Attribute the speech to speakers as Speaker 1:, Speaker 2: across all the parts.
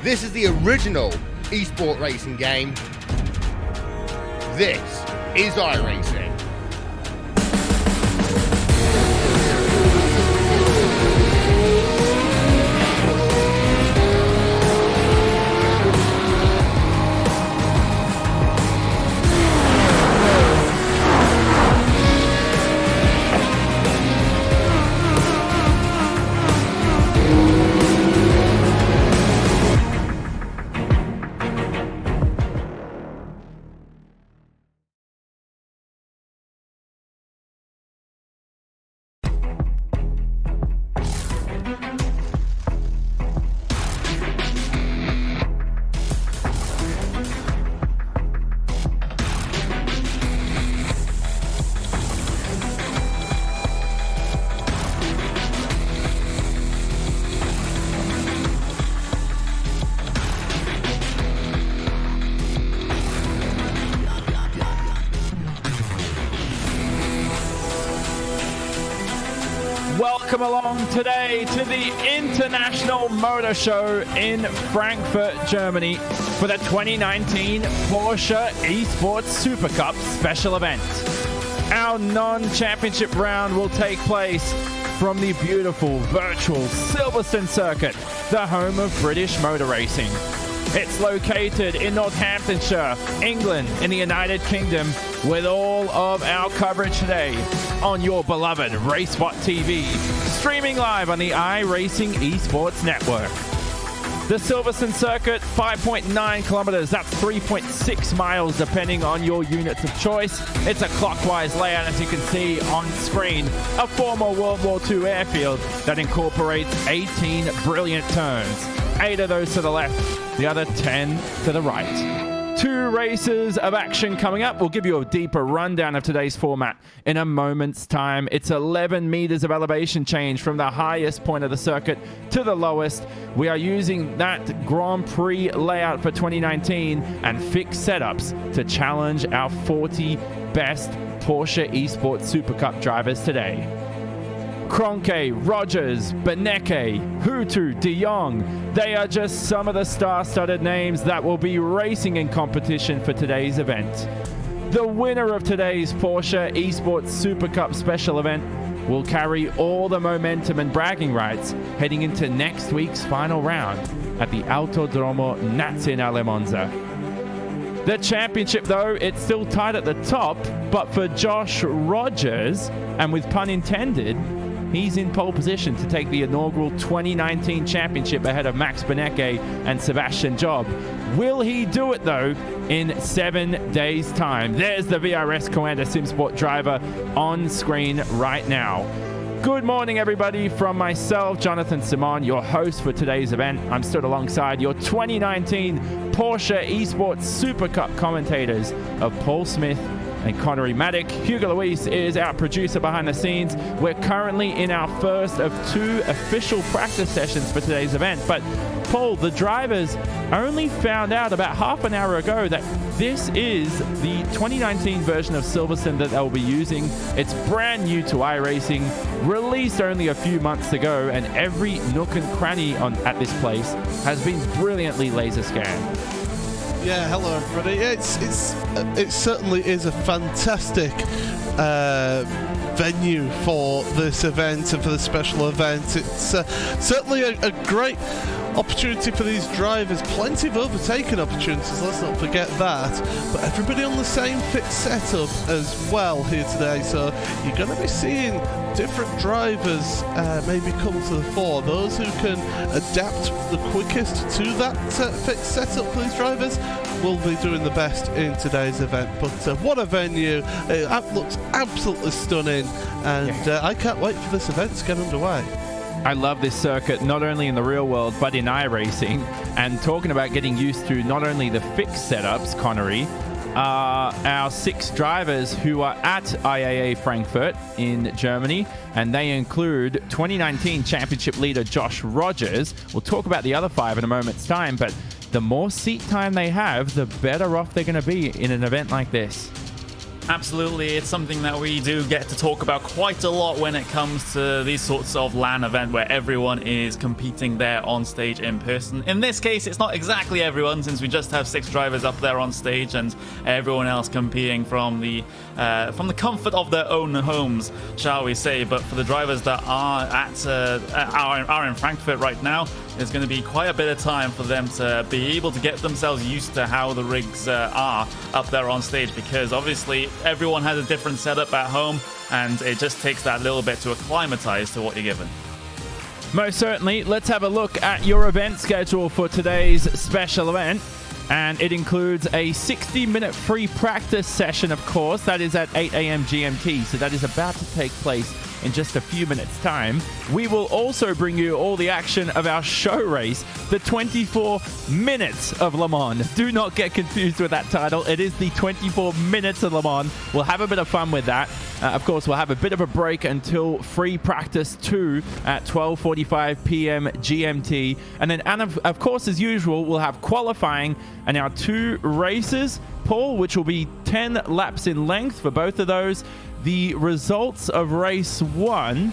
Speaker 1: This is the original esport racing game. This is iRacing.
Speaker 2: Welcome along today to the International Motor Show in Frankfurt, Germany for the 2019 Porsche Esports Supercup special event. Our non-championship round will take place from the beautiful virtual Silverstone circuit, the home of British motor racing. It's located in Northamptonshire, England, in the United Kingdom, with all of our coverage today on your beloved RaceSpotTV, streaming live on the iRacing Esports network. The Silverstone circuit, 5.9 kilometers, that's 3.6 miles depending on your units of choice. It's a clockwise layout, as you can see on screen, a former World War II airfield that incorporates 18 brilliant turns. 8 of those to the left, the other 10 to the right. 2 races of action coming up. We'll give you a deeper rundown of today's format in a moment's time. It's 11 meters of elevation change from the highest point of the circuit to the lowest. We are using that Grand Prix layout for 2019 and fixed setups to challenge our 40 best Porsche Esports Supercup drivers today. Kroenke, Rogers, Benecke, Hutu, De Jong. They are just some of the star-studded names that will be racing in competition for today's event. The winner of today's Porsche Esports Supercup special event will carry all the momentum and bragging rights heading into next week's final round at the Autodromo Nazionale Monza. The championship, though, it's still tied at the top, but for Josh Rogers, and with pun intended, he's in pole position to take the inaugural 2019 championship ahead of Max Benecke and Sebastian Job. Will he do it, though, in 7 days' time? There's the VRS Commander SimSport driver on screen right now. Good morning, everybody, from myself, Jonathan Simon, your host for today's event. I'm stood alongside your 2019 Porsche Esports Supercup commentators of Paul Smith and Connery Maddock. Hugo Luis is our producer behind the scenes. We're currently in our first of 2 official practice sessions for today's event. But Paul, the drivers only found out about half an hour ago that this is the 2019 version of Silverstone that they'll be using. It's brand new to iRacing, released only a few months ago, and every nook and cranny at this place has been brilliantly laser scanned.
Speaker 3: Yeah, hello everybody. It certainly is a fantastic venue for this event and for the special event. It's certainly a great opportunity for these drivers. Plenty of overtaking opportunities, let's not forget that. But everybody on the same fit setup as well here today. So you're going to be seeing different drivers maybe come to the fore. Those who can adapt the quickest to that fixed setup for these drivers will be doing the best in today's event. But what a venue. It looks absolutely stunning, and I can't wait for this event to get underway.
Speaker 2: I love this circuit, not only in the real world, but in iRacing. And talking about getting used to not only the fixed setups, Connery, our 6 drivers who are at IAA Frankfurt in Germany, and they include 2019 championship leader Josh Rogers. We'll talk about the other 5 in a moment's time, but the more seat time they have, the better off they're going to be in an event like this.
Speaker 4: Absolutely, it's something that we do get to talk about quite a lot when it comes to these sorts of LAN event where everyone is competing there on stage in person. In this case, it's not exactly everyone, since we just have 6 drivers up there on stage and everyone else competing from the comfort of their own homes, shall we say. But for the drivers that are in Frankfurt right now, there's going to be quite a bit of time for them to be able to get themselves used to how the rigs are up there on stage, because obviously everyone has a different setup at home and it just takes that little bit to acclimatize to what you're given.
Speaker 2: Most certainly. Let's have a look at your event schedule for today's special event. And it includes a 60-minute free practice session, of course. That is at 8 a.m. GMT, so that is about to take place in just a few minutes' time. We will also bring you all the action of our show race, the 24 Minutes of Le Mans. Do not get confused with that title. It is the 24 Minutes of Le Mans. We'll have a bit of fun with that. Of course, we'll have a bit of a break until free practice 2 at 12:45 p.m. GMT. And then, of course, as usual, we'll have qualifying and our 2 races, Paul, which will be 10 laps in length for both of those. The results of race 1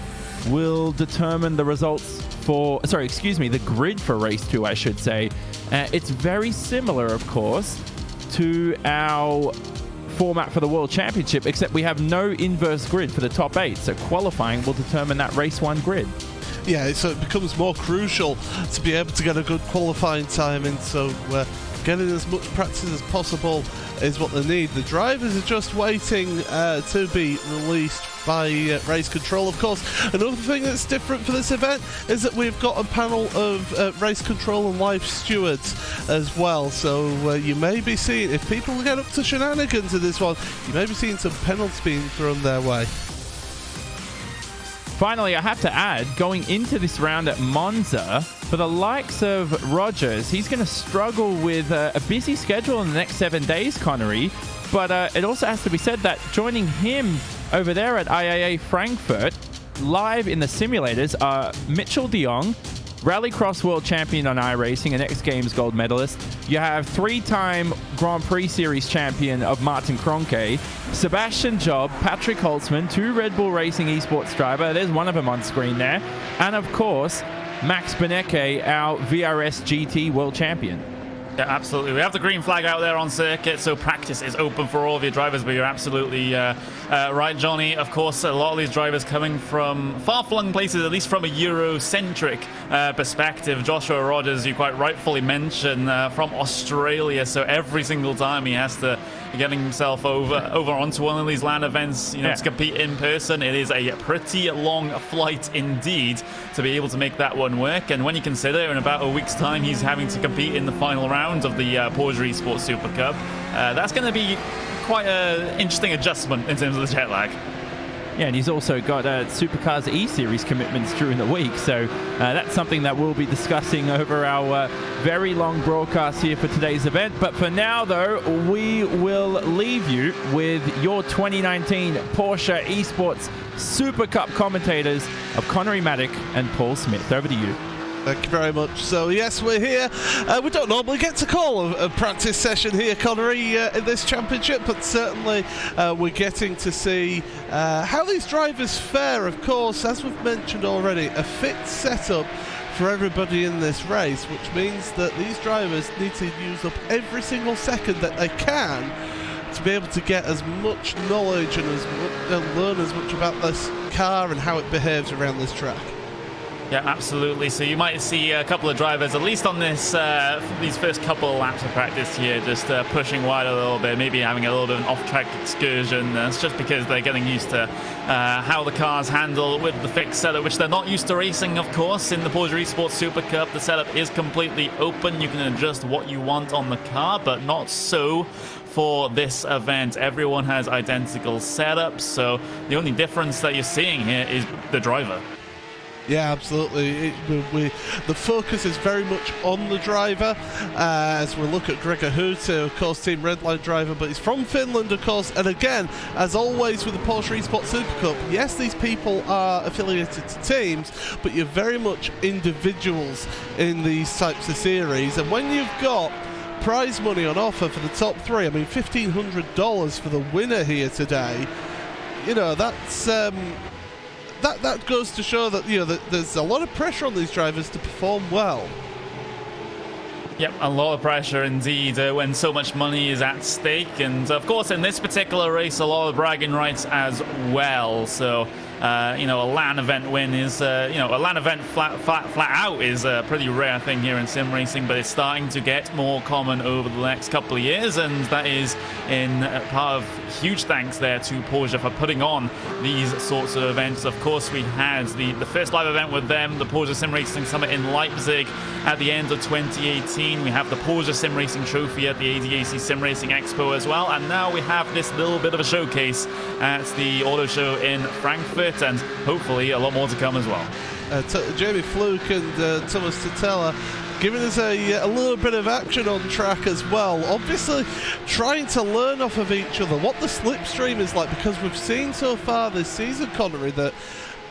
Speaker 2: will determine the results for, the grid for race 2, I should say. It's very similar, of course, to our format for the World Championship, except we have no inverse grid for the top 8, so qualifying will determine that race 1 grid.
Speaker 3: Yeah, so it becomes more crucial to be able to get a good qualifying time in, so getting as much practice as possible is what they need. The drivers are just waiting to be released by race control. Of course, another thing that's different for this event is that we've got a panel of race control and live stewards as well. So you may be seeing, if people get up to shenanigans in this one, you may be seeing some penalties being thrown their way.
Speaker 2: Finally, I have to add, going into this round at Monza, for the likes of Rogers, he's going to struggle with a busy schedule in the next 7 days, Connery. But it also has to be said that joining him over there at IAA Frankfurt, live in the simulators, are Mitchell de Jong, Rallycross World Champion on iRacing and X Games gold medalist. You have 3-time Grand Prix Series champion of Martin Kroenke, Sebastian Job, Patrick Holtzman, 2 Red Bull Racing Esports driver. There's one of them on screen there. And of course, Max Benecke, our VRS GT World Champion.
Speaker 4: Yeah, absolutely. We have the green flag out there on circuit, so practice is open for all of your drivers, but you're absolutely right, Johnny. Of course, a lot of these drivers coming from far-flung places, at least from a Eurocentric perspective. Joshua Rogers, you quite rightfully mentioned, from Australia, so every single time he has to getting himself over onto one of these LAN events, to compete in person. It is a pretty long flight indeed to be able to make that one work. And when you consider in about a week's time he's having to compete in the final round of the Porsche Esports Supercup, that's going to be quite an interesting adjustment in terms of the jet lag.
Speaker 2: Yeah, and he's also got Supercars E-Series commitments during the week, so that's something that we'll be discussing over our very long broadcast here for today's event. But for now, though, we will leave you with your 2019 Porsche Esports Super Cup commentators of Connery Maddock and Paul Smith. Over to you.
Speaker 3: Thank you very much. So yes, we're here. We don't normally get to call a practice session here, Connery, in this championship, but certainly we're getting to see how these drivers fare. Of course, as we've mentioned already, a fit setup for everybody in this race, which means that these drivers need to use up every single second that they can to be able to get as much knowledge and learn as much about this car and how it behaves around this track.
Speaker 4: Yeah, absolutely. So you might see a couple of drivers, at least on this these first couple of laps of practice here, just pushing wide a little bit, maybe having a little bit of an off-track excursion. It's just because they're getting used to how the cars handle with the fixed setup, which they're not used to racing, of course. In the Porsche Esports Super Cup, the setup is completely open. You can adjust what you want on the car, but not so for this event. Everyone has identical setups, so the only difference that you're seeing here is the driver.
Speaker 3: Yeah, absolutely. The focus is very much on the driver as we look at Gregor Huta, of course, Team Redline driver, but he's from Finland, of course. And again, as always with the Porsche Esports Super Cup, yes, these people are affiliated to teams, but you're very much individuals in these types of series. And when you've got prize money on offer for the top 3. I mean, $1,500 for the winner here today. You know, that's that goes to show that, you know, that there's a lot of pressure on these drivers to perform well.
Speaker 4: Yep, a lot of pressure indeed when so much money is at stake, and of course in this particular race a lot of bragging rights as well. So you know, a LAN event win is, you know, a LAN event flat out is a pretty rare thing here in sim racing, but it's starting to get more common over the next couple of years, and that is in part of huge thanks there to Porsche for putting on these sorts of events. Of course, we had the first live event with them, the Porsche Sim Racing Summit in Leipzig at the end of 2018. We have the Porsche Sim Racing Trophy at the ADAC Sim Racing Expo as well, and now we have this little bit of a showcase at the auto show in Frankfurt, and hopefully a lot more to come as well.
Speaker 3: Jamie Fluke and Thomas Totella giving us a little bit of action on track as well. Obviously trying to learn off of each other what the slipstream is like, because we've seen so far this season, Connery, that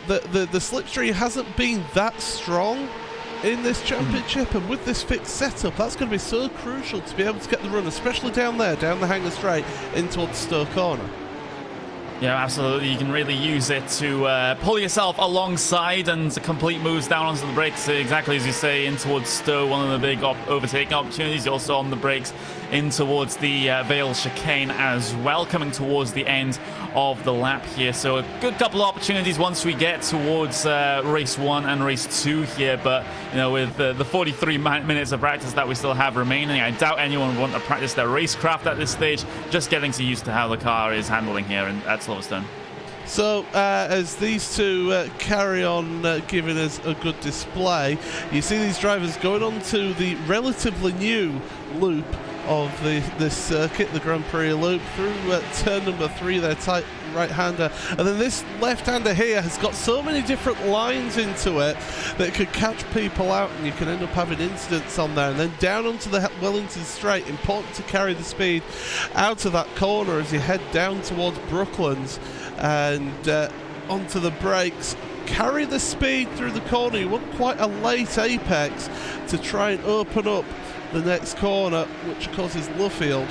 Speaker 3: the slipstream hasn't been that strong in this championship, and with this fixed setup, that's going to be so crucial to be able to get the run, especially down there, down the hanger straight in towards Stowe Corner.
Speaker 4: Yeah, absolutely. You can really use it to pull yourself alongside and to complete moves down onto the brakes, exactly as you say, in towards Stowe, one of the big overtaking opportunities. You're also on the brakes in towards the Vale chicane as well, coming towards the end of the lap here. So a good couple of opportunities once we get towards race 1 and race 2 here, but you know, with the 43 minutes of practice that we still have remaining, I doubt anyone would want to practice their racecraft at this stage, just getting so used to how the car is handling here at Silverstone.
Speaker 3: So as these two carry on giving us a good display, you see these drivers going on to the relatively new loop of this circuit, the Grand Prix loop, through turn number 3, their tight right-hander, and then this left-hander here has got so many different lines into it that could catch people out, and you can end up having incidents on there. And then down onto the Wellington Straight, important to carry the speed out of that corner as you head down towards Brooklands, and onto the brakes, carry the speed through the corner. You want quite a late apex to try and open up the next corner, which of course is Luffield.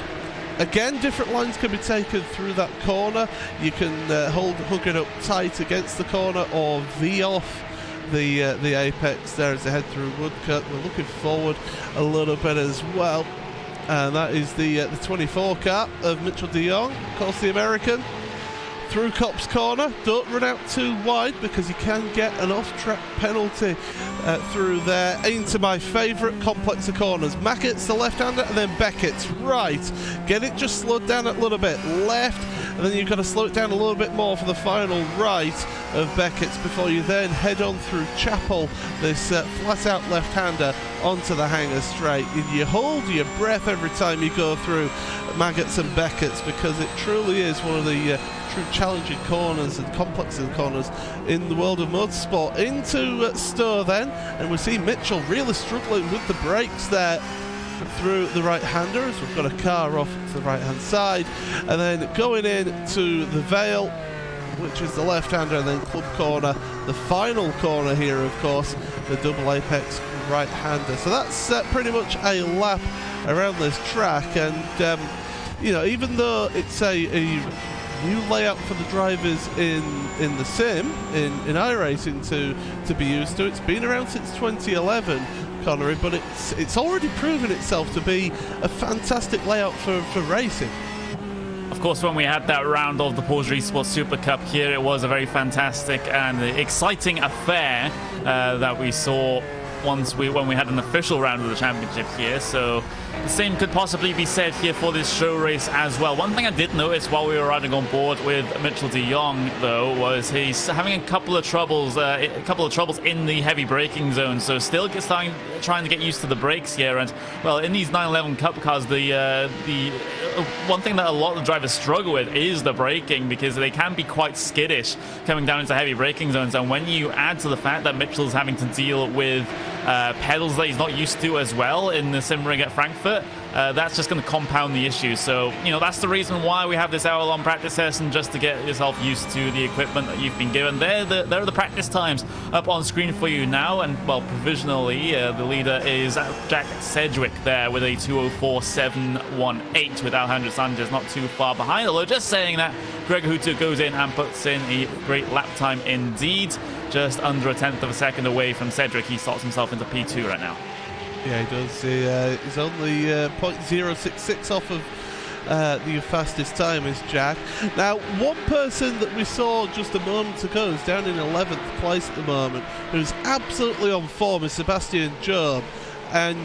Speaker 3: Again, different lines can be taken through that corner. You can hook it up tight against the corner or V off the apex there as they head through Woodcut. We're looking forward a little bit as well, and that is the 24 car of Mitchell de Jong, of course the American. Through Copse Corner, don't run out too wide because you can get an off-track penalty through there into my favourite complex of corners. Mackett's the left-hander, and then Beckett's right. Get it just slowed down a little bit left, and then you've got to slow it down a little bit more for the final right of Beckett's before you then head on through Chapel, this flat-out left-hander onto the hanger straight. You hold your breath every time you go through Maggots and Beckett's, because it truly is one of the true challenging corners and complexes of corners in the world of motorsport. Into Stowe then, and we see Mitchell really struggling with the brakes there through the right-hander as we've got a car off to the right-hand side, and then going in to the Vale, which is the left-hander, and then Club Corner, the final corner here, of course, the double apex right-hander. So that's pretty much a lap around this track, and you know, even though it's a new layout for the drivers in the sim, in iRacing to be used to, it's been around since 2011, Connery, but it's already proven itself to be a fantastic layout for racing.
Speaker 4: Of course, when we had that round of the Porsche Esports Supercup here, it was a very fantastic and exciting affair that we saw when we had an official round of the championship here. So the same could possibly be said here for this show race as well. One thing I did notice while we were riding on board with Mitchell de Jong, though, was he's having a couple of troubles in the heavy braking zone. So still trying to get used to the brakes here. And well, in these 911 Cup cars, the one thing that a lot of drivers struggle with is the braking, because they can be quite skittish coming down into heavy braking zones. And when you add to the fact that Mitchell's having to deal with pedals that he's not used to as well in the sim rig at Frankfurt, that's just going to compound the issue. So, you know, that's the reason why we have this hour-long practice session, just to get yourself used to the equipment that you've been given. There are the practice times up on screen for you now, and, well, provisionally, the leader is Jack Sedgwick there with a 2:04.718, with Alejandro Sanchez not too far behind, although just saying that, Greg Hutu goes in and puts in a great lap time indeed, just under a tenth of a second away from Cedric. He slots himself into P2 right now.
Speaker 3: Yeah, he does. He's only 0.066 off of the fastest time is Jack. Now, one person that we saw just a moment ago is down in 11th place at the moment, who's absolutely on form, is Sebastian Job. And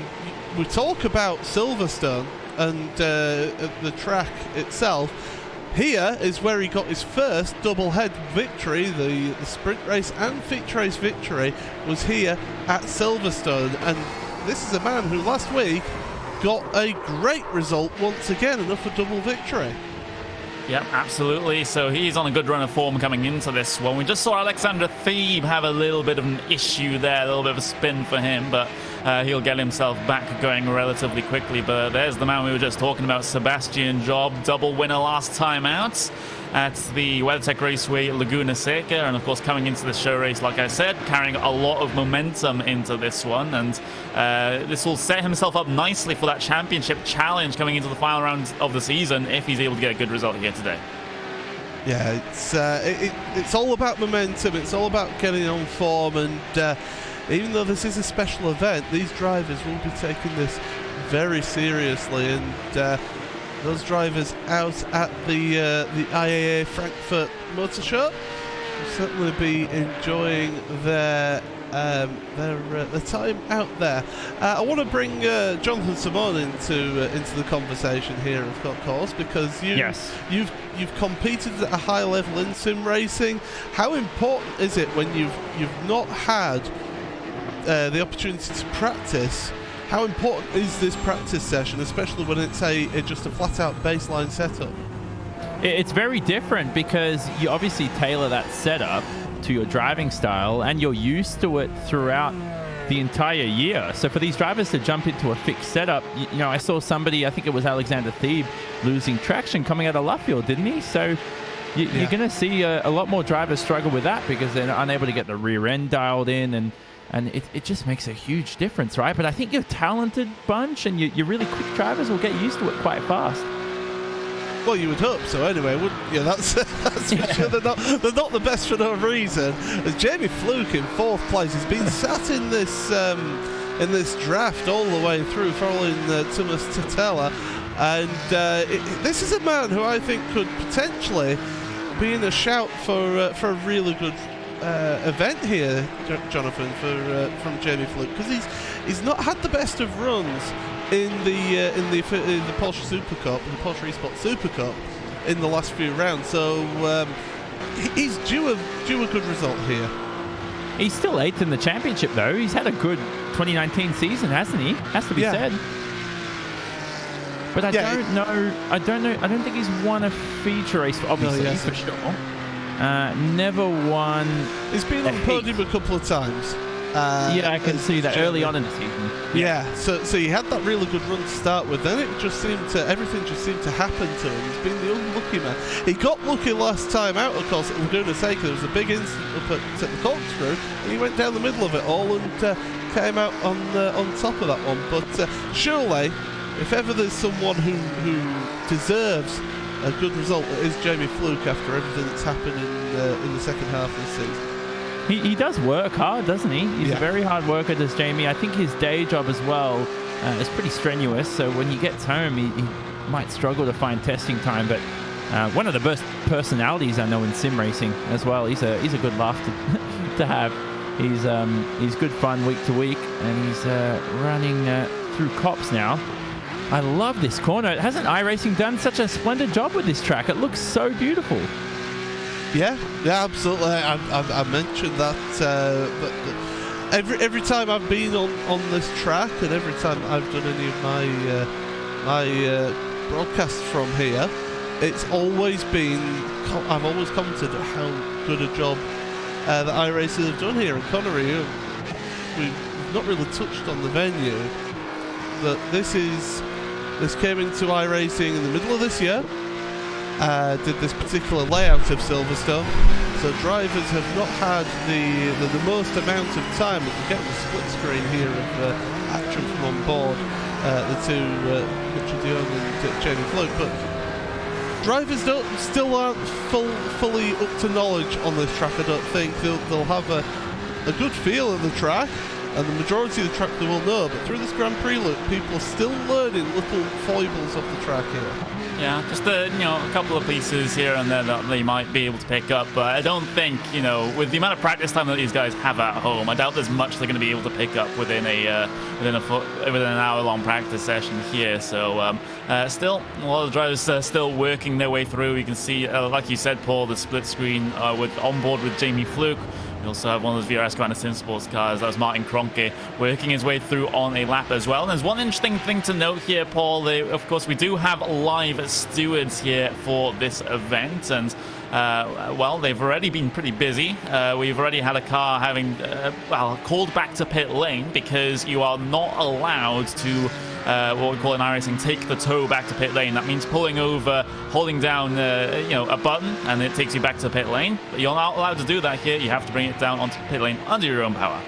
Speaker 3: we talk about Silverstone and the track itself. Here is where he got his first double-head victory. The sprint race and feature race victory was here at Silverstone. And this is a man who last week got a great result once again, enough for double victory.
Speaker 4: Yep, absolutely. So he's on a good run of form coming into this one. We just saw Alexander Thebe have a little bit of an issue there, a little bit of a spin for him, but he'll get himself back going relatively quickly. But there's the man we were just talking about, Sebastian Job, double winner last time out at the WeatherTech Raceway Laguna Seca, and of course coming into the show race, like I said, carrying a lot of momentum into this one, and this will set himself up nicely for that championship challenge coming into the final round of the season if he's able to get a good result here today.
Speaker 3: Yeah, it's all about momentum, it's all about getting on form, and even though this is a special event, these drivers will be taking this very seriously, and those drivers out at the IAA Frankfurt Motor Show will certainly be enjoying their time out there. I want to bring Jonathan Simone into the conversation here, of course, because you've competed at a high level in sim racing. How important is it when you've not had the opportunity to practice? How important is this practice session, especially when it's just a flat-out baseline setup?
Speaker 2: It's very different because you obviously tailor that setup to your driving style, and you're used to it throughout the entire year. So for these drivers to jump into a fixed setup, you know, I saw somebody, I think it was Alexander Thebe, losing traction coming out of Luffield, didn't he? So you're going to see a lot more drivers struggle with that because they're unable to get the rear end dialed in, and it just makes a huge difference, right? But I think you're a talented bunch, and you're really quick drivers will get used to it quite fast.
Speaker 3: Well, you would hope so anyway, wouldn't you? That's for sure. They're not the best for no reason. As Jamie Fluke in 4th place, he's been sat in this draft all the way through, following Thomas Tatella, and this is a man who I think could potentially be in a shout for a really good event here, Jonathan, from Jamie Fluke, because he's not had the best of runs in the Porsche Supercup, the Porsche Esports Supercup, in the last few rounds. So he's due a good result here.
Speaker 2: He's still 8th in the championship, though. He's had a good 2019 season, hasn't he? Has to be said. But I don't think he's won a feature race, obviously, for sure. Never won.
Speaker 3: He's been on the podium a couple of times.
Speaker 2: I can see that early on in the season.
Speaker 3: Yeah, so he had that really good run to start with. Then everything just seemed to happen to him. He's been the unlucky man. He got lucky last time out, of course, at Laguna Seca. There was a big incident up at the corkscrew, and he went down the middle of it all and came out on top of that one. But surely, if ever there's someone who deserves a good result, it is Jamie Fluke after everything that's happened in the second half of the season.
Speaker 2: He does work hard, doesn't he? He's a very hard worker, does Jamie. I think his day job as well is pretty strenuous, so when he gets home, he might struggle to find testing time, but one of the best personalities I know in sim racing as well. He's a good laugh to have. He's good fun week to week, and he's running through Cops now. I love this corner. Hasn't iRacing done such a splendid job with this track? It looks so beautiful.
Speaker 3: Yeah, absolutely. I mentioned that, but every time I've been on this track, and every time I've done any of my broadcasts from here, it's always been. I've always commented on how good a job that iRacers have done here. And Connery, we've not really touched on the venue. That this is This came into iRacing in the middle of this year. Did this particular layout of Silverstone, so drivers have not had the most amount of time. We can get the split screen here of action from on board, the two Richard Young and Jamie Fluke, but drivers still aren't fully up to knowledge on this track. I don't think they'll have a good feel of the track, and the majority of the track they will know, but through this Grand Prix loop, people are still learning little foibles of the track here.
Speaker 4: Yeah, just a couple of pieces here and there that they might be able to pick up, but I don't think, with the amount of practice time that these guys have at home, I doubt there's much they're going to be able to pick up within an hour-long practice session here. So still, a lot of drivers still working their way through. You can see, like you said, Paul, the split screen on board with Jamie Fluke. We also have one of those VRS Grand Sim Sports cars. That was Martin Kroenke working his way through on a lap as well. And there's one interesting thing to note here, Paul. Of course, we do have live stewards here for this event. And, well, they've already been pretty busy. We've already had a car having, called back to pit lane because you are not allowed to what we call in iRacing, take the toe back to pit lane. That means pulling over, holding down a button, and it takes you back to the pit lane. But you're not allowed to do that here. You have to bring it down onto the pit lane under your own power.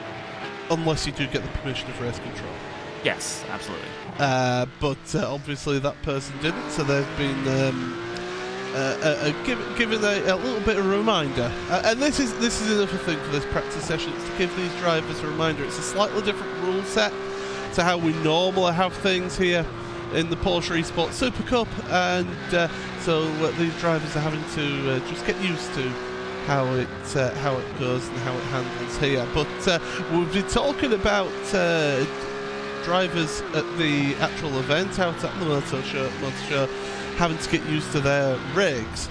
Speaker 4: Unless
Speaker 3: you do get the permission of race control.
Speaker 4: Yes, absolutely.
Speaker 3: But obviously that person didn't, so they've been given a little bit of a reminder. And this is another thing for this practice session, is to give these drivers a reminder. It's a slightly different rule set to how we normally have things here in the Porsche Esports Supercup, and so these drivers are having to just get used to how it goes and how it handles here. But we've been talking about drivers at the actual event out at the motor show having to get used to their rigs.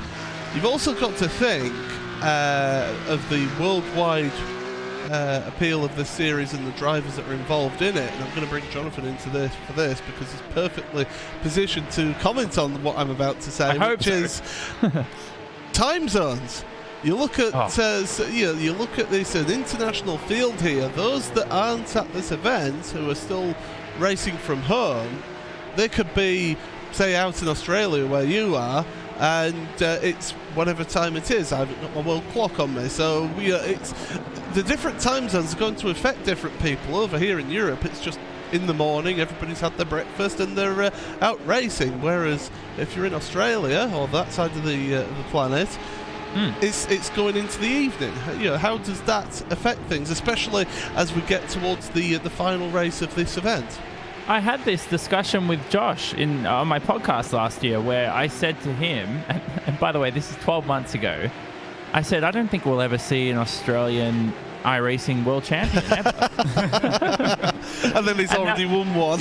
Speaker 3: You've also got to think of the worldwide appeal of this series and the drivers that are involved in it, and I'm going to bring Jonathan into this because he's perfectly positioned to comment on what I'm about to say, which is time zones. You look at you look at this an international field here. Those that aren't at this event, who are still racing from home, they could be, say, out in Australia where you are, and it's whatever time it is. I haven't got my world clock on me, so it's the different time zones are going to affect different people. Over here in Europe, it's just in the morning, everybody's had their breakfast and they're out racing. Whereas if you're in Australia or that side of the planet, it's going into the evening. How does that affect things, especially as we get towards the final race of this event?
Speaker 2: I had this discussion with Josh on my podcast last year, where I said to him, and by the way, this is 12 months ago, I said, I don't think we'll ever see an Australian iRacing world champion ever.
Speaker 3: And then he's already won one.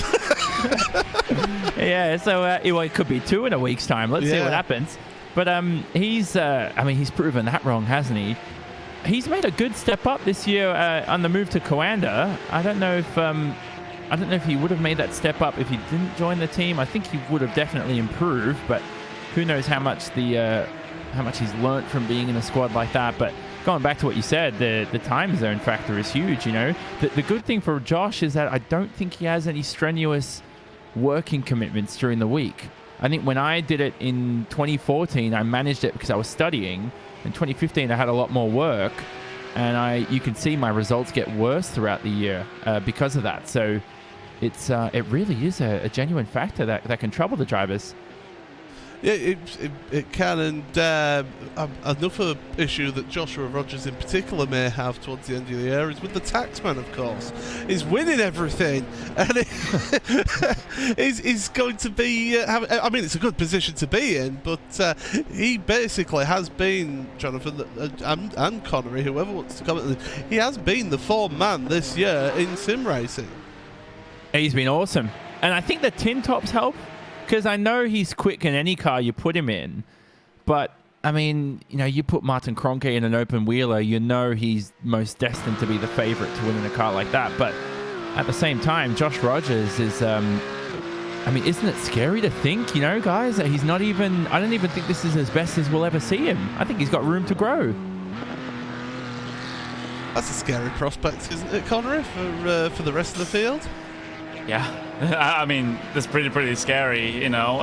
Speaker 2: Yeah, so it could be two in a week's time. Let's see what happens. But he's proven that wrong, hasn't he? He's made a good step up this year on the move to Coanda. I don't know if he would have made that step up if he didn't join the team. I think he would have definitely improved, but who knows how much he's learnt from being in a squad like that. But going back to what you said, the time zone factor is huge. The good thing for Josh is that I don't think he has any strenuous working commitments during the week. I think when I did it in 2014, I managed it because I was studying. In 2015, I had a lot more work, and you can see my results get worse throughout the year because of that. So it really is a genuine factor that can trouble the drivers.
Speaker 3: Yeah, it can, and another issue that Joshua Rogers in particular may have towards the end of the year is with the taxman, of course. He's winning everything, and he's going to be, it's a good position to be in, but he basically has been, Jonathan and Connery, whoever wants to comment, he has been the form man this year in sim racing.
Speaker 2: He's been awesome, and I think the tin tops help. Because I know he's quick in any car you put him in, but you put Martin Kroenke in an open wheeler, he's most destined to be the favorite to win in a car like that. But at the same time, Josh Rogers is, isn't it scary to think, guys, that he's not even, I don't even think this is as best as we'll ever see him. I think he's got room to grow.
Speaker 3: That's a scary prospect, isn't it, Connery, for the rest of the field?
Speaker 4: Yeah, I mean, that's pretty scary, you know.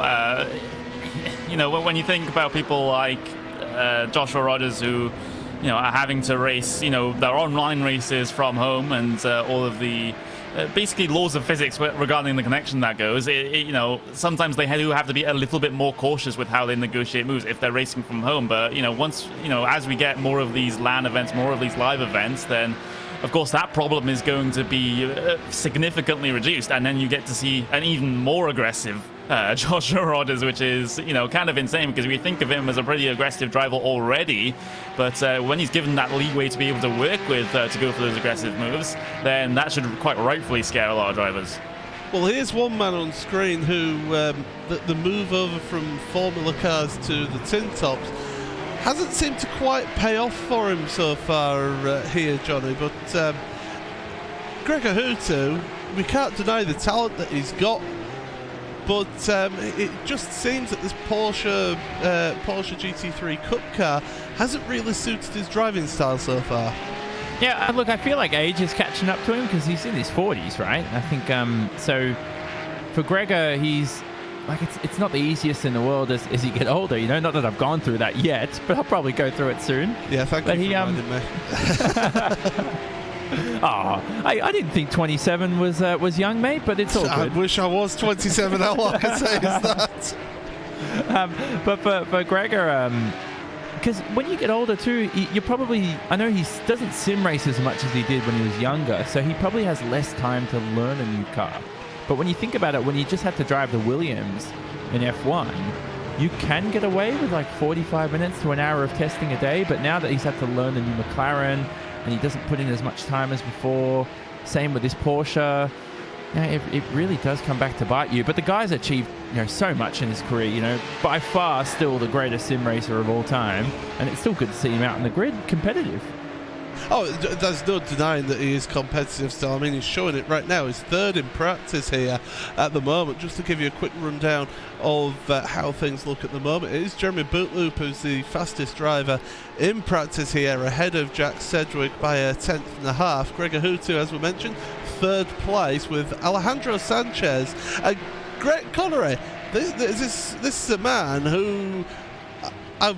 Speaker 4: When you think about people like Joshua Rogers, who, you know, are having to race, you know, their online races from home, and all of the basically laws of physics regarding the connection that goes. You know, sometimes they do have to be a little bit more cautious with how they negotiate moves if they're racing from home. But, you know, once, you know, as we get more of these LAN events, more of these live events, then of course that problem is going to be significantly reduced, and then you get to see an even more aggressive Joshua Rogers, which is, you know, kind of insane, because we think of him as a pretty aggressive driver already, but when he's given that leeway to be able to work with to go for those aggressive moves, then that should quite rightfully scare a lot of drivers.
Speaker 3: Well, here's one man on screen who the move over from Formula cars to the tin tops hasn't seemed to quite pay off for him so far here, Johnny, but Gregor Huttu, we can't deny the talent that he's got, but it just seems that this Porsche GT3 Cup car hasn't really suited his driving style so far.
Speaker 2: Yeah, look, I feel like age is catching up to him because he's in his 40s, right? I think so. For Gregor, he's like, it's not the easiest in the world as you get older, you know. Not that I've gone through that yet, but I'll probably go through it soon.
Speaker 3: Yeah, thank you for reminding me.
Speaker 2: Oh, I didn't think 27 was young, mate, but it's all good.
Speaker 3: I wish I was 27. All I can say is that.
Speaker 2: But for Gregor, because when you get older too, you probably, I know he doesn't sim race as much as he did when he was younger, so he probably has less time to learn a new car. But when you think about it, when you just had to drive the Williams in F1, you can get away with like 45 minutes to an hour of testing a day. But now that he's had to learn the new McLaren and he doesn't put in as much time as before, same with this Porsche, you know, it really does come back to bite you. But the guy's achieved, you know, so much in his career, you know, by far still the greatest sim racer of all time. And it's still good to see him out in the grid competitive.
Speaker 3: Oh, there's no denying that he is competitive still. I mean, he's showing it right now. He's third in practice here at the moment. Just to give you a quick rundown of how things look at the moment, it is Jeremy Bootloop who's the fastest driver in practice here, ahead of Jack Sedgwick by a tenth and a half. Gregor Huttu, as we mentioned, third place with Alejandro Sanchez. Greg Connery, this is a man who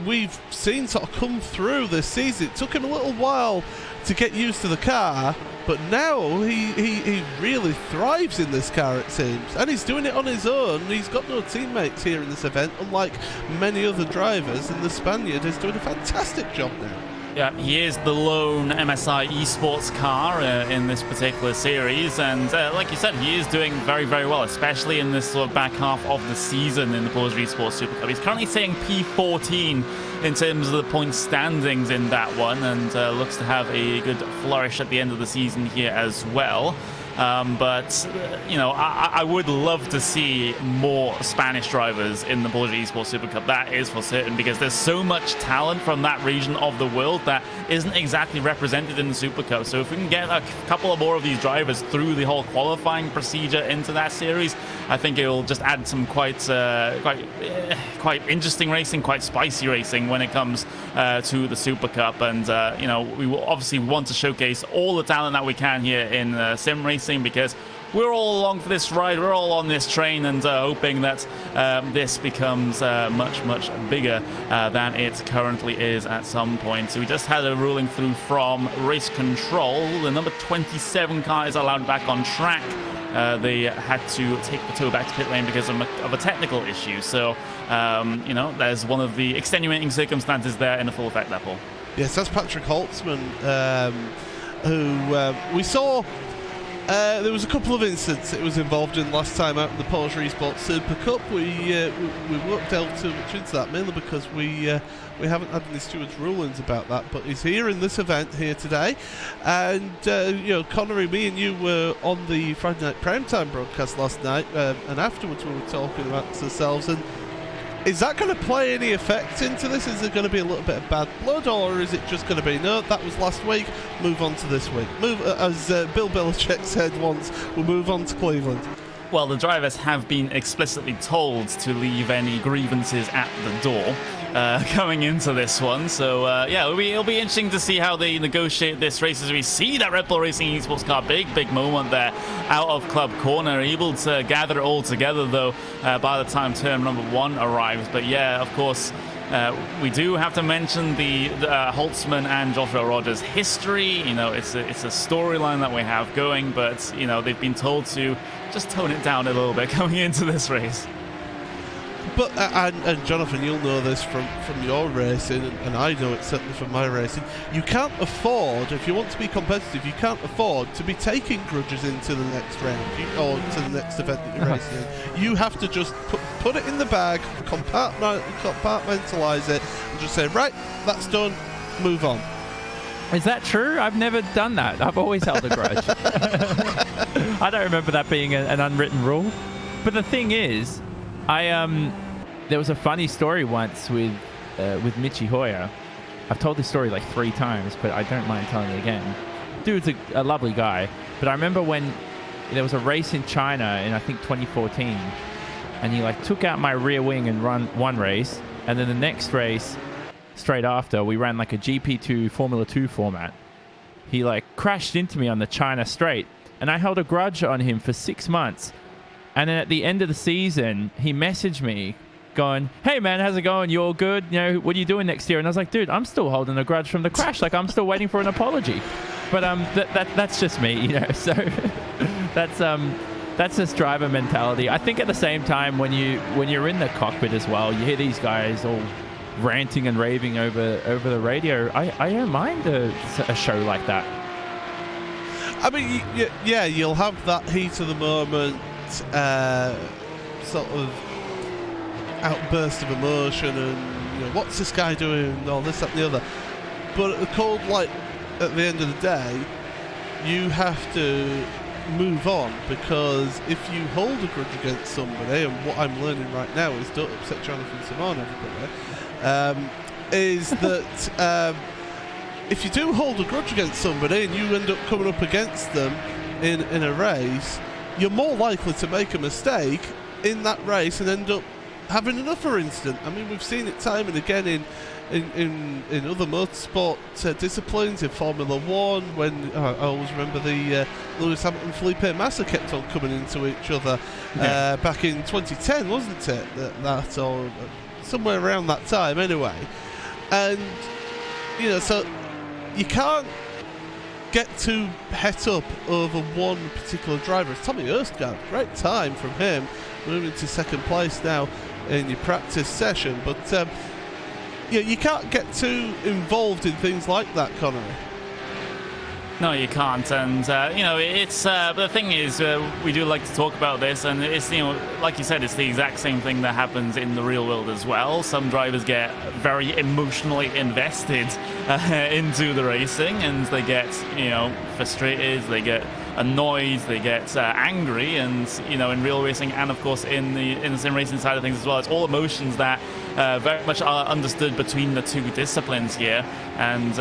Speaker 3: we've seen sort of come through this season. It took him a little while to get used to the car, but now he really thrives in this car, it seems, and he's doing it on his own. He's got no teammates here in this event, unlike many other drivers, and the Spaniard is doing a fantastic job now.
Speaker 4: Yeah, he is the lone MSI Esports car in this particular series, and like you said, he is doing very, very well, especially in this sort of back half of the season in the Porsche Esports Supercup. He's currently sitting P14 in terms of the point standings in that one, and looks to have a good flourish at the end of the season here as well. But, you know, I would love to see more Spanish drivers in the Porsche Esports Supercup. That is for certain, because there's so much talent from that region of the world that isn't exactly represented in the Supercup. So if we can get a couple of more of these drivers through the whole qualifying procedure into that series, I think it will just add some quite interesting racing, quite spicy racing when it comes to the Supercup. And, you know, we will obviously want to showcase all the talent that we can here in sim racing, because we're all along for this ride, we're all on this train, and hoping that this becomes much bigger than it currently is at some point. So we just had a ruling through from Race Control. The number 27 car is allowed back on track. They had to take the tow back to pit lane because of a technical issue. So, you know, there's one of the extenuating circumstances there in the full effect there, Paul.
Speaker 3: Yes, that's Patrick Holtzman, who we saw. There was a couple of incidents it was involved in last time out in the Porsche Esports Super Cup. We won't delve too much into that, mainly because we haven't had any stewards' rulings about that. But he's here in this event here today, and you know, Connery, me and you were on the Friday Night Primetime broadcast last night, and afterwards we were talking amongst ourselves. And is that going to play any effect into this? Is there going to be a little bit of bad blood, or is it just going to be, no, that was last week, move on to this week? As Bill Belichick said once, we'll move on to Cleveland.
Speaker 4: Well, the drivers have been explicitly told to leave any grievances at the door. coming into this one. So yeah, it'll be interesting to see how they negotiate this race as we see that Red Bull Racing Esports car, big moment there out of Club Corner, able to gather it all together though by the time turn number 1 arrives. But yeah, of course, we do have to mention the Holtzman and Joshua Rogers history. You know, it's a storyline that we have going, but you know, they've been told to just tone it down a little bit coming into this race.
Speaker 3: But and Jonathan, you'll know this from your racing, and I know it certainly from my racing. You can't afford, if you want to be competitive, you can't afford to be taking grudges into the next round or to the next event that you're racing in. You have to just put it in the bag, compartmentalise it, and just say, right, that's done, move on.
Speaker 2: Is that true? I've never done that. I've always held a grudge. I don't remember that being an unwritten rule. But the thing is, there was a funny story once with Michi Hoyer. I've told this story like 3 times, but I don't mind telling it again. Dude's a lovely guy. But I remember when there was a race in China in, I think, 2014, and he like took out my rear wing and run one race, and then the next race straight after we ran like a GP2 Formula 2 format. He like crashed into me on the China straight, and I held a grudge on him for 6 months. And then at the end of the season, he messaged me going, hey man, how's it going? You all good? You know, what are you doing next year? And I was like, dude, I'm still holding a grudge from the crash. Like, I'm still waiting for an apology. But that's just me, you know. So that's just driver mentality. I think at the same time, when you're in the cockpit as well, you hear these guys all ranting and raving over the radio. I don't mind a show like that.
Speaker 3: I mean, yeah, you'll have that heat of the moment, sort of outburst of emotion, and you know, what's this guy doing, and all this, that, and the other. But at the cold light, at the end of the day, you have to move on, because if you hold a grudge against somebody, and what I'm learning right now is don't upset Jonathan Simon, everybody, is that if you do hold a grudge against somebody and you end up coming up against them in a race, you're more likely to make a mistake in that race and end up having another incident. I mean, we've seen it time and again in other motorsport disciplines, in Formula 1, when I always remember the Lewis Hamilton Felipe Massa kept on coming into each other back in 2010, wasn't it? That or somewhere around that time anyway. And you know, so you can't get too het up over one particular driver. It's Tommy Erskine, great time from him, moving to second place now in your practice session. But yeah, you can't get too involved in things like that, Connery.
Speaker 4: No, you can't, and you know, it's the thing is, we do like to talk about this, and it's, you know, like you said, it's the exact same thing that happens in the real world as well. Some drivers get very emotionally invested into the racing, and they get, you know, frustrated, they get annoyed, they get angry, and you know, in real racing, and of course in the sim racing side of things as well, it's all emotions that very much are understood between the two disciplines here, and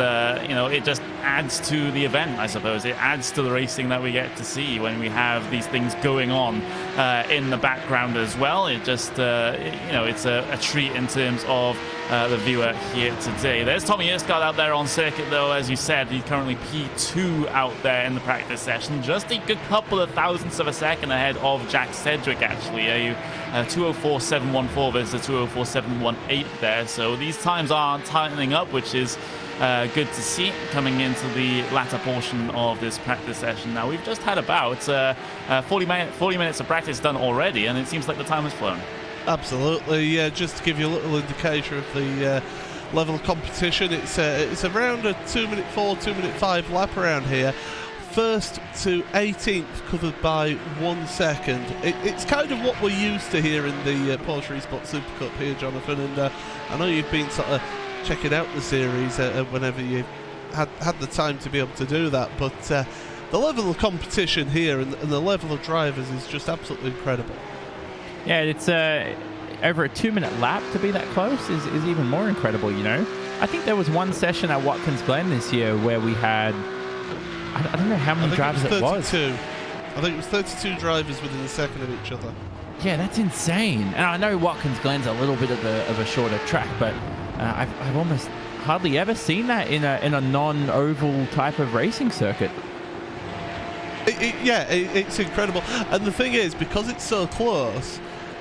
Speaker 4: you know, it just adds to the event, I suppose. It adds to the racing that we get to see when we have these things going on in the background as well. It just you know, it's a treat in terms of the viewer here today. There's Tommy Erskine out there on circuit though, as you said. He's currently P2 out there in the practice session, just a good couple of thousandths of a second ahead of Jack Sedgwick, actually. 204.714 versus 204.718 there, so these times are tightening up, which is good to see coming into the latter portion of this practice session. Now, we've just had about 40 minutes of practice done already, and it seems like the time has flown.
Speaker 3: Absolutely, yeah. Just to give you a little indicator of the level of competition, it's around a 2-minute 4, 2-minute 5 lap around here. First to 18th covered by 1 second. It's kind of what we're used to here in the Porsche Esports Supercup here, Jonathan, and I know you've been sort of checking out the series whenever you had the time to be able to do that, but the level of competition here and the level of drivers is just absolutely incredible. Yeah,
Speaker 2: it's over a 2-minute lap to be that close is even more incredible, you know. I think there was one session at Watkins Glen this year where we had, I don't know how many drivers it was.
Speaker 3: I think it was 32 drivers within a second of each other.
Speaker 2: Yeah, that's insane. And I know Watkins Glen's a little bit of a shorter track, but I've almost hardly ever seen that in a non-oval type of racing circuit.
Speaker 3: It's incredible. And the thing is, because it's so close,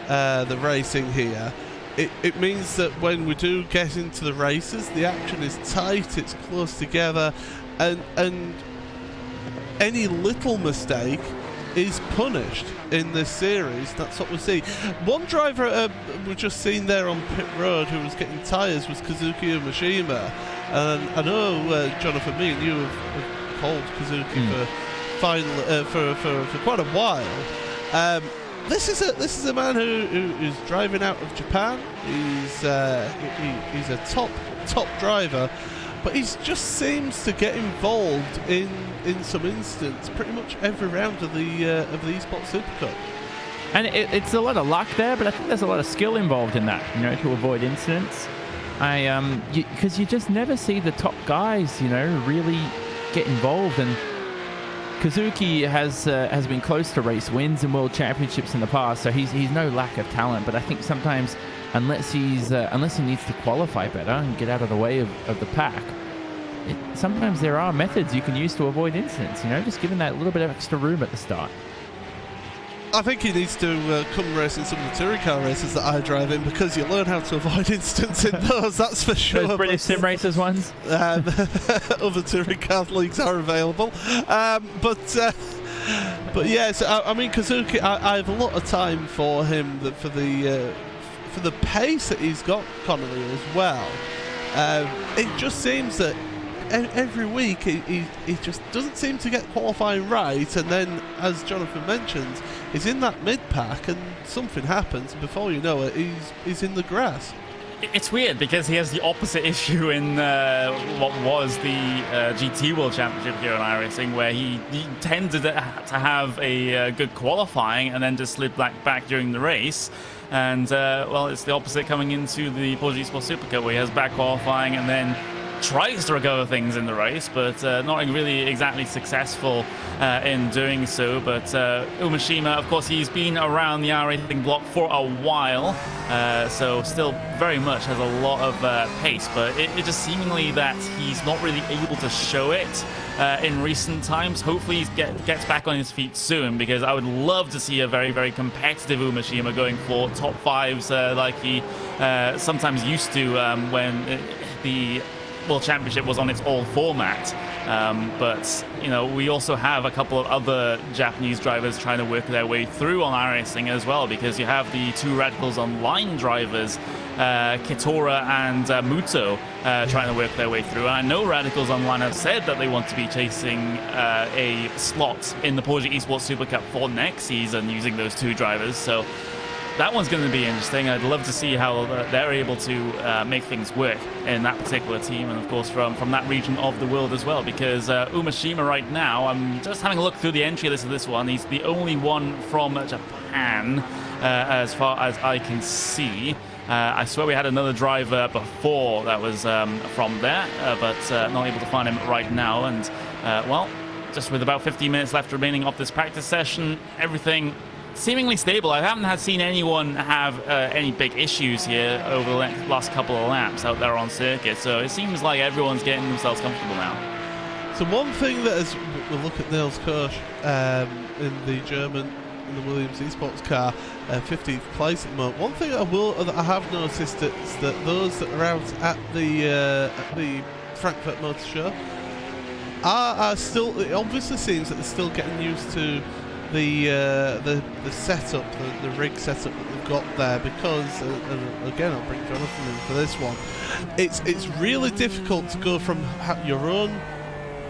Speaker 3: the racing here, it means that when we do get into the races, the action is tight, it's close together, and any little mistake is punished in this series. That's what we see. One driver we've just seen there on pit road who was getting tyres was Kazuki Umeshima, and I know Jonathan, me and you have called Kazuki for quite a while. This is a man who is driving out of Japan. He's a top driver, but he just seems to get involved in some instance pretty much every round of the Esports Supercup.
Speaker 2: And it's a lot of luck there, but I think there's a lot of skill involved in that, to avoid incidents. Because you just never see the top guys, really get involved. And Kazuki has been close to race wins and world championships in the past, so he's no lack of talent. But I think sometimes, unless he needs to qualify better and get out of the way of the pack, sometimes there are methods you can use to avoid incidents. Just giving that little bit of extra room at the start.
Speaker 3: I think he needs to come race in some of the touring car races that I drive in, because you learn how to avoid incidents in those, that's for sure.
Speaker 2: Those British sim racers ones?
Speaker 3: Other touring car leagues are available. But yes, I mean, Kazuki, I have a lot of time for him for the pace that he's got, Connolly, as well. It just seems that every week he just doesn't seem to get qualifying right, and then, as Jonathan mentions, he's in that mid-pack and something happens, and before you know it, he's in the grass.
Speaker 4: It's weird because he has the opposite issue in what was the GT World Championship here in iRacing, where he tended to have a good qualifying and then just slip back during the race. And, well, it's the opposite coming into the Porsche Esports Supercup, where he has back qualifying and then tries to recover things in the race, but not really exactly successful in doing so. But Umeshima, of course, he's been around the iRacing block for a while, so still very much has a lot of pace, but it just seemingly that he's not really able to show it in recent times. Hopefully he gets back on his feet soon, because I would love to see a very, very competitive Umeshima going for top fives like he sometimes used to when the World Championship was on its old format. But we also have a couple of other Japanese drivers trying to work their way through on iRacing as well, because you have the two Radicals Online drivers, Kitora and Muto, trying to work their way through. And I know Radicals Online have said that they want to be chasing a slot in the Porsche Esports Super Cup for next season using those two drivers. So that one's going to be interesting. I'd love to see how they're able to make things work in that particular team, and of course from that region of the world as well, because Umeshima right now, I'm just having a look through the entry list of this one, he's the only one from Japan as far as I can see. I swear we had another driver before that was from there, but not able to find him right now. And well, just with about 15 minutes left remaining of this practice session, everything seemingly stable. I haven't seen anyone have any big issues here over the last couple of laps out there on circuit, so it seems like everyone's getting themselves comfortable now.
Speaker 3: So one thing that is, we'll look at Niels Koch in the Williams Esports car, 15th place at the moment. One thing that I have noticed is that those that are out at the Frankfurt Motor Show are still, it obviously seems that they're still getting used to the setup, the rig setup that they've got there, because again, I'll bring Jonathan in for this one. It's really difficult to go from your own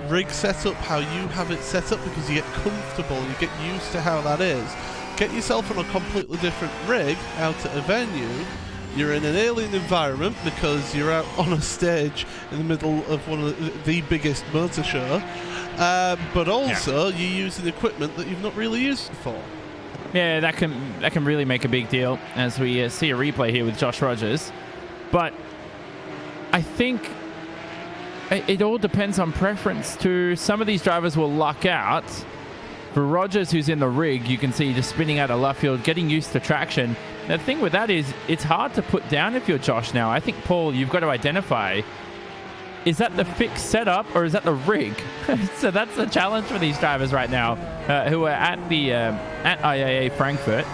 Speaker 3: rig setup, how you have it set up, because you get comfortable, you get used to how that is. Get yourself on a completely different rig out at a venue. You're in an alien environment because you're out on a stage in the middle of one of the biggest motor show. But also, you're using equipment that you've not really used before.
Speaker 2: Yeah, that can really make a big deal, as we see a replay here with Josh Rogers. But I think it all depends on preference too. Some of these drivers will luck out For Rogers, who's in the rig, you can see just spinning out of left field, getting used to traction. The thing with that is it's hard to put down if you're Josh now. I think, Paul, you've got to identify, is that the fixed setup or is that the rig? So that's the challenge for these drivers right now who are at the at IAA Frankfurt.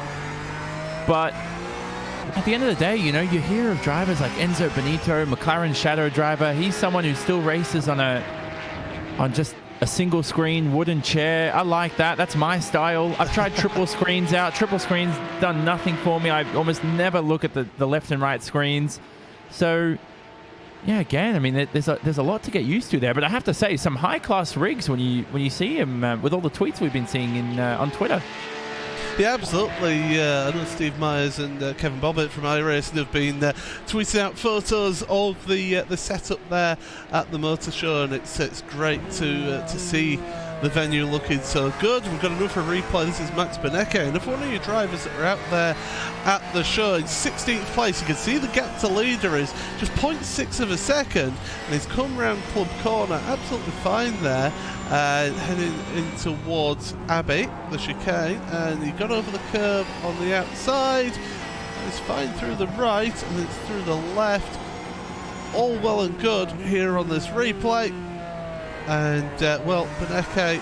Speaker 2: But at the end of the day, you know, you hear of drivers like Enzo Benito, McLaren's shadow driver. He's someone who still races on just a single screen wooden chair. I like that. That's my style. I've tried triple screens out. Triple screens done nothing for me. I almost never look at the left and right screens. So yeah, again, I mean, there's a lot to get used to there. But I have to say, some high class rigs when you see him with all the tweets we've been seeing on Twitter.
Speaker 3: Yeah, absolutely. I know Steve Myers and Kevin Bobbitt from iRacing have been tweeting out photos of the setup there at the motor show, and it's great to see the venue looking so good. We've got another replay. This is Max Benecke, and if one of your drivers that are out there at the show in 16th place, you can see the gap to leader is just 0.6 of a second, and he's come round Club Corner absolutely fine there, heading in towards Abbey, the chicane, and he got over the curve on the outside. It's fine through the right, and it's through the left. All well and good here on this replay. And, well, Benecke,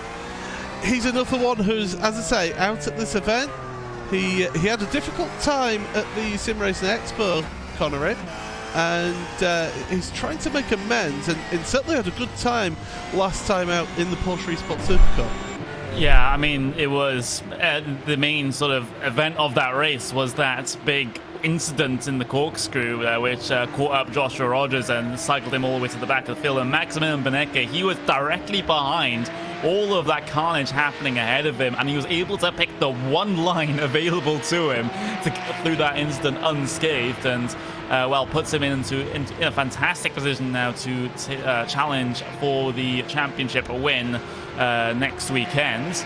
Speaker 3: he's another one who's, as I say, out at this event. He had a difficult time at the Sim Racing Expo, Connery, and he's trying to make amends, and certainly had a good time last time out in the Porsche Esports Supercup.
Speaker 4: Yeah, I mean, it was the main sort of event of that race was that big incident in the corkscrew which caught up Joshua Rogers and cycled him all the way to the back of the field. And Maximilian Benecke, he was directly behind all of that carnage happening ahead of him, and he was able to pick the one line available to him to get through that incident unscathed, and well, puts him in a fantastic position now to challenge for the championship win next weekend.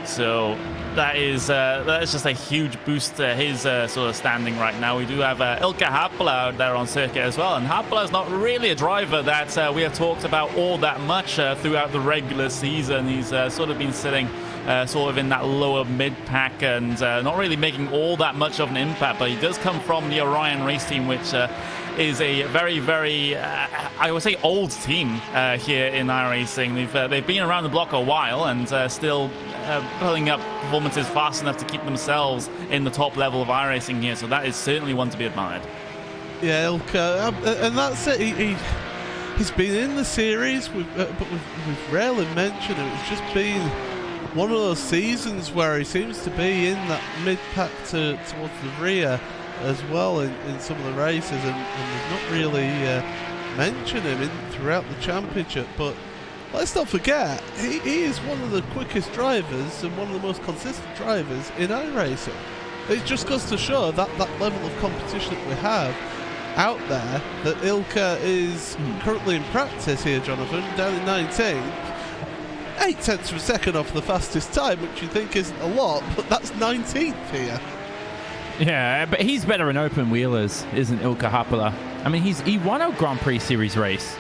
Speaker 4: So that is just a huge boost to his sort of standing right now. We do have Ilkka Happala out there on circuit as well, and Happala is not really a driver that we have talked about all that much throughout the regular season. He's sort of been sitting sort of in that lower mid-pack and not really making all that much of an impact, but he does come from the Orion race team, which is a very, very, I would say, old team here in iRacing. They've been around the block a while and still pulling up performances fast enough to keep themselves in the top level of iRacing here. So that is certainly one to be admired.
Speaker 3: Yeah, Ilkka, and that's it. He's been in the series, but we've rarely mentioned him. It's just been one of those seasons where he seems to be in that mid-pack towards the rear as well in some of the races, and we've not really mentioned him throughout the championship. But let's not forget, he is one of the quickest drivers and one of the most consistent drivers in iRacing. It just goes to show that level of competition that we have out there, that Ilkka is currently in practice here, Jonathan, down in 19th. 0.8 of a second off the fastest time, which you think isn't a lot, but that's 19th here.
Speaker 2: Yeah, but he's better in open wheelers, isn't Ilkka Happala? I mean, he won a Grand Prix Series race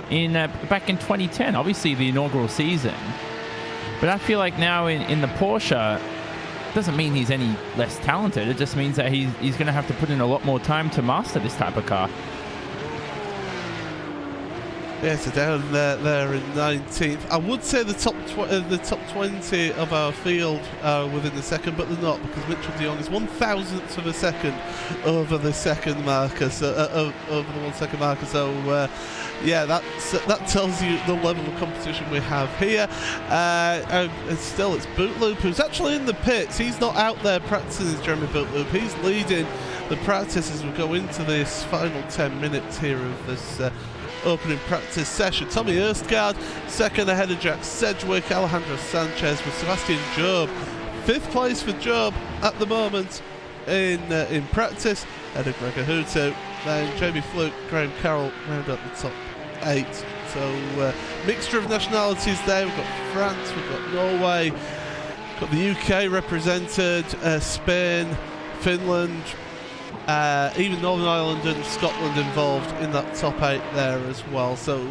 Speaker 2: back in 2010, obviously the inaugural season. But I feel like now in the Porsche, doesn't mean he's any less talented. It just means that he's going to have to put in a lot more time to master this type of car.
Speaker 3: Yeah, so down there in 19th. I would say the top 20 of our field are within the second, but they're not, because Mitchell de Jong is 1,000th of a second over the second marker, so over the 1 second marker. So yeah, that tells you the level of competition we have here. And still, it's Bootloop who's actually in the pits. He's not out there practicing as Jeremy Bootloop. He's leading the practice as we go into this final 10 minutes here of this opening practice session. Tommy Erstgaard second ahead of Jack Sedgwick, Alejandro Sanchez with Sebastian Job. 5th place for Job at the moment in practice, ahead of Gregor Huto. Then Jamie Fluke, Graham Carroll round up the top 8. So mixture of nationalities there. We've got France, we've got Norway, we've got the UK represented, Spain, Finland, even Northern Ireland and Scotland involved in that top 8 there as well. So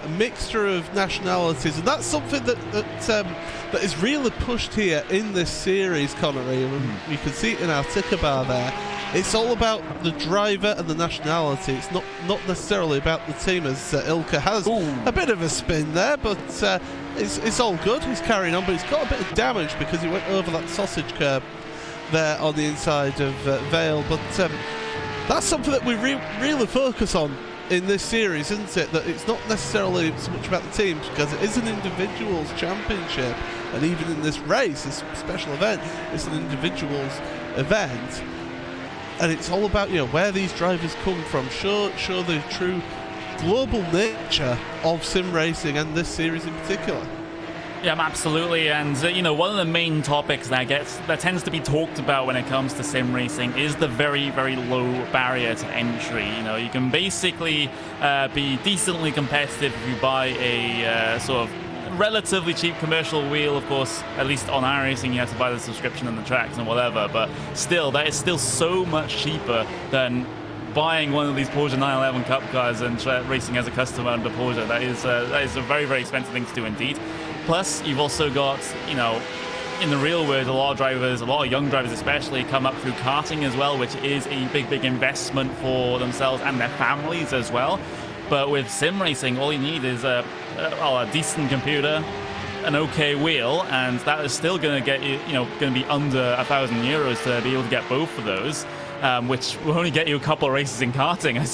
Speaker 3: a mixture of nationalities, and that's something that is really pushed here in this series, Connery. You can see it in our ticker bar there. It's all about the driver and the nationality. It's not necessarily about the team, as Ilka has a bit of a spin there, but it's all good. He's carrying on, but he's got a bit of damage because he went over that sausage curb there on the inside of Vale. But that's something that we really focus on in this series, isn't it? That it's not necessarily so much about the teams, because it is an individuals championship, and even in this race, this special event, it's an individuals event. And it's all about, where these drivers come from, show the true global nature of sim racing and this series in particular.
Speaker 4: Yeah, absolutely. And one of the main topics that tends to be talked about when it comes to sim racing is the very, very low barrier to entry. You can basically be decently competitive if you buy a sort of relatively cheap commercial wheel. Of course, at least on iRacing, you have to buy the subscription and the tracks and whatever, but still, that is still so much cheaper than buying one of these Porsche 911 Cup cars and racing as a customer under Porsche. That is a very, very expensive thing to do indeed. Plus, you've also got, in the real world, a lot of young drivers especially, come up through karting as well, which is a big, big investment for themselves and their families as well. But with sim racing, all you need is a decent computer, an okay wheel, and that is still going to get you, going to be under €1,000 to be able to get both of those, which will only get you a couple of races in karting, I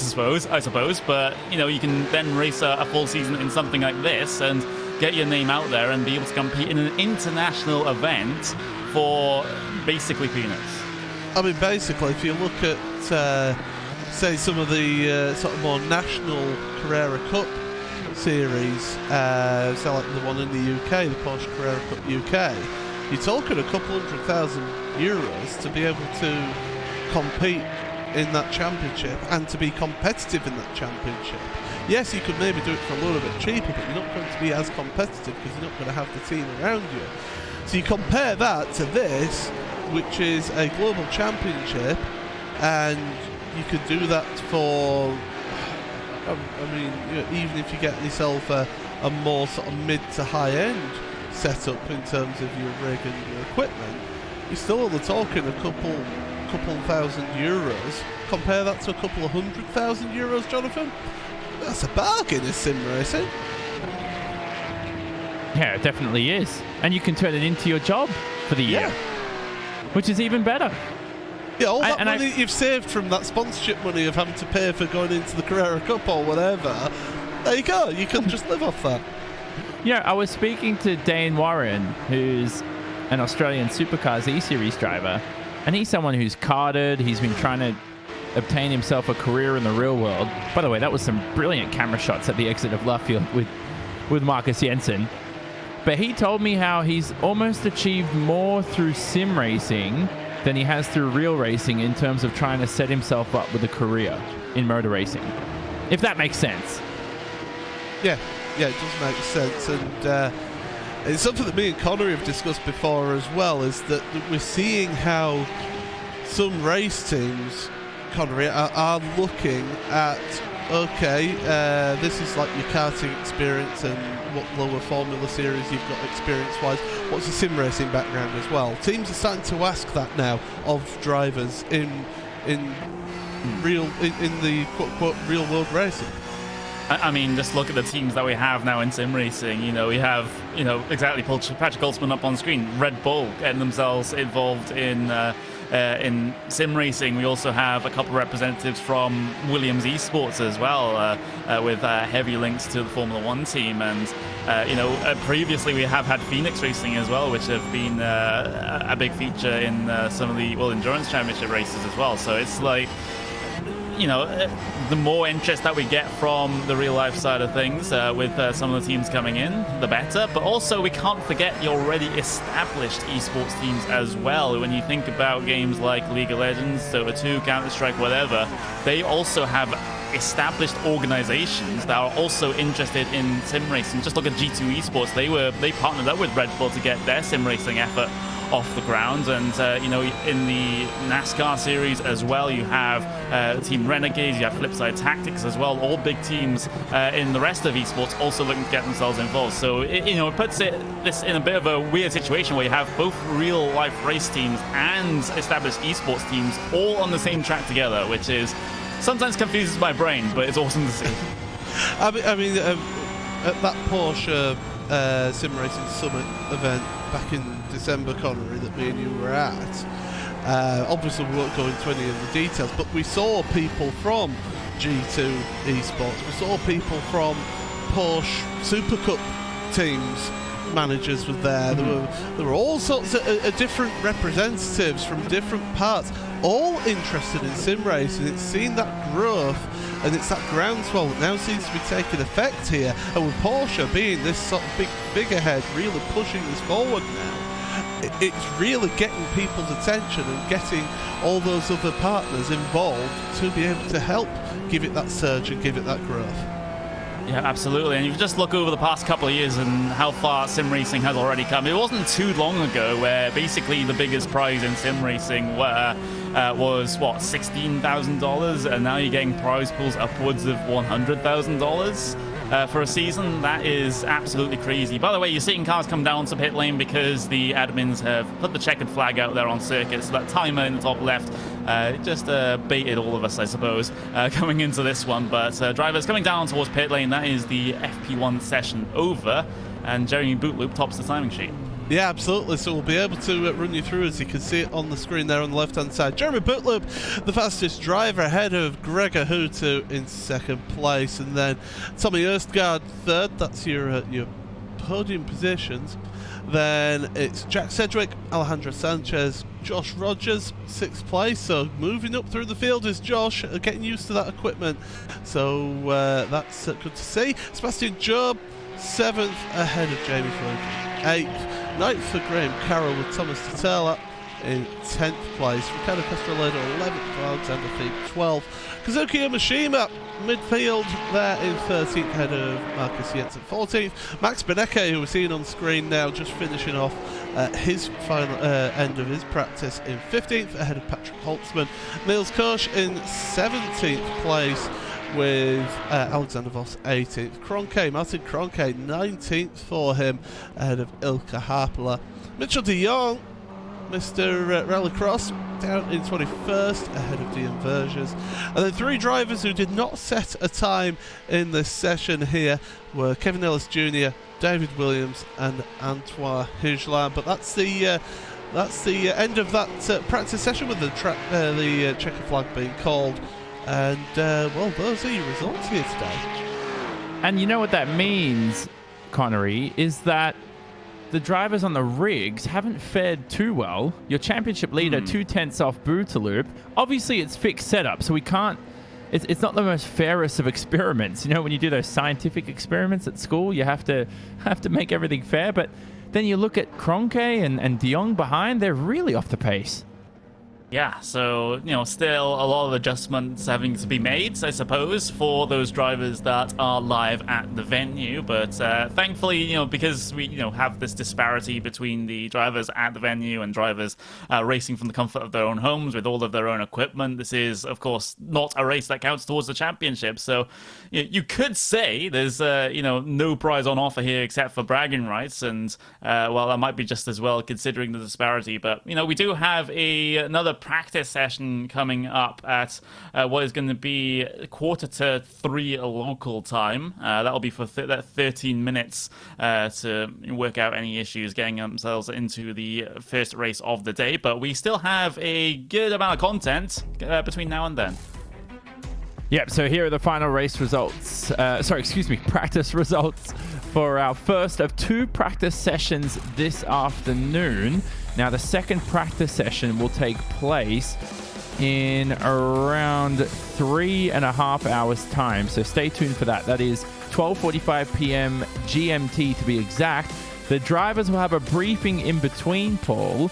Speaker 4: suppose. But you can then race a full season in something like this and get your name out there and be able to compete in an international event for basically peanuts.
Speaker 3: I mean, basically, if you look at say some of the sort of more national Carrera Cup series, so like the one in the UK, the Porsche Carrera Cup UK, you're talking a couple €100,000 to be able to compete in that championship and to be competitive in that championship. Yes, you could maybe do it for a little bit cheaper, but you're not going to be as competitive because you're not going to have the team around you. So you compare that to this, which is a global championship, and you could do that for, even if you get yourself a more sort of mid to high end setup in terms of your rig and your equipment, you're still only talking a couple €1,000. Compare that to a couple of €100,000, Jonathan. That's a bargain in sim racing.
Speaker 2: Yeah, it definitely is. And you can turn it into your job for the year, which is even better.
Speaker 3: Yeah, all that money you've saved from that sponsorship money of having to pay for going into the Carrera Cup or whatever, there you go. You can just live off that.
Speaker 2: Yeah, I was speaking to Dane Warren, who's an Australian Supercars E-Series driver, and he's someone who's carded. He's been trying to obtain himself a career in the real world. By the way, that was some brilliant camera shots at the exit of Luffield with Marcus Jensen. But he told me how he's almost achieved more through sim racing than he has through real racing in terms of trying to set himself up with a career in motor racing. If that makes sense.
Speaker 3: Yeah, it does make sense. And it's something that me and Connery have discussed before as well, is that we're seeing how some race teams, Connery, are looking at, this is like your karting experience and what lower Formula Series you've got experience-wise. What's your sim racing background as well? Teams are starting to ask that now of drivers in the quote-unquote real world racing.
Speaker 4: I mean, just look at the teams that we have now in sim racing. We have, exactly Patrick Goldsman up on screen. Red Bull getting themselves involved in sim racing. We also have a couple of representatives from Williams Esports as well, with heavy links to the Formula One team. And previously we have had Phoenix Racing as well, which have been a big feature in some of the World Endurance Championship races as well. So it's like, the more interest that we get from the real life side of things with some of the teams coming in, the better. But also, we can't forget the already established esports teams as well. When you think about games like League of Legends, Dota 2, Counter-Strike, whatever, they also have established organizations that are also interested in sim racing. Just look at G2 Esports. They partnered up with Red Bull to get their sim racing effort off the ground. And you know, in the NASCAR series as well, you have Team Renegades, you have Flipside Tactics as well, all big teams in the rest of esports also looking to get themselves involved. So it, you know, it puts this in a bit of a weird situation where you have both real life race teams and established esports teams all on the same track together, which is sometimes confuses my brain, but it's awesome to see.
Speaker 3: I mean at that Porsche Sim Racing Summit event back in December, Connery, that me and you were at, obviously we won't go into any of the details, but we saw people from G2 Esports, we saw people from Porsche Supercup teams, managers were there. There were all sorts of different representatives from different parts, all interested in sim racing. It's seen that growth, and it's that groundswell that now seems to be taking effect here. And with Porsche being this sort of big figurehead, really pushing this forward now, it's really getting people's attention and getting all those other partners involved to be able to help give it that surge and give it that growth.
Speaker 4: Yeah, absolutely. And you just look over the past couple of years and how far sim racing has already come. It wasn't too long ago where basically the biggest prize in sim racing was, what, $16,000? And now you're getting prize pools upwards of $100,000 for a season. That is absolutely crazy. By the way, you're seeing cars come down to pit lane because the admins have put the checkered flag out there on circuit. So that timer in the top left just baited all of us, I suppose, coming into this one. But drivers coming down towards pit lane, that is the FP1 session over. And Jeremy Bootloop tops the timing sheet.
Speaker 3: Yeah, absolutely. So we'll be able to run you through, as you can see it on the screen there on the left-hand side. Jeremy Bootloop, the fastest driver, ahead of Gregor Hutu in second place, and then Tommy Erstgaard third. That's your podium positions. Then it's Jack Sedgwick, Alejandro Sanchez, Josh Rogers, sixth place. So moving up through the field is Josh, getting used to that equipment. So that's good to see. Sebastian Job, seventh, ahead of Jamie Fluke, eighth. Ninth for Graham Carroll with Thomas Tatella in 10th place. Ricardo Castroledo 11th, Alexander Thieb 12th. Kazuki Yamashima midfield there in 13th, ahead of Marcus Yates at 14th. Max Benecke, who we're seeing on screen now, just finishing off his final end of his practice in 15th, ahead of Patrick Holtzman. Niels Koch in 17th place, with Alexander Voss 18th. Martin Kroenke 19th for him, ahead of Ilka Harpela. Mitchell de Jong, Mr. Rallycross, down in 21st, ahead of Dion Verges. And then three drivers who did not set a time in this session here were Kevin Ellis Jr., David Williams and Antoine Hugelin. But that's the end of that practice session, with the checker flag being called. And, well, those are your results here today.
Speaker 2: And you know what that means, Connery, is that the drivers on the rigs haven't fared too well. Your championship leader, 2/10 off Bootaloop. Obviously, it's fixed setup, so we can't... It's not the most fairest of experiments. You know, when you do those scientific experiments at school, you have to make everything fair. But then you look at Kroenke and de Jong behind, they're really off the pace.
Speaker 4: Yeah, so, you know, still a lot of adjustments having to be made, I suppose, for those drivers that are live at the venue. But thankfully, you know, because we, you know, have this disparity between the drivers at the venue and drivers racing from the comfort of their own homes with all of their own equipment, this is, of course, not a race that counts towards the championship. So you could say there's, you know, no prize on offer here except for bragging rights. And, well, that might be just as well considering the disparity. But, you know, we do have another practice session coming up at what is going to be 2:45 local time. That'll be for 13 minutes to work out any issues getting themselves into the first race of the day. But we still have a good amount of content between now and then.
Speaker 2: Yep, so here are the final race results. Practice results for our first of two practice sessions this afternoon. Now, the second practice session will take place in around 3.5 hours time. So stay tuned for that. That is 12:45 p.m. GMT to be exact. The drivers will have a briefing in between, Paul,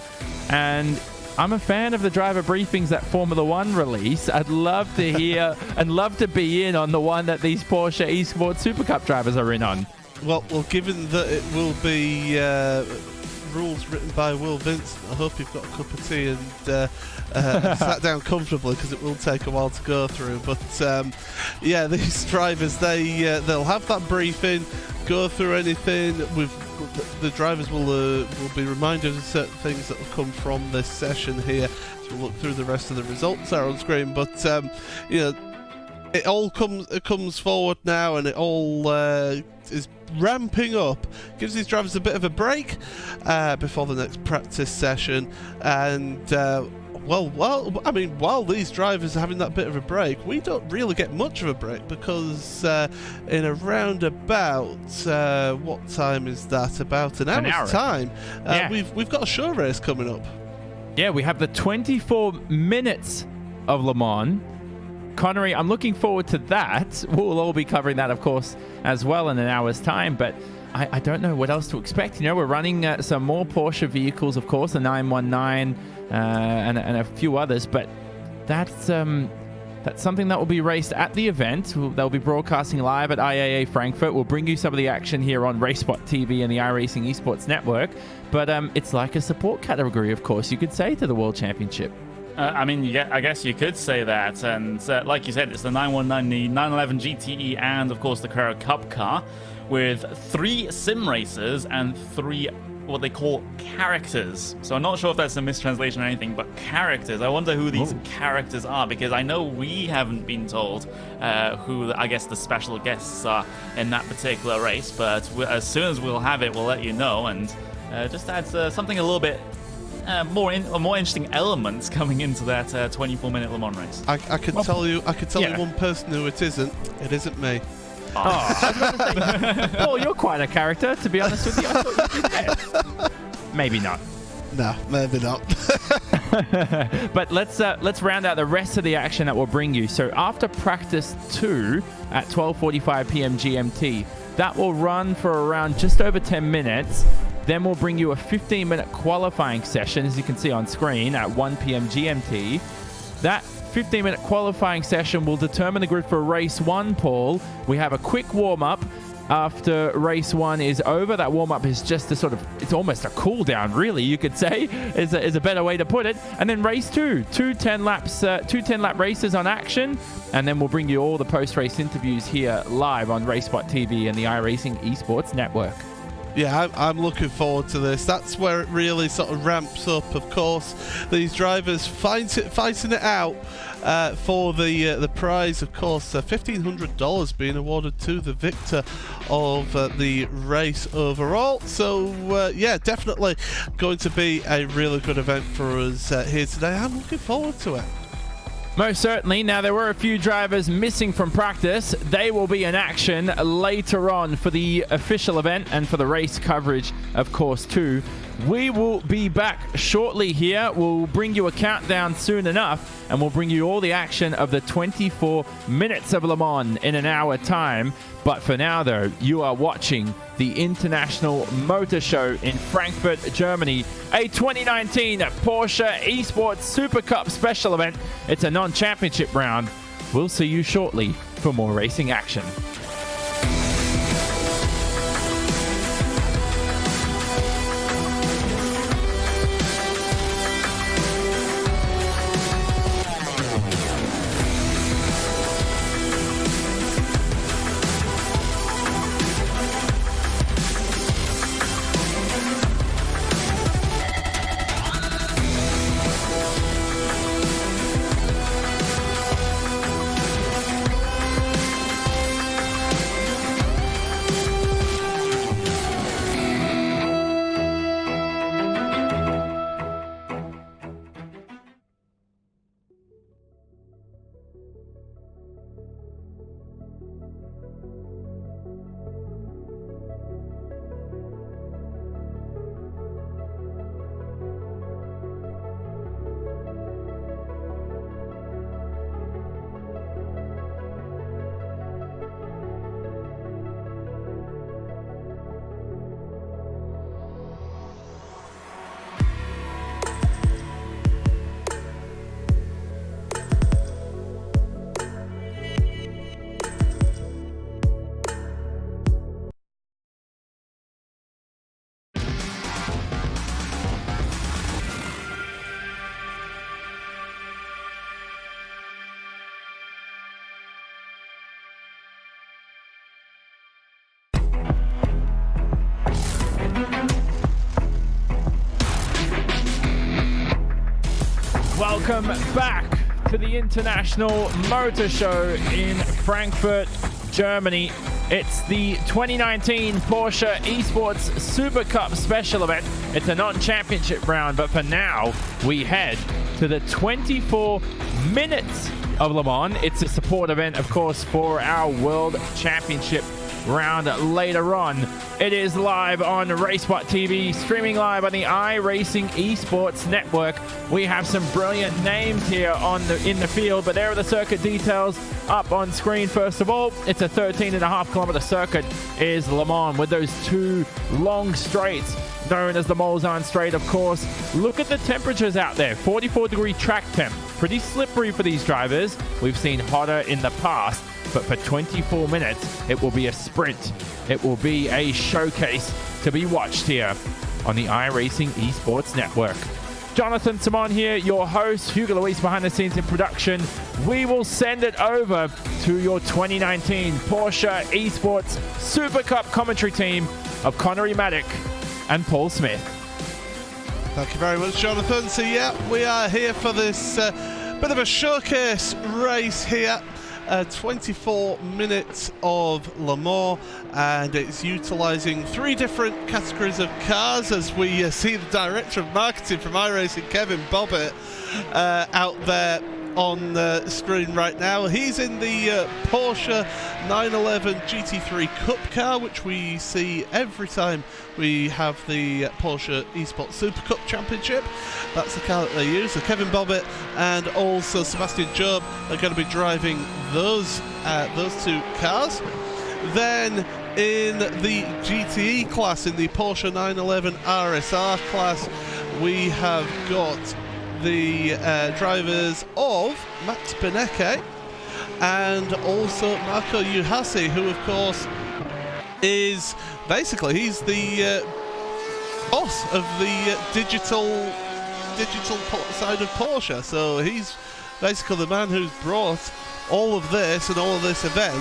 Speaker 2: and I'm a fan of the driver briefings that Formula One release. I'd love to hear and love to be in on the one that these Porsche Esports Supercup drivers are in on.
Speaker 3: Well, given that it will be rules written by Will Vincent. I hope you've got a cup of tea and sat down comfortably, because it will take a while to go through. But yeah, these drivers, they'll have that briefing, go through anything. The drivers will be reminded of certain things that will come from this session here. So we'll look through the rest of the results there on screen. But you know, it all comes forward now, and it all is ramping up. Gives these drivers a bit of a break before the next practice session. And well, I mean, while these drivers are having that bit of a break, we don't really get much of a break, because in around about what time is that? About an hour's time. We've got a show race coming up.
Speaker 2: Yeah, we have the 24 minutes of Le Mans. Connery, I'm looking forward to that. We'll all be covering that, of course, as well in an hour's time, but I don't know what else to expect. You know, we're running some more Porsche vehicles, of course, the 919 and a few others, but that's something that will be raced at the event. They'll be broadcasting live at IAA Frankfurt. We'll bring you some of the action here on RaceSpotTV and the iRacing Esports Network, but it's like a support category, of course, you could say, to the World Championship.
Speaker 4: I mean, yeah, I guess you could say that. And like you said, it's the 919, the 911 GTE, and of course the Carrera Cup car, with 3 sim racers and 3 what they call characters. So I'm not sure if that's a mistranslation or anything, but characters. I wonder who these characters are, because I know we haven't been told who, I guess, the special guests are in that particular race. But as soon as we'll have it, we'll let you know. And just adds something a little bit more interesting elements coming into that 24-minute Le Mans race.
Speaker 3: I can tell you one person who it isn't. It isn't me.
Speaker 2: Oh, I was about to say, Paul, you're quite a character, to be honest with you. I thought you'd be there. Maybe not.
Speaker 3: No, maybe not.
Speaker 2: But let's round out the rest of the action that we'll bring you. So after practice 2 at 12:45 p.m. GMT, that will run for around just over 10 minutes. Then we'll bring you a 15-minute qualifying session, as you can see on screen, at 1 p.m. GMT. That 15-minute qualifying session will determine the grid for race 1, Paul. We have a quick warm-up after race 1 is over. That warm-up is just a sort of, it's almost a cool-down, really, you could say, is a better way to put it. And then race 2, two 10-lap races on action. And then we'll bring you all the post-race interviews here live on RaceSpotTV and the iRacing Esports Network.
Speaker 3: Yeah, I'm looking forward to this. That's where it really sort of ramps up. Of course, these drivers fighting it out for the prize. Of course, $1,500 being awarded to the victor of the race overall. So yeah, definitely going to be a really good event for us here today. I'm looking forward to it.
Speaker 2: Most certainly. Now, there were a few drivers missing from practice. They will be in action later on for the official event and for the race coverage, of course, too. We will be back shortly here. We'll bring you a countdown soon enough, and we'll bring you all the action of the 24 minutes of Le Mans in an hour time. But for now, though, you are watching the International Motor Show in Frankfurt, Germany, a 2019 Porsche Esports Supercup special event. It's a non-championship round. We'll see you shortly for more racing action. Welcome back to the International Motor Show in Frankfurt, Germany. It's the 2019 Porsche Esports Supercup special event. It's a non-championship round, but for now, we head to the 24 minutes of Le Mans. It's a support event, of course, for our World Championship round later on. It is live on RaceSpotTV, streaming live on the iRacing Esports network. We have some brilliant names here in the field, but there are the circuit details up on screen. First of all, it's a 13.5-kilometer circuit, is Le Mans, with those two long straights known as the Mulsanne Straight, of course. Look at the temperatures out there. 44-degree track temp. Pretty slippery for these drivers. We've seen hotter in the past, but for 24 minutes, it will be a sprint. It will be a showcase to be watched here on the iRacing Esports Network. Jonathan Simon here, your host. Hugo Luis behind the scenes in production. We will send it over to your 2019 Porsche Esports Super Cup commentary team of Connery Maddock and Paul Smith.
Speaker 3: Thank you very much, Jonathan. So yeah, we are here for this bit of a showcase race here. 24 minutes of Le Mans, and it's utilising 3 different categories of cars, as we see the director of marketing from iRacing, Kevin Bobbitt, out there on the screen right now. He's in the Porsche 911 GT3 Cup car, which we see every time we have the Porsche Esports Super Cup Championship. That's the car that they use. So Kevin Bobbitt and also Sebastian Job are going to be driving those 2 cars. Then in the GTE class, in the Porsche 911 RSR class, we have got the drivers of Max Benecke and also Marco Uhasi, who of course is basically, he's the boss of the digital side of Porsche. So he's basically the man who's brought all of this and all of this event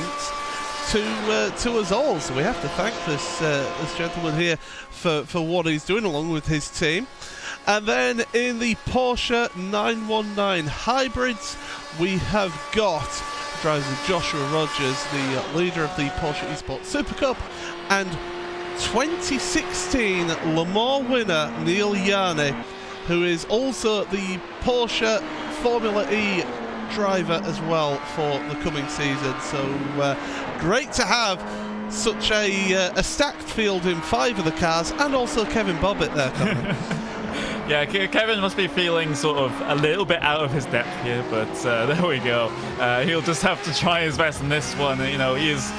Speaker 3: to us all. So we have to thank this gentleman here for what he's doing along with his team. And then in the Porsche 919 Hybrids, we have got drivers of Joshua Rogers, the leader of the Porsche Esports Super Cup, and 2016 Le Mans winner Neil Yarney, who is also the Porsche Formula E driver as well for the coming season. So great to have such a stacked field in 5 of the cars, and also Kevin Bobbitt there.
Speaker 4: Yeah, Kevin must be feeling sort of a little bit out of his depth here, but there we go. He'll just have to try his best in this one. You know, he is,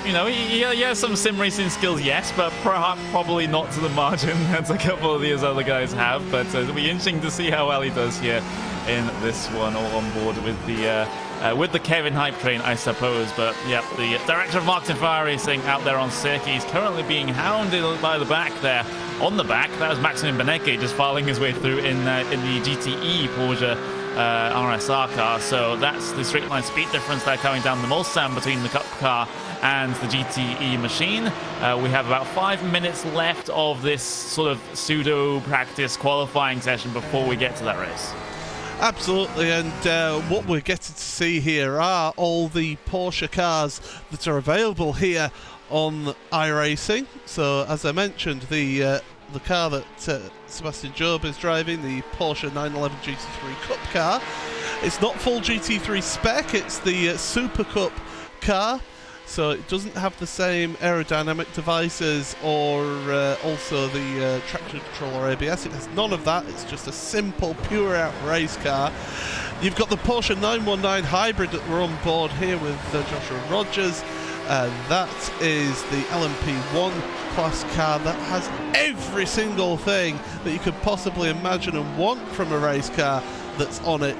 Speaker 4: he has some sim racing skills, yes, but probably not to the margin as a couple of these other guys have. But it'll be interesting to see how well he does here in this one, all on board with the Kevin hype train, I suppose. But yeah, the director of marketing for iRacing out there on circuit is currently being hounded by the back there. On the back, that was Maximilian Benecke just filing his way through in the GTE Porsche RSR car. So that's the straight line speed difference there coming down the Mulsanne between the Cup car and the GTE machine. We have about 5 minutes left of this sort of pseudo practice qualifying session before we get to that race.
Speaker 3: Absolutely, and what we're getting to see here are all the Porsche cars that are available here on iRacing. So as I mentioned, the car that Sebastian Job is driving, the Porsche 911 GT3 Cup car, it's not full GT3 spec, it's the Super Cup car. So it doesn't have the same aerodynamic devices or also the traction control or ABS. It has none of that. It's just a simple, pure-out race car. You've got the Porsche 919 Hybrid that we're on board here with Joshua Rogers. That is the LMP1 class car that has every single thing that you could possibly imagine and want from a race car that's on it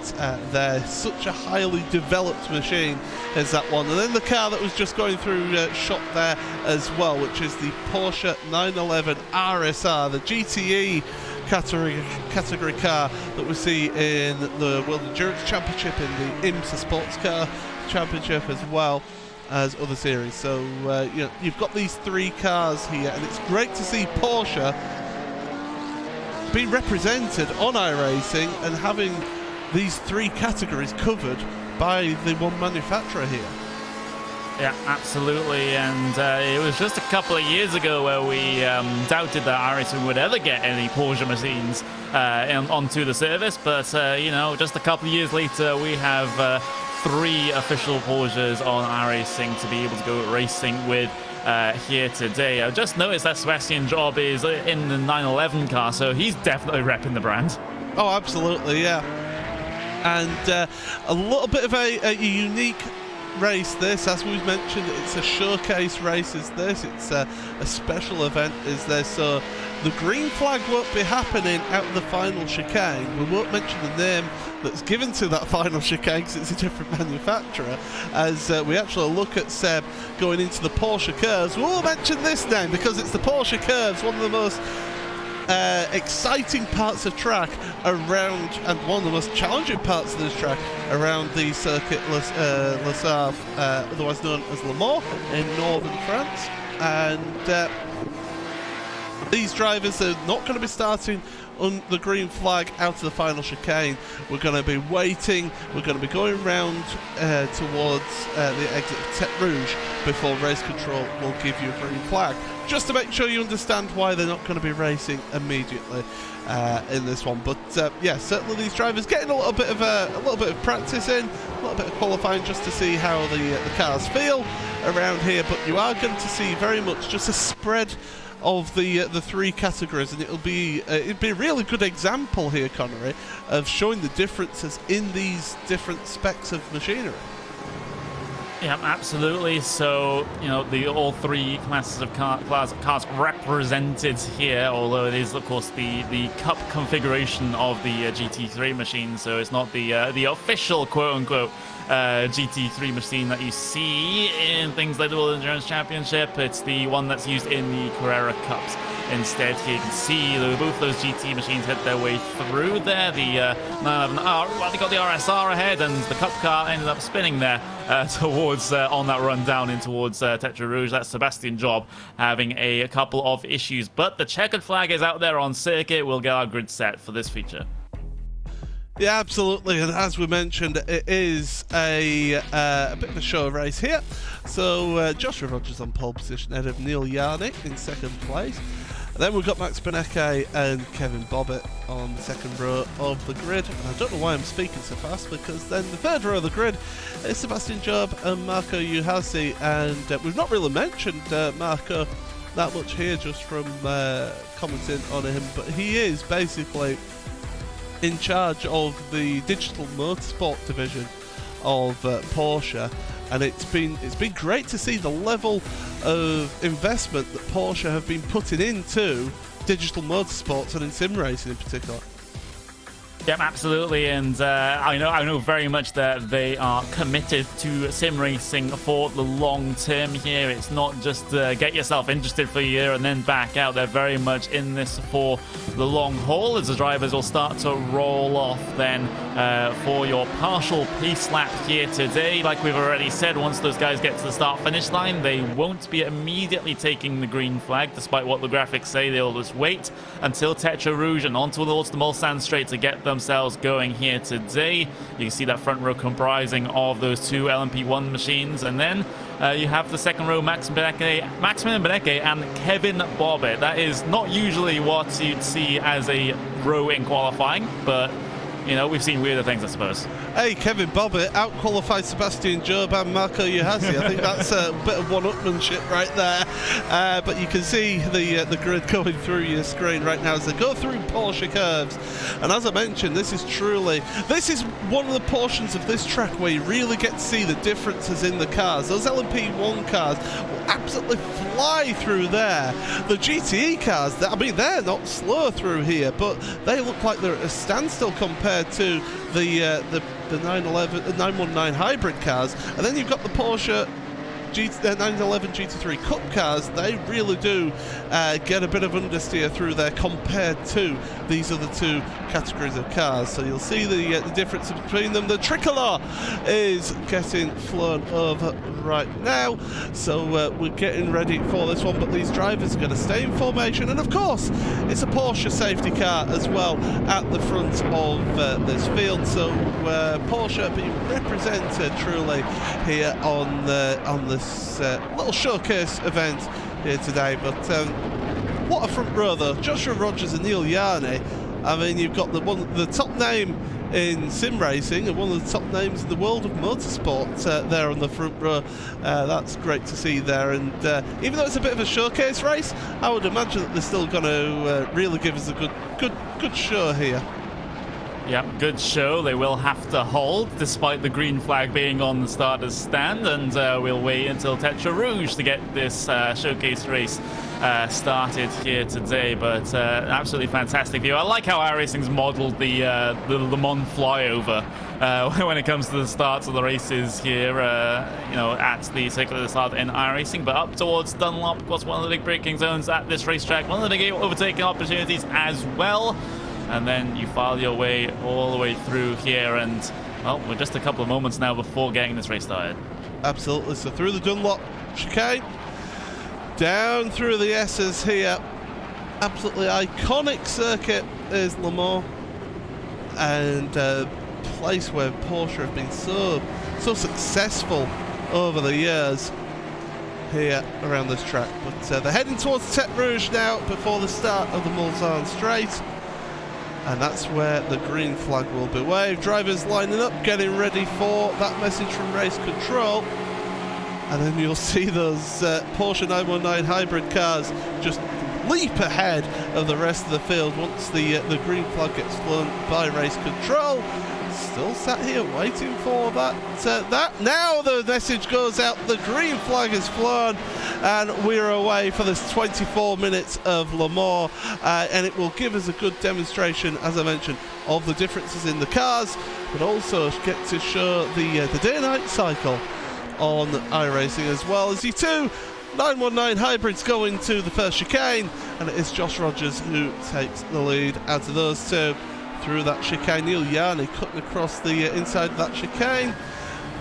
Speaker 3: there. Such a highly developed machine is that one. And then the car that was just going through shop there as well, which is the Porsche 911 RSR, the GTE category car that we see in the World Endurance Championship, in the IMSA Sports Car Championship, as well as other series. So you've got these 3 cars here, and it's great to see Porsche being represented on iRacing and having these 3 categories covered by the one manufacturer here.
Speaker 4: Yeah, absolutely. And it was just a couple of years ago where we doubted that iRacing would ever get any Porsche machines onto the service. But, you know, just a couple of years later, we have 3 official Porsches on iRacing to be able to go racing with here today. I just noticed that Sebastian Job is in the 911 car, so he's definitely repping the brand.
Speaker 3: Oh, absolutely, yeah. And a little bit of a unique race this, as we've mentioned. It's a showcase race is this, it's a special event is this, so the green flag won't be happening out of the final chicane. We won't mention the name that's given to that final chicane because it's a different manufacturer. As we actually look at Seb going into the Porsche curves, we won't mention this name because it's the Porsche curves, one of the most exciting parts of track around, and one of the most challenging parts of this track around the circuit Les Havre, otherwise known as Le Mans in northern France. And these drivers are not going to be starting on the green flag out of the final chicane. We're going to be waiting, we're going to be going round towards the exit of Tête Rouge before race control will give you a green flag, just to make sure you understand why they're not going to be racing immediately in this one. But yeah, certainly these drivers getting a little bit of practice in, a little bit of qualifying just to see how the cars feel around here. But you are going to see very much just a spread of the 3 categories, and it'd be a really good example here, Connery, of showing the differences in these different specs of machinery.
Speaker 4: Yeah, absolutely. So, you know, all 3 classes of cars represented here, although it is, of course, the Cup configuration of the GT3 machine. So it's not the official quote-unquote GT3 machine that you see in things like the World Endurance Championship. It's the one that's used in the Carrera Cups. Instead, here you can see both those GT machines head their way through there. The 911R, well, they got the RSR ahead, and the Cup car ended up spinning there towards on that run down in towards Tête Rouge. That's Sebastian Job having a couple of issues, but the checkered flag is out there on circuit. We'll get our grid set for this feature.
Speaker 3: Yeah, absolutely, and as we mentioned, it is a bit of a show race here. So Joshua Rogers on pole position ahead of Neil Yarnick in second place. Then we've got Max Benecke and Kevin Bobbitt on the second row of the grid. And I don't know why I'm speaking so fast, because then the third row of the grid is Sebastian Job and Marco Uhasi. And we've not really mentioned Marco that much here, just from commenting on him, but he is basically in charge of the digital motorsport division of Porsche. And it's been great to see the level of investment that Porsche have been putting into digital motorsports and in sim racing in particular.
Speaker 4: Yeah, absolutely, and I know very much that they are committed to sim racing for the long term here. It's not just get yourself interested for a year and then back out. They're very much in this for the long haul, as the drivers will start to roll off then for your partial pace lap here today. Like we've already said, once those guys get to the start-finish line, they won't be immediately taking the green flag, despite what the graphics say. They'll just wait until Tête Rouge and on towards the Mulsanne Straight to get themselves going here today. You can see that front row comprising of those 2 LMP1 machines, and then you have the second row, Maximilian Benecke and Kevin Bobbitt. That is not usually what you'd see as a row in qualifying, but you know, we've seen weirder things, I suppose.
Speaker 3: Hey, Kevin Bobbitt out-qualified Sebastian Job and Marco Uhasi. I think that's a bit of one-upmanship right there. But you can see the grid going through your screen right now as they go through Porsche curves. And as I mentioned, this is one of the portions of this track where you really get to see the differences in the cars. Those LMP1 cars will absolutely fly through there. The GTE cars, they're not slow through here, but they look like they're at a standstill compared to the 919 hybrid cars. And then you've got the Porsche 911 GT3 Cup cars, they really do get a bit of understeer through there compared to these other two categories of cars. So you'll see the difference between them. The tricolor is getting flown over right now, so we're getting ready for this one, but these drivers are going to stay in formation, and of course it's a Porsche safety car as well at the front of this field, so Porsche being represented truly here on this little showcase event here today. But what a front row though. Joshua Rogers and Neil Yarney. I mean, you've got the top name in sim racing and one of the top names in the world of motorsport there on the front row. That's great to see there, and even though it's a bit of a showcase race, I would imagine that they're still going to really give us a good show here.
Speaker 4: Yeah, good show. They will have to hold despite the green flag being on the starter's stand, and we'll wait until Tetra Rouge to get this showcase race started here today. But absolutely fantastic view. I like how iRacing's modelled the Le Mans flyover when it comes to the starts of the races here, you know, at the circuit at the start in iRacing. But up towards Dunlop, of course, one of the big braking zones at this racetrack, one of the big overtaking opportunities as well. And then you file your way all the way through here, and well, we're just a couple of moments now before getting this race started.
Speaker 3: Absolutely. So through the Dunlop chicane, down through the S's here. Absolutely iconic circuit is Le Mans, and a place where Porsche have been so successful over the years here around this track. But they're heading towards Tetra Rouge now before the start of the Mulsanne Straight. And that's where the green flag will be waved. Drivers lining up, getting ready for that message from race control. And then you'll see those Porsche 919 hybrid cars just leap ahead of the rest of the field once the green flag gets flown by race control. Still sat here waiting for that. Now the message goes out, the green flag is flown, and we're away for this 24 minutes of Le Mans, and it will give us a good demonstration, as I mentioned, of the differences in the cars, but also get to show the day and night cycle on iRacing, as well as the two 919 hybrids go into the first chicane, and it is Josh Rogers who takes the lead out of those two. Through that chicane, Neil Yarney cutting across the inside of that chicane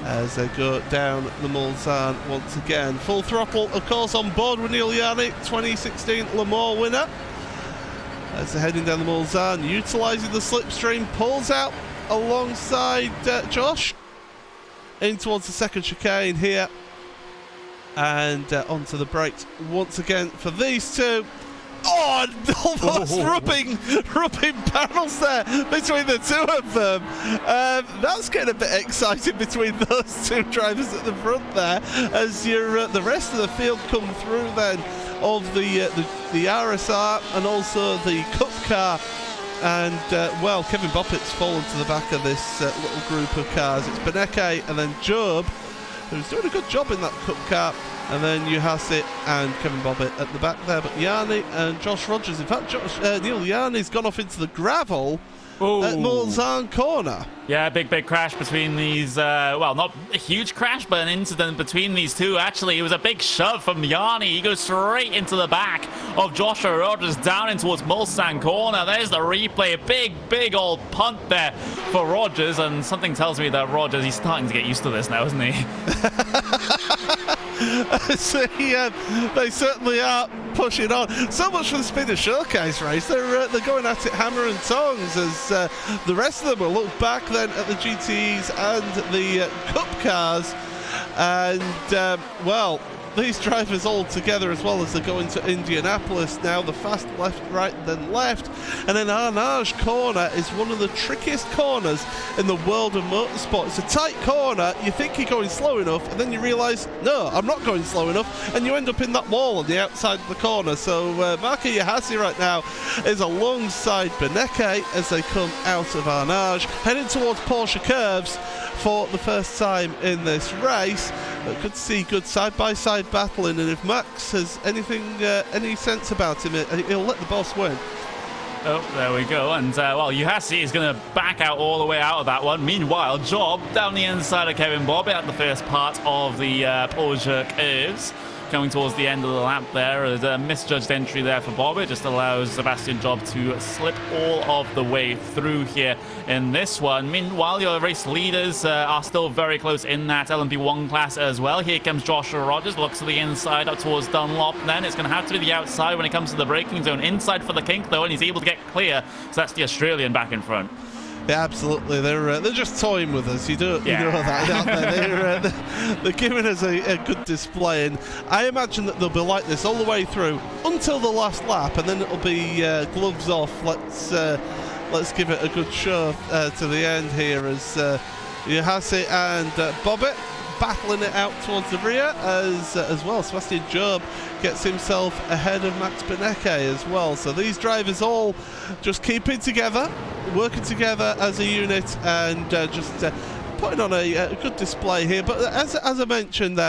Speaker 3: as they go down the Mulsanne once again. Full throttle, of course, on board with Neil Yarney, 2016 Le Mans winner. As they're heading down the Mulsanne, utilising the slipstream, pulls out alongside Josh in towards the second chicane here, and onto the brakes once again for these two. Oh, almost rubbing barrels there between the two of them. That's getting a bit exciting between those two drivers at the front there, as the rest of the field come through then of the RSR and also the Cup car. And well, Kevin Boppett's fallen to the back of this little group of cars. It's Beneke and then Job, who's doing a good job in that Cup car. And then Juhasik and Kevin Bobbitt at the back there. But Yarney and Josh Rogers, in fact, Neil Yarney's gone off into the gravel at Mulsanne corner.
Speaker 4: Yeah, big crash between these, well, not a huge crash, but an incident between these two. Actually, it was a big shove from Yarney. He goes straight into the back of Joshua Rogers, down in towards Mulsanne corner. There's the replay. A big old punt there for Rogers, and something tells me that Rogers, he's starting to get used to this now, isn't he?
Speaker 3: So, they certainly are pushing on. So much for the Spinner Showcase race. They're going at it hammer and tongs, as the rest of them will look back then at the GTEs and the Cup cars. And, well, these drivers all together, as well as they go into Indianapolis now. The fast left, right, then left. And then Arnage corner is one of the trickiest corners in the world of motorsport. It's a tight corner. You think you're going slow enough, and then you realise, no, I'm not going slow enough, and you end up in that wall on the outside of the corner. So Marco Juhasik right now is alongside Beneke as they come out of Arnage, heading towards Porsche curves for the first time in this race. But could see good side-by-side battling, and if Max has any sense about him, he'll let the boss win.
Speaker 4: Oh, there we go. And, well, Yuhasi is going to back out all the way out of that one. Meanwhile, Job down the inside of Kevin Bobbitt at the first part of the Porsche curves. Coming towards the end of the lap there. A misjudged entry there for Bobbitt. Just allows Sebastian Job to slip all of the way through here in this one. Meanwhile, your race leaders are still very close in that LMP1 class as well. Here comes Joshua Rogers. Looks to the inside up towards Dunlop. Then it's going to have to be the outside when it comes to the braking zone. Inside for the kink, though, and he's able to get clear. So that's the Australian back in front.
Speaker 3: Yeah, absolutely. They're just toying with us. You know that, aren't they? They're giving us a good display, and I imagine that they'll be like this all the way through until the last lap, and then it'll be gloves off. Let's give it a good show to the end here as Yuhasi and Bobbitt battling it out towards the rear as well. Sebastian Job gets himself ahead of Max Benecke as well. So these drivers all just keeping together, working together as a unit, and just putting on a good display here. But as I mentioned,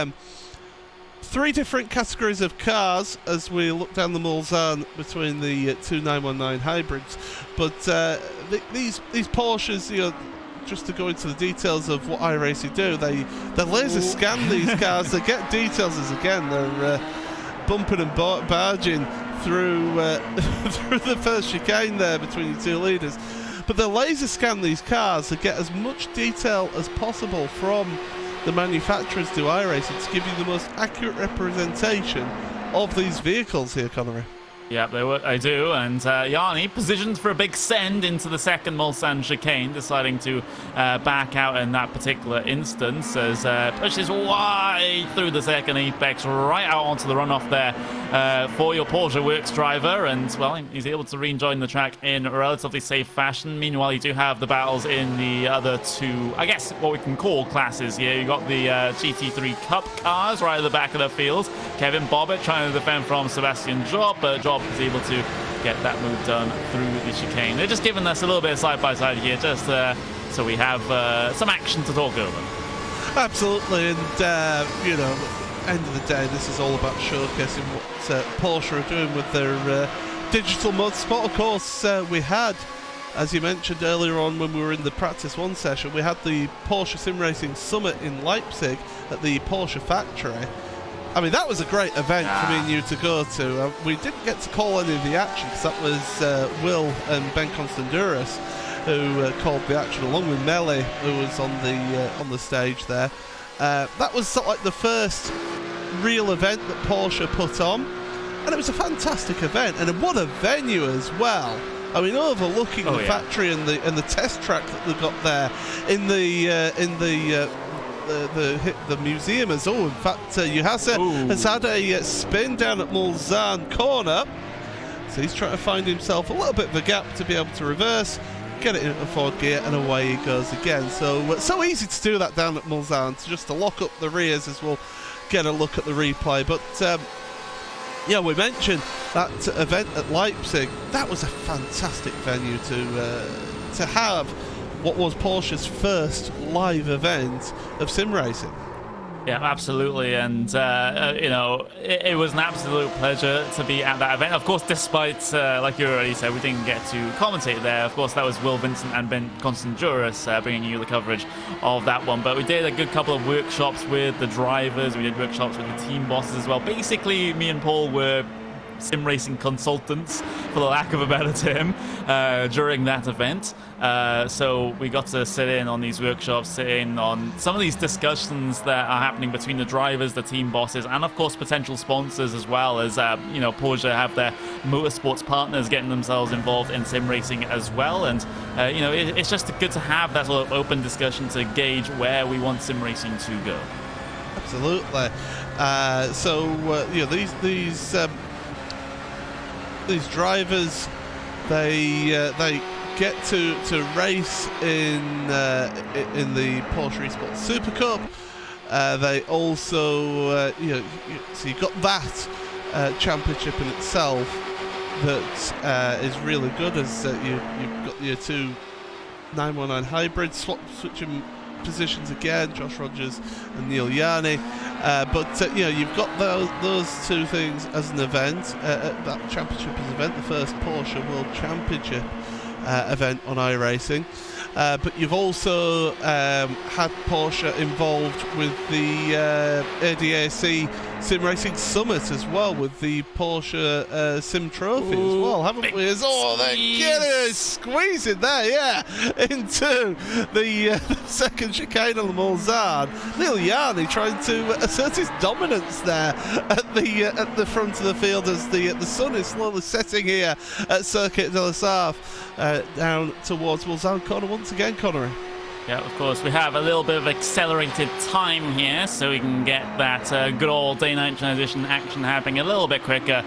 Speaker 3: 3 different categories of cars as we look down the Mulsanne between the two 919 hybrids. But these Porsches, you know, just to go into the details of what iRacing do, they laser scan these cars. They get details as again they're bumping and barging through through the first chicane there between the two leaders. But they laser scan these cars to get as much detail as possible from the manufacturers to iRacing to give you the most accurate representation of these vehicles here, Connery.
Speaker 4: Yep, I do, and Yanni positioned for a big send into the second Mulsanne chicane, deciding to back out in that particular instance as pushes wide through the second apex, right out onto the runoff there for your Porsche Works driver, and, well, he's able to rejoin the track in a relatively safe fashion. Meanwhile, you do have the battles in the other two, I guess, what we can call classes here. You got the GT3 Cup cars right at the back of the field. Kevin Bobbitt trying to defend from Sebastian Job, but Job is able to get that move done through the chicane. They're just giving us a little bit of side-by-side here, just so we have some action to talk over.
Speaker 3: Absolutely, and you know, end of the day, this is all about showcasing what Porsche are doing with their digital motorsport. Of course, we had, as you mentioned earlier on when we were in the Practice 1 session, we had the Porsche Sim Racing Summit in Leipzig at the Porsche factory. I mean, that was a great event for me and you to go to. We didn't get to call any of the action because that was Will and Ben Constanduras who called the action, along with Melly, who was on the stage there. That was sort of like the first real event that Porsche put on, and it was a fantastic event, and what a venue as well. I mean, overlooking the factory and the test track that they've got there in the museum as well. In fact, Yuhasi has had a spin down at Mulsanne corner, so he's trying to find himself a little bit of a gap to be able to reverse, get it into fourth gear, and away he goes again. So easy to do that down at Mulsanne, just to lock up the rears, as we'll get a look at the replay. But yeah, we mentioned that event at Leipzig. That was a fantastic venue to have what was Porsche's first live event of sim racing.
Speaker 4: Yeah, absolutely, and you know, it was an absolute pleasure to be at that event. Of course, despite, like you already said, we didn't get to commentate there. Of course, that was Will Vincent and Ben Constanduras bringing you the coverage of that one. But we did a good couple of workshops with the drivers. We did workshops with the team bosses as well. Basically, me and Paul were sim racing consultants, for the lack of a better term, during that event. So we got to sit in on these workshops, sit in on some of these discussions that are happening between the drivers, the team bosses, and of course potential sponsors, as well as you know, Porsche have their motorsports partners getting themselves involved in sim racing as well. And you know, it's just good to have that sort of open discussion to gauge where we want sim racing to go.
Speaker 3: Absolutely. So you know, these drivers, they get to race in the Porsche Esports Supercup. They also, you know, so you've got that championship in itself that is really good, as you've got your two 919 hybrids switching positions again, Josh Rogers and Neil Yarney. But you've got those two things as an event. That championship is event, the first Porsche World Championship event on iRacing. But you've also had Porsche involved with the ADAC Sim Racing Summit as well, with the Porsche Sim Trophy as well, haven't we? They're getting squeezing there, into the second chicane on the Mulsanne. Neil Yarney trying to assert his dominance there at the front of the field as the sun is slowly setting here at Circuit de la Sarthe, down towards Mulsanne corner once again, Connery.
Speaker 4: Yeah, of course, we have a little bit of accelerated time here, so we can get that good old day-night transition action happening a little bit quicker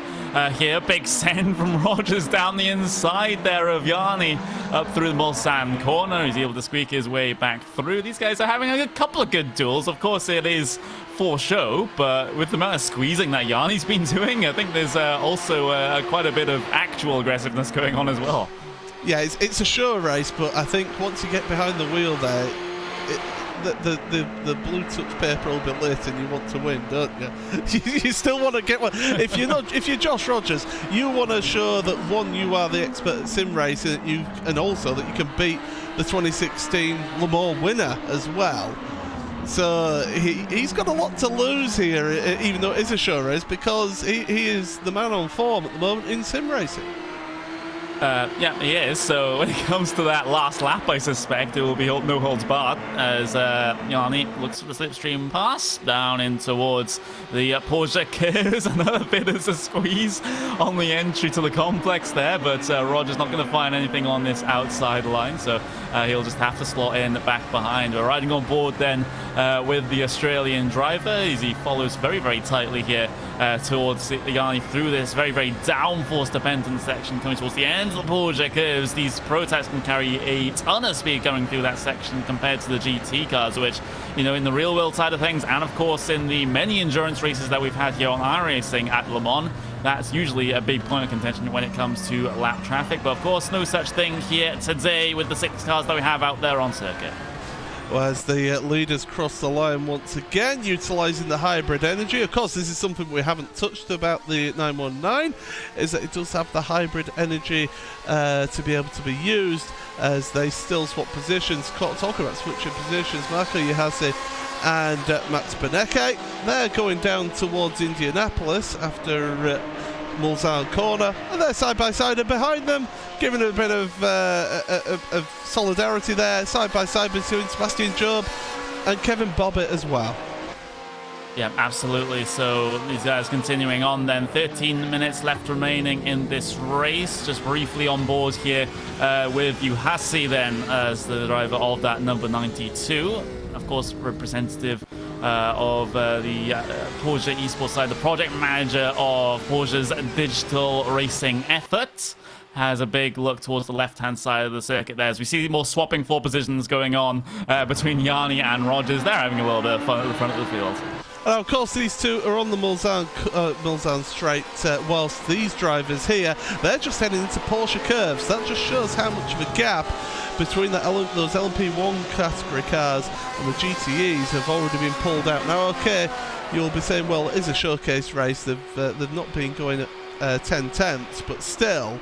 Speaker 4: here. Big send from Rogers down the inside there of Yarney up through the Mulsanne corner. He's able to squeak his way back through. These guys are having a couple of good duels. Of course, it is for show, but with the amount of squeezing that Yarney's been doing, I think there's also quite a bit of actual aggressiveness going on as well.
Speaker 3: Yeah, it's a show race, but I think once you get behind the wheel there, the blue touch paper will be lit and you want to win, don't you? You still want to get one. If you're Josh Rogers, you want to show that, one, you are the expert at sim racing, and also that you can beat the 2016 Le Mans winner as well. So he's got a lot to lose here, even though it is a show race, because he is the man on form at the moment in sim racing.
Speaker 4: Yeah, he is. So when it comes to that last lap, I suspect it will be no holds barred as Yarney looks for the slipstream pass down in towards the Porsche curves. Another bit of a squeeze on the entry to the complex there, but Roger's not going to find anything on this outside line, so he'll just have to slot in back behind. We're riding on board then with the Australian driver as he follows very, very tightly here towards Yarney through this very, very downforce dependent section coming towards the end. The Porsche curves, these prototypes can carry a ton of speed going through that section compared to the GT cars, which, in the real world side of things, and of course in the many endurance races that we've had here on iRacing at Le Mans, that's usually a big point of contention when it comes to lap traffic. But of course, no such thing here today with the 6 cars that we have out there on circuit.
Speaker 3: Well, as the leaders cross the line once again, utilising the hybrid energy. Of course, this is something we haven't touched about the 919, is that it does have the hybrid energy to be able to be used as they still swap positions. Talk about switching positions. Marco Yahase and Max Benecke, they're going down towards Indianapolis after Mulsanne corner, and they're side by side, and behind them, giving a bit of solidarity there, side by side between Sebastian Job and Kevin Bobbitt as well.
Speaker 4: Yeah, absolutely. So these guys continuing on then. 13 minutes left remaining in this race. Just briefly on board here with Juhasi then as the driver of that number 92. Of course, representative of the Porsche Esports side, the project manager of Porsche's digital racing efforts. Has a big look towards the left-hand side of the circuit there as we see more swapping for positions going on between Yarney and Rogers. They're having a little bit of fun at the front of the field.
Speaker 3: And of course, these two are on the Mulsanne straight, whilst these drivers here, they're just heading into Porsche curves. That just shows how much of a gap between those LMP1 category cars and the GTEs have already been pulled out. Now, okay, you'll be saying, well, it is a showcase race. They've not been going at 10 tenths, but still,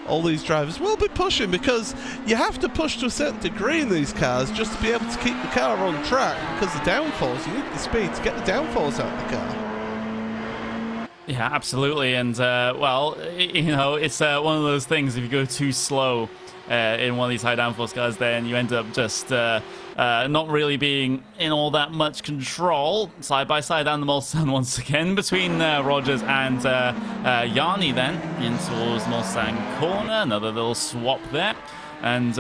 Speaker 3: all these drivers will be pushing, because you have to push to a certain degree in these cars just to be able to keep the car on track, because the downforce, you need the speed to get the downforce out of the car.
Speaker 4: Yeah, absolutely. And, well, it's one of those things, if you go too slow in one of these high downforce cars, then you end up just not really being in all that much control. Side by side down the Mulsanne once again between Rogers and Yarney then in towards Mulsanne corner. Another little swap there, and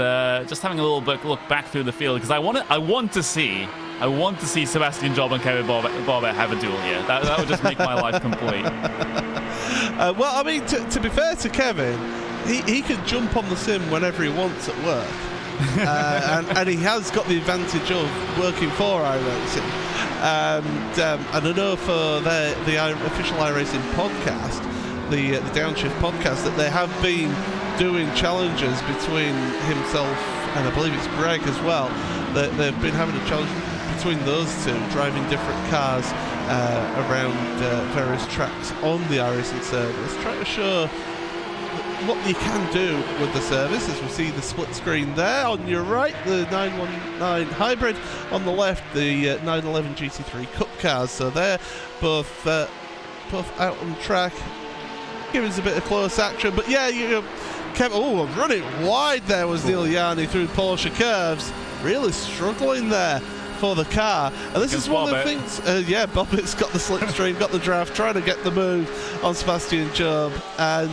Speaker 4: just having a little look back through the field, because I want to see Sebastian Job and Kevin Bobbitt have a duel here. That would just make my life complete.
Speaker 3: Well, I mean, to be fair to Kevin, he can jump on the sim whenever he wants at work. And he has got the advantage of working for iRacing. And I know for the official iRacing podcast, the Downshift podcast, that they have been doing challenges between himself and I believe it's Greg as well, they've been having a challenge between those two, driving different cars around various tracks on the iRacing service, trying to show what you can do with the service. As we see the split screen there on your right, the 919 Hybrid, on the left the 911 GT3 Cup cars. So they're both out on track, giving us a bit of close action. But yeah, running wide there was Neil Yarni through Porsche curves, really struggling there for the car. And this is one of the things, Bobbitt's got the slipstream, got the draft, trying to get the move on Sebastian Job, and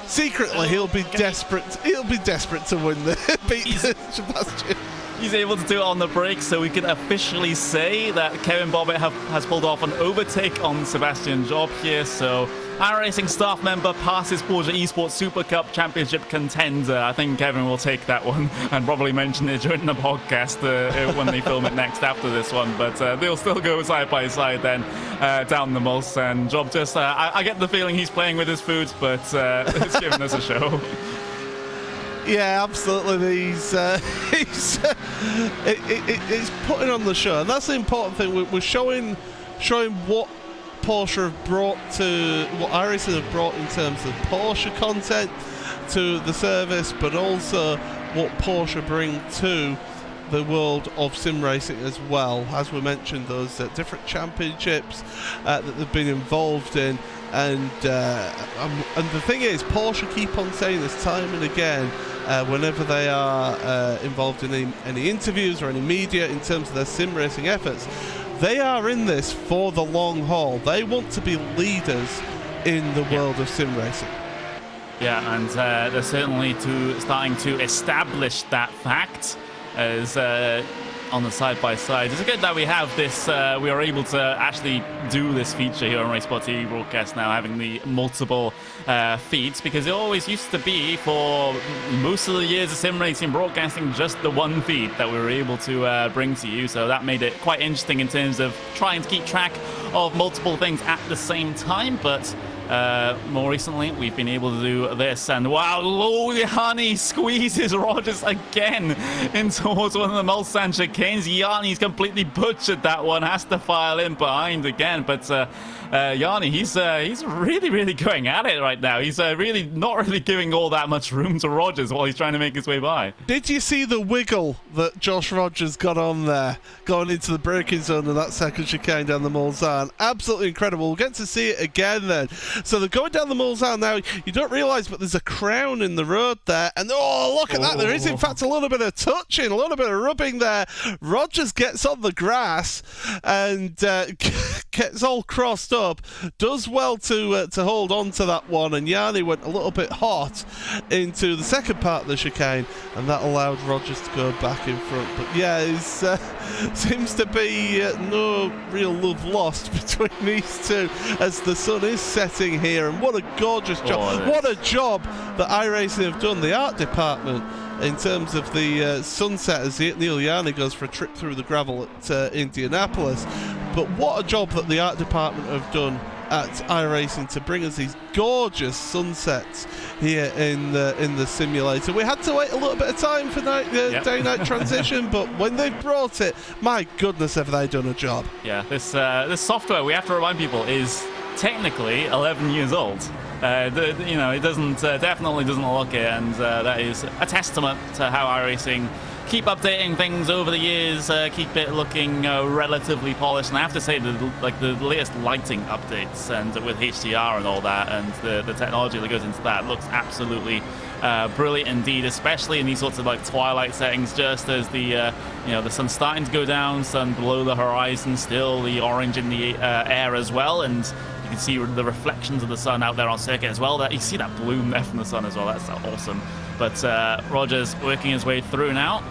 Speaker 3: secretly he'll be desperate to win the beat Sebastian.
Speaker 4: He's able to do it on the brakes, so we can officially say that Kevin Bobbitt has pulled off an overtake on Sebastian Job here. So iRacing staff member passes Porsche Esports Supercup Championship contender. I think Kevin will take that one and probably mention it during the podcast when they film it next after this one. But they'll still go side by side then down the Mulsanne. Job just, I get the feeling he's playing with his food, but it's giving us a show.
Speaker 3: Yeah, absolutely. He's putting on the show, and that's the important thing. We're showing what Porsche have brought to, what iRacing have brought in terms of Porsche content to the service, but also what Porsche bring to the world of sim racing as well. As we mentioned, those different championships that they've been involved in. And the thing is, Porsche keep on saying this time and again, whenever they are involved in any interviews or any media in terms of their sim racing efforts, they are in this for the long haul. They want to be leaders in the world of sim racing.
Speaker 4: Yeah, and they're certainly starting to establish that fact as on the side-by-side. It's good that we have this, we are able to actually do this feature here on RaceSpotTV broadcast now, having the multiple feeds, because it always used to be, for most of the years of sim racing broadcasting, just the one feed that we were able to bring to you. So that made it quite interesting in terms of trying to keep track of multiple things at the same time. But more recently, we've been able to do this, and wow, Yarni squeezes Rogers again in towards one of the Mulsanne chicanes. Yarni's completely butchered that one, has to file in behind again, but Yarni, he's really going at it right now. He's really not giving all that much room to Rogers while he's trying to make his way by.
Speaker 3: Did you see the wiggle that Josh Rogers got on there, going into the braking zone of that second chicane down the Mulsanne? Absolutely incredible. We'll get to see it again then. So they're going down the Mulsanne now. You don't realise, but there's a crown in the road there. And oh, look at that. There is, in fact, a little bit of touching, a little bit of rubbing there. Rogers gets on the grass and gets all crossed up. Does well to hold on to that one. And Yarni went a little bit hot into the second part of the chicane. And that allowed Rogers to go back in front. But yeah, it seems to be no real love lost between these two as the sun is setting here. And what a gorgeous job. What a job that iRacing have done, the art department, in terms of the sunset as Neil Yarni goes for a trip through the gravel at Indianapolis. But what a job that the art department have done at iRacing to bring us these gorgeous sunsets here in the simulator. We had to wait a little bit of time for day-night transition, but when they've brought it, my goodness, have they done a job.
Speaker 4: Yeah, this software, we have to remind people, is technically 11 years old. It definitely doesn't look it, and that is a testament to how iRacing keep updating things over the years, keep it looking relatively polished. And I have to say, the latest lighting updates and with HDR and all that, and the technology that goes into that looks absolutely brilliant indeed, especially in these sorts of like twilight settings, just as the sun's starting to go down, sun below the horizon, still the orange in the air as well, and you can see the reflections of the sun out there on circuit as well. That you see that bloom there from the sun as well. That's awesome. But Rogers working his way through now,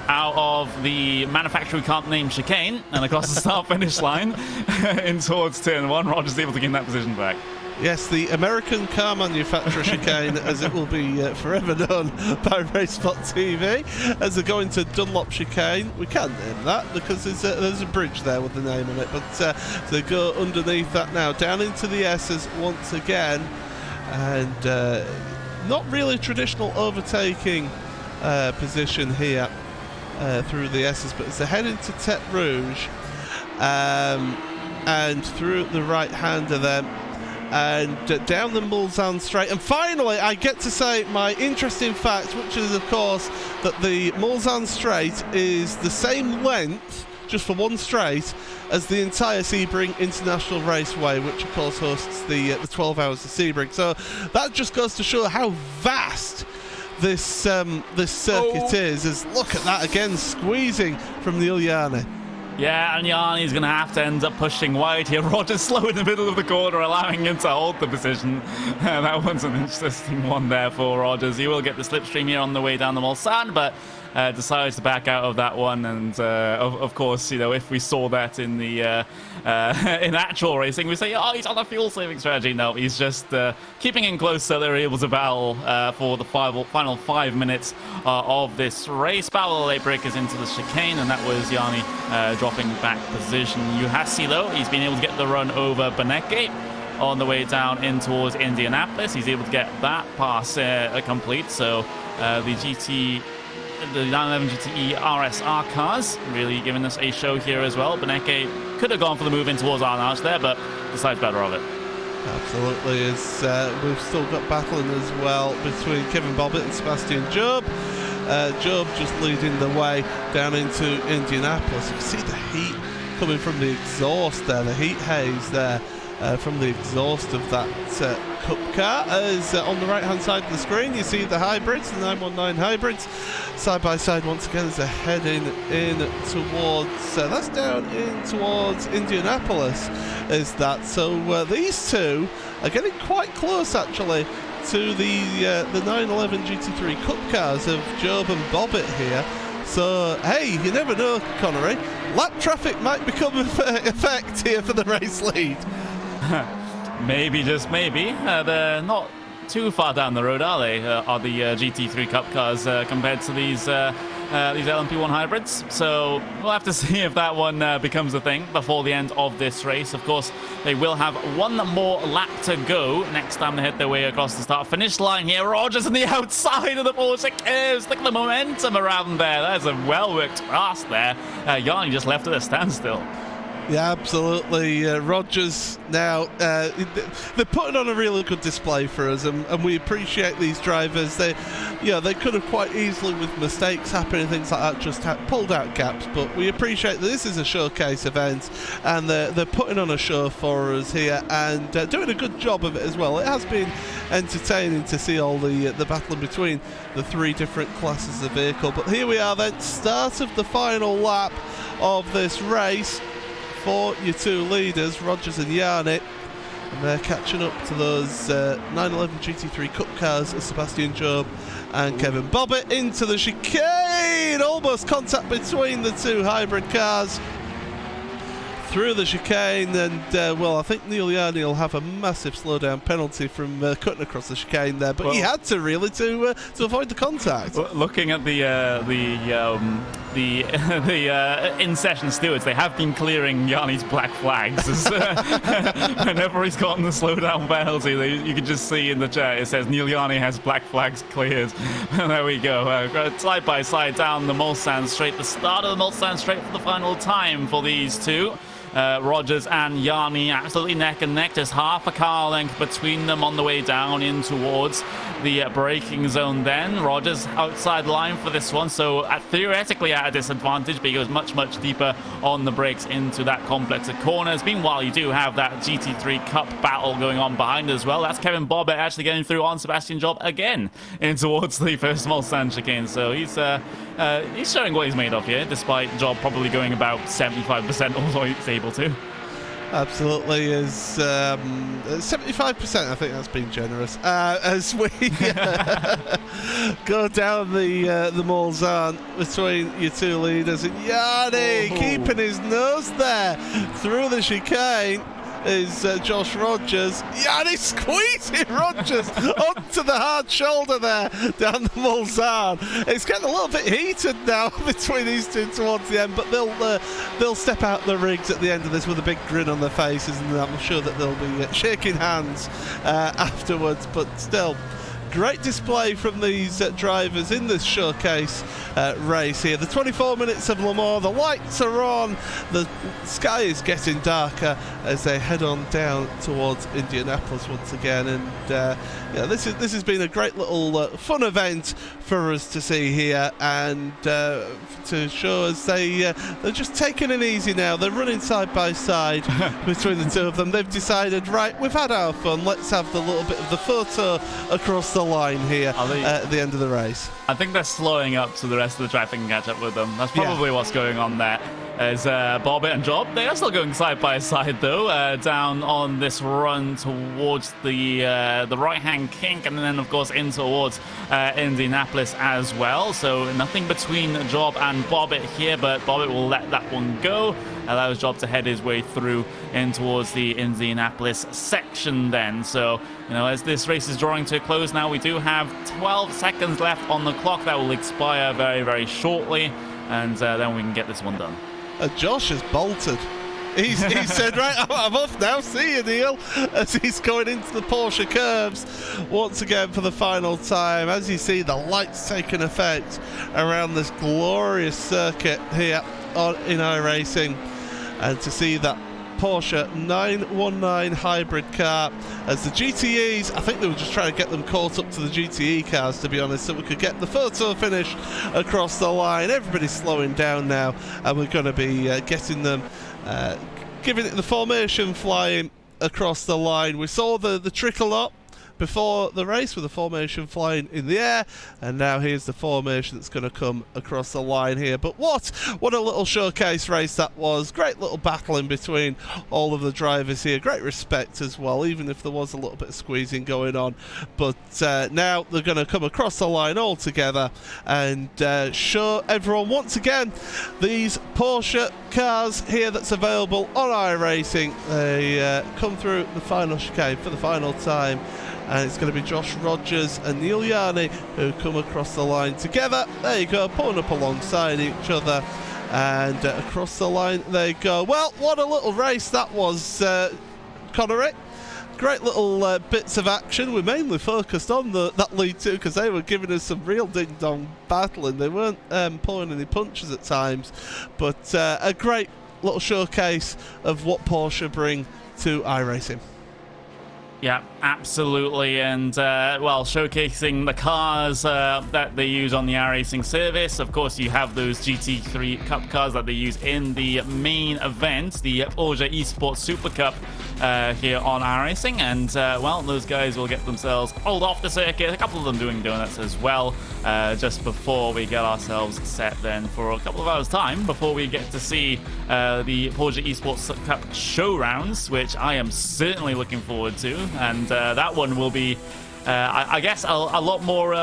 Speaker 4: out of the manufacturer we can't name chicane and across the start-finish line in towards turn one. Rogers able to gain that position back.
Speaker 3: Yes, the American car manufacturer chicane, as it will be forever known by RaceSpotTV, as they're going to Dunlop chicane. We can't name that because there's a bridge there with the name on it, but they go underneath that now, down into the S's once again, and not really traditional overtaking position here through the S's, but as they head into Tete Rouge and through the right-hander then, and down the Mulsanne straight, and finally I get to say my interesting fact, which is of course that the Mulsanne straight is the same length, just for one straight, as the entire Sebring International Raceway, which of course hosts the 12 Hours of Sebring. So that just goes to show how vast this circuit is. As look at that again, squeezing from Neil Yarney.
Speaker 4: Yeah, and Yarney's going to have to end up pushing wide here. Rogers slow in the middle of the corner, allowing him to hold the position. That one's an interesting one there for Rogers. He will get the slipstream here on the way down the Mulsanne, but decides to back out of that one. And of course, you know, if we saw that in the in actual racing, we say, oh, he's on a fuel saving strategy. No, he's just keeping in close so they're able to battle for the final 5 minutes of this race. Battle of the late breakers into the chicane, and that was Yarney dropping back position. Juhasi, though, he's been able to get the run over Beneke on the way down in towards Indianapolis. He's able to get that pass complete. So the 911 GTE RSR cars really giving us a show here as well. Beneke could have gone for the move in towards Arnage there, but decides better of it.
Speaker 3: Absolutely, as we've still got battling as well between Kevin Bobbitt and Sebastian Job. Job just leading the way down into Indianapolis. You can see the heat coming from the exhaust there, the heat haze there from the exhaust of that Cup car. As on the right hand side of the screen you see the hybrids, the 919 hybrids, side by side once again as they're heading in towards that's down in towards Indianapolis, is that. So these two are getting quite close actually to the 911 GT3 Cup cars of Job and Bobbitt here. So hey, you never know, Connery, lap traffic might become effect here for the race lead.
Speaker 4: Maybe, just maybe. They're not too far down the road, are they? Are the GT3 Cup cars compared to these LMP1 hybrids? So we'll have to see if that one becomes a thing before the end of this race. Of course, they will have one more lap to go next time they hit their way across the start-finish line here. Rogers on the outside of the Porsche curves. Look at the momentum around there. That's a well-worked pass there. Yarney just left at a standstill.
Speaker 3: Yeah, absolutely. Rogers now, they're putting on a really good display for us, and we appreciate these drivers. They could have quite easily, with mistakes happening, things like that, just pulled out gaps, but we appreciate that this is a showcase event, and they're putting on a show for us here, and doing a good job of it as well. It has been entertaining to see all the battle between the three different classes of vehicle, but here we are then, start of the final lap of this race for your two leaders, Rogers and Yarney, and they're catching up to those 911 GT3 Cup cars of Sebastian Job and Kevin Bobbitt into the chicane. Almost contact between the two hybrid cars through the chicane, and well, I think Neil Yarney will have a massive slowdown penalty from cutting across the chicane there, but he had to really to avoid the contact.
Speaker 4: Looking at the in-session stewards, they have been clearing Yarney's black flags. Whenever he's gotten the slowdown penalty, you can just see in the chat it says Neil Yarney has black flags cleared. There we go. Side by side down the Mulsanne straight, the start of the Mulsanne straight for the final time for these two. Rogers and Yarney absolutely neck and neck, just half a car length between them on the way down in towards the braking zone then. Rogers outside line for this one, so theoretically at a disadvantage, but he goes much deeper on the brakes into that complex of corners. Meanwhile, you do have that GT3 Cup battle going on behind as well. That's Kevin Bobbitt actually getting through on Sebastian Job again in towards the first Mulsanne chicane, so he's showing what he's made of here, despite Job probably going about 75% all he's able to.
Speaker 3: Absolutely, is 75%. I think that's being generous. As we go down the Mulsanne between your two leaders, and Yarney keeping his nose there through the chicane is Josh Rogers. Yarney squeezing Rogers onto the hard shoulder there down the Mulsanne. It's getting a little bit heated now between these two towards the end, but they'll step out the rigs at the end of this with a big grin on their faces, and I'm sure that they'll be shaking hands afterwards. But still, great display from these drivers in this showcase race here. The 24 minutes of Le Mans, the lights are on, the sky is getting darker as they head on down towards Indianapolis once again, and yeah, this has been a great little fun event for us to see here, and to show us they're just taking it easy now. They're running side by side between the two of them. They've decided, right, we've had our fun, let's have the little bit of the photo across the line here at the end of the race.
Speaker 4: I think they're slowing up so the rest of the traffic can catch up with them. That's probably what's going on there. As Bobbit and Job, they are still going side by side though, down on this run towards the right-hand kink, and then of course in towards Indianapolis as well. So nothing between Job and Bobbit here, but Bobbit will let that one go. Allows Job to head his way through in towards the Indianapolis section then. So, you know, as this race is drawing to a close now, we do have 12 seconds left on the clock. That will expire very, very shortly, and then we can get this one done.
Speaker 3: Josh has bolted. He said, right, I'm off now. See you, Neil. As he's going into the Porsche curves once again for the final time. As you see, the lights taking effect around this glorious circuit here in iRacing. And to see that Porsche 919 hybrid car as the GTEs, I think they were just trying to get them caught up to the GTE cars, to be honest, so we could get the photo finish across the line. Everybody's slowing down now, and we're going to be getting them, giving it the formation flying across the line. We saw the trickle up before the race with the formation flying in the air, and now here's the formation that's going to come across the line here. But what a little showcase race that was. Great little battle in between all of the drivers here. Great respect as well, even if there was a little bit of squeezing going on. But now they're going to come across the line all together and show everyone once again these Porsche cars here that's available on iRacing. They come through the final chicane for the final time, and it's going to be Josh Rogers and Neil Yarney who come across the line together. There you go, pulling up alongside each other, and across the line they go. Well, what a little race that was, Connery. Great little bits of action. We mainly focused on that lead two because they were giving us some real ding-dong battling. They weren't pulling any punches at times, but a great little showcase of what Porsche bring to iRacing.
Speaker 4: Yeah, absolutely, and well, showcasing the cars that they use on the iRacing service. Of course, you have those GT3 Cup cars that they use in the main event, the Porsche Esports Supercup here on iRacing, and well, those guys will get themselves pulled off the circuit. A couple of them doing donuts as well, just before we get ourselves set then for a couple of hours' time before we get to see the Porsche Esports Cup show rounds, which I am certainly looking forward to. And that one will be, I guess, a lot more.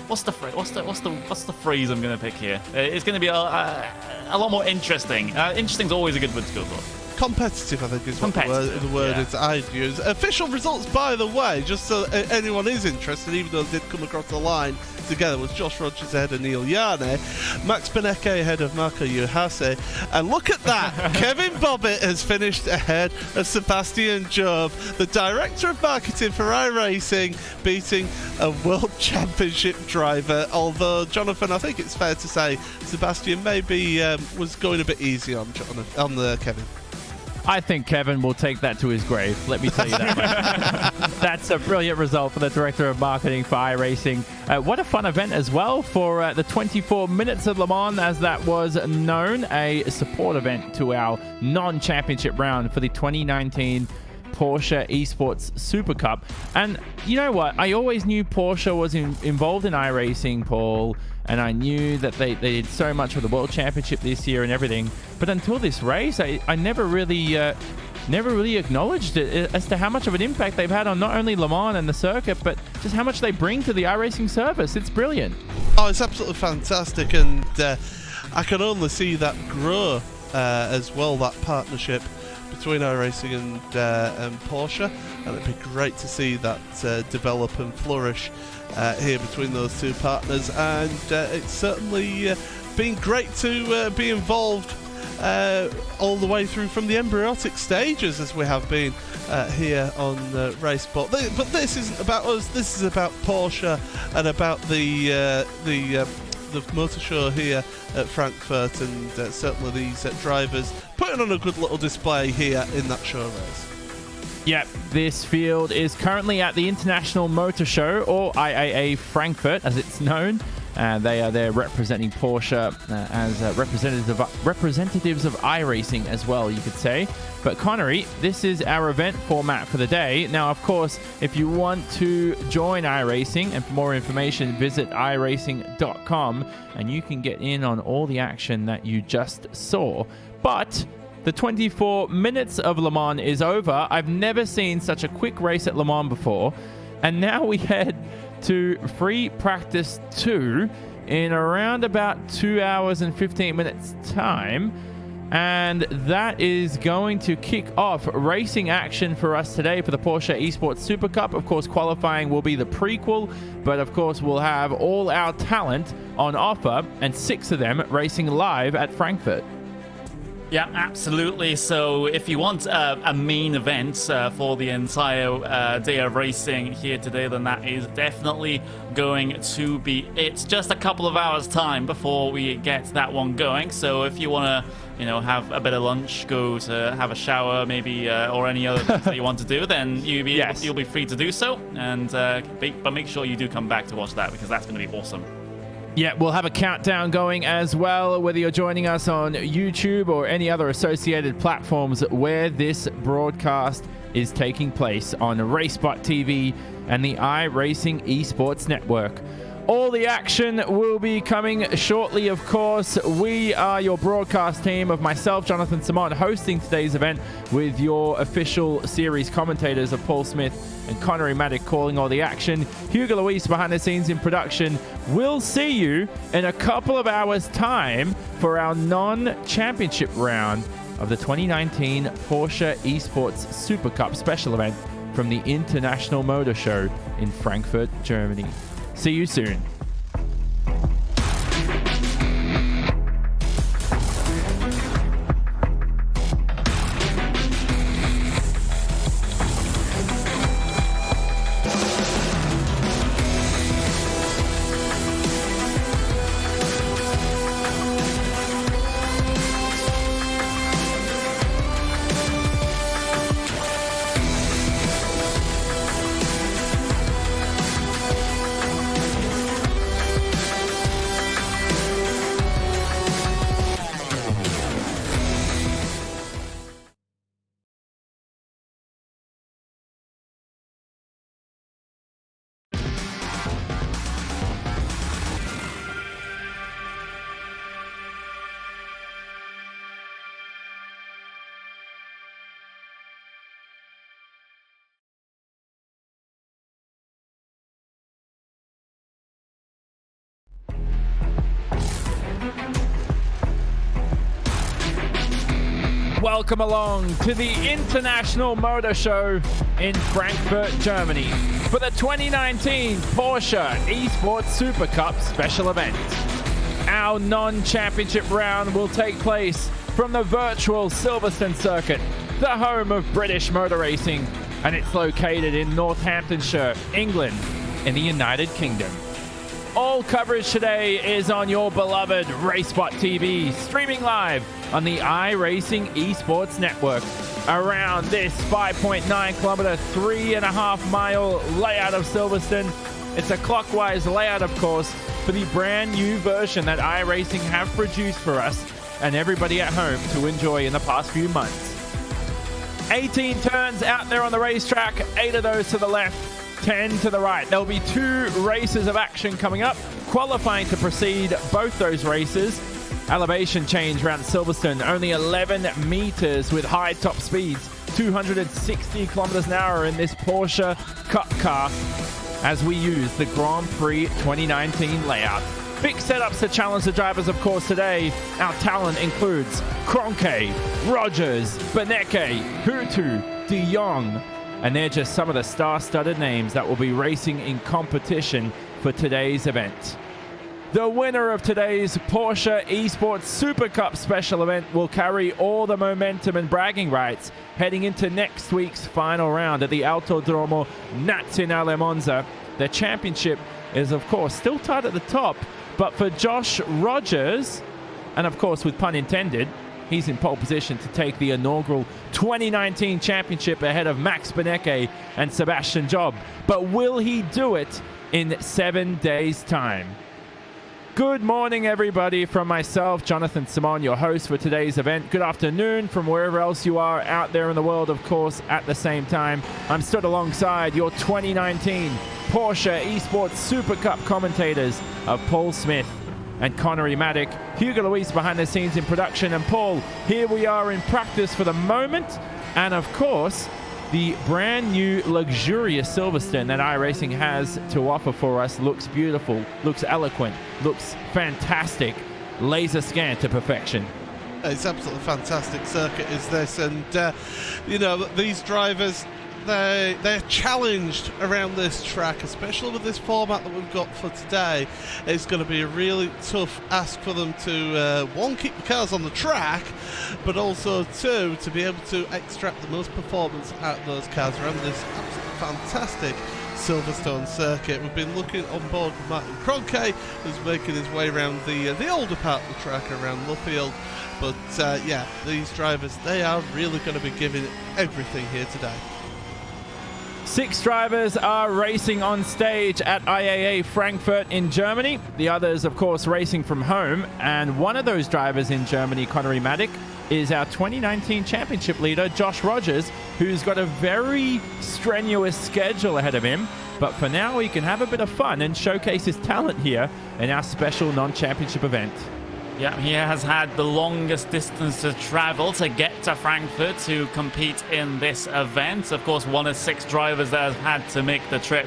Speaker 4: What's the phrase I'm going to pick here? It's going to be a lot more interesting. Interesting's always a good word to go for.
Speaker 3: Competitive, I think, is what the word is I'd use. Official results, by the way, just so anyone is interested, even though they did come across the line together, was Josh Rogers ahead of Neil Yarney, Max Benecke ahead of Marco Juhase, and look at that, Kevin Bobbitt has finished ahead of Sebastian Job, the Director of Marketing for iRacing, beating a World Championship driver, although, Jonathan, I think it's fair to say Sebastian maybe was going a bit easy on Kevin.
Speaker 2: I think Kevin will take that to his grave, let me tell you that much. That's a brilliant result for the Director of Marketing for iRacing. What a fun event as well for the 24 Minutes of Le Mans, as that was known, a support event to our non-championship round for the 2019 Porsche Esports Super Cup. And you know what? I always knew Porsche was involved in iRacing, Paul, and I knew that they did so much for the World Championship this year and everything. But until this race, I never really acknowledged it as to how much of an impact they've had on not only Le Mans and the circuit, but just how much they bring to the iRacing service. It's brilliant.
Speaker 3: Oh, it's absolutely fantastic, and I can only see that grow as well, that partnership between iRacing and Porsche, and it'd be great to see that develop and flourish here between those two partners. And it's certainly been great to be involved all the way through from the embryonic stages, as we have been here on RaceSpot. But this isn't about us. This is about Porsche and about the motor show here at Frankfurt, and certainly these drivers putting on a good little display here in that show race.
Speaker 2: Yep, this field is currently at the International Motor Show, or IAA Frankfurt as it's known. They are there representing Porsche as representatives of iRacing as well, you could say. But Connery, this is our event format for the day. Now, of course, if you want to join iRacing, and for more information, visit iRacing.com, and you can get in on all the action that you just saw. But the 24 minutes of Le Mans is over. I've never seen such a quick race at Le Mans before. And now we head to free practice 2 in around about 2 hours and 15 minutes time. And that is going to kick off racing action for us today for the Porsche Esports Super Cup. Of course, qualifying will be the prequel, but of course we'll have all our talent on offer, and 6 of them racing live at Frankfurt.
Speaker 4: Yeah, absolutely. So if you want a main event for the entire day of racing here today, then that is definitely going to be it. Just a couple of hours time before we get that one going. So if you want to, have a bit of lunch, go to have a shower maybe, or any other things that you want to do, then you'll be free to do so. And but make sure you do come back to watch that, because that's going to be awesome.
Speaker 2: Yeah, we'll have a countdown going as well, whether you're joining us on YouTube or any other associated platforms where this broadcast is taking place on RaceSpotTV and the iRacing Esports Network. All the action will be coming shortly, of course. We are your broadcast team of myself, Jonathan Simon, hosting today's event with your official series commentators of Paul Smith and Connery Maddock calling all the action. Hugo Luis behind the scenes in production. We'll see you in a couple of hours' time for our non-championship round of the 2019 Porsche Esports Super Cup special event from the International Motor Show in Frankfurt, Germany. See you soon. Welcome along to the International Motor Show in Frankfurt, Germany for the 2019 Porsche Esports Super Cup special event. Our non-championship round will take place from the virtual Silverstone circuit, the home of British motor racing, and it's located in Northamptonshire, England, in the United Kingdom. All coverage today is on your beloved RaceSpotTV, streaming live on the iRacing Esports Network around this 5.9 kilometer, 3.5 mile layout of Silverstone. It's a clockwise layout, of course, for the brand new version that iRacing have produced for us and everybody at home to enjoy in the past few months. 18 turns out there on the racetrack, 8 of those to the left, 10 to the right. There'll be 2 races of action coming up, qualifying to proceed both those races. Elevation change around Silverstone, only 11 meters with high top speeds, 260 kilometers an hour in this Porsche Cup car as we use the Grand Prix 2019 layout. Big setups to challenge the drivers, of course, today. Our talent includes Kroenke, Rogers, Benecke, Hutu, De Jong, and they're just some of the star-studded names that will be racing in competition for today's event. The winner of today's Porsche Esports Supercup special event will carry all the momentum and bragging rights heading into next week's final round at the Autodromo Nazionale Monza. The championship is, of course, still tied at the top, but for Josh Rogers, and of course, with pun intended, he's in pole position to take the inaugural 2019 championship ahead of Max Benecke and Sebastian Job. But will he do it in 7 days' time? Good morning, everybody, from myself, Jonathan Simon, your host for today's event. Good afternoon from wherever else you are out there in the world, of course, at the same time. I'm stood alongside your 2019 Porsche Esports Super Cup commentators of Paul Smith and Connery Maddock, Hugo Luis behind the scenes in production, and Paul, here we are in practice for the moment, and of course, the brand new luxurious Silverstone that iRacing has to offer for us looks beautiful, looks eloquent, looks fantastic, laser scan to perfection.
Speaker 3: It's absolutely fantastic circuit, is this, and you know, these drivers, they're challenged around this track, especially with this format that we've got for today. It's going to be a really tough ask for them to one, keep the cars on the track, but also two, to be able to extract the most performance out of those cars around this absolutely fantastic Silverstone circuit. We've been looking on board with Martin Kroenke, who's making his way around the older part of the track around Luffield. But yeah, these drivers, they are really going to be giving everything here today.
Speaker 2: 6 drivers are racing on stage at IAA Frankfurt in Germany. The others, of course, racing from home. And one of those drivers in Germany, Connery Maddock, is our 2019 championship leader, Josh Rogers, who's got a very strenuous schedule ahead of him. But for now, he can have a bit of fun and showcase his talent here in our special non-championship event.
Speaker 4: Yeah, he has had the longest distance to travel to get to Frankfurt to compete in this event. Of course, one of 6 drivers that have had to make the trip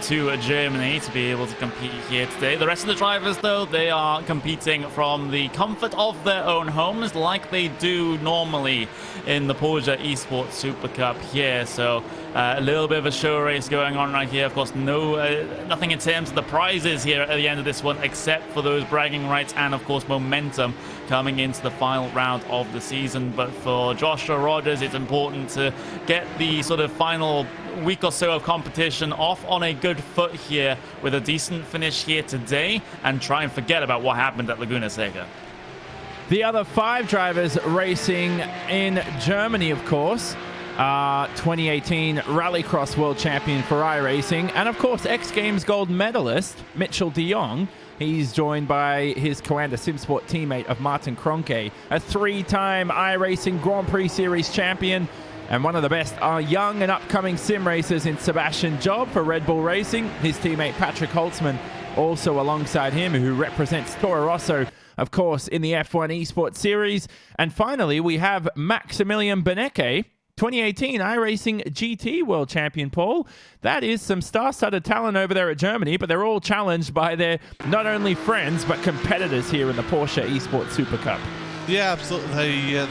Speaker 4: to Germany to be able to compete here today. The rest of the drivers, though, they are competing from the comfort of their own homes like they do normally in the Porsche Esports Super Cup here. So a little bit of a show race going on right here. Of course, nothing in terms of the prizes here at the end of this one, except for those bragging rights and, of course, momentum coming into the final round of the season. But for Joshua Rogers, it's important to get the sort of final week or so of competition off on a good foot here with a decent finish here today and try and forget about what happened at Laguna Seca.
Speaker 2: The other 5 drivers racing in Germany, of course, 2018 Rallycross World Champion for iRacing, and of course X Games gold medalist Mitchell de Jong. He's joined by his Coanda SimSport teammate of Martin Kroenke, a 3-time iRacing Grand Prix Series champion, and one of the best young and upcoming sim racers in Sebastian Job for Red Bull Racing. His teammate Patrick Holtzman also alongside him, who represents Toro Rosso, of course, in the F1 Esports Series. And finally, we have Maximilian Benecke, 2018 iRacing GT World Champion, Paul. That is some star-studded talent over there at Germany, but they're all challenged by their not only friends, but competitors here in the Porsche Esports Super Cup.
Speaker 3: Yeah, absolutely. They've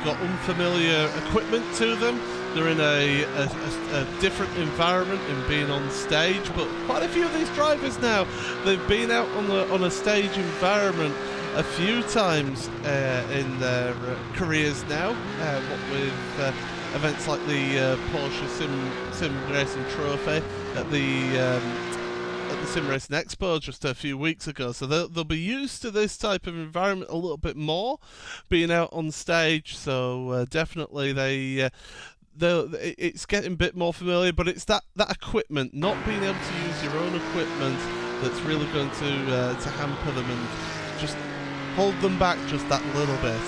Speaker 3: got unfamiliar equipment to them. They're in a different environment in being on stage, but quite a few of these drivers now, they've been out on a stage environment a few times in their careers now, what with events like the Porsche Sim Racing Trophy at the Sim Racing Expo just a few weeks ago. So they'll be used to this type of environment a little bit more, being out on stage. So definitely it's getting a bit more familiar, but it's that equipment, not being able to use your own equipment, that's really going to hamper them and just hold them back just that little bit.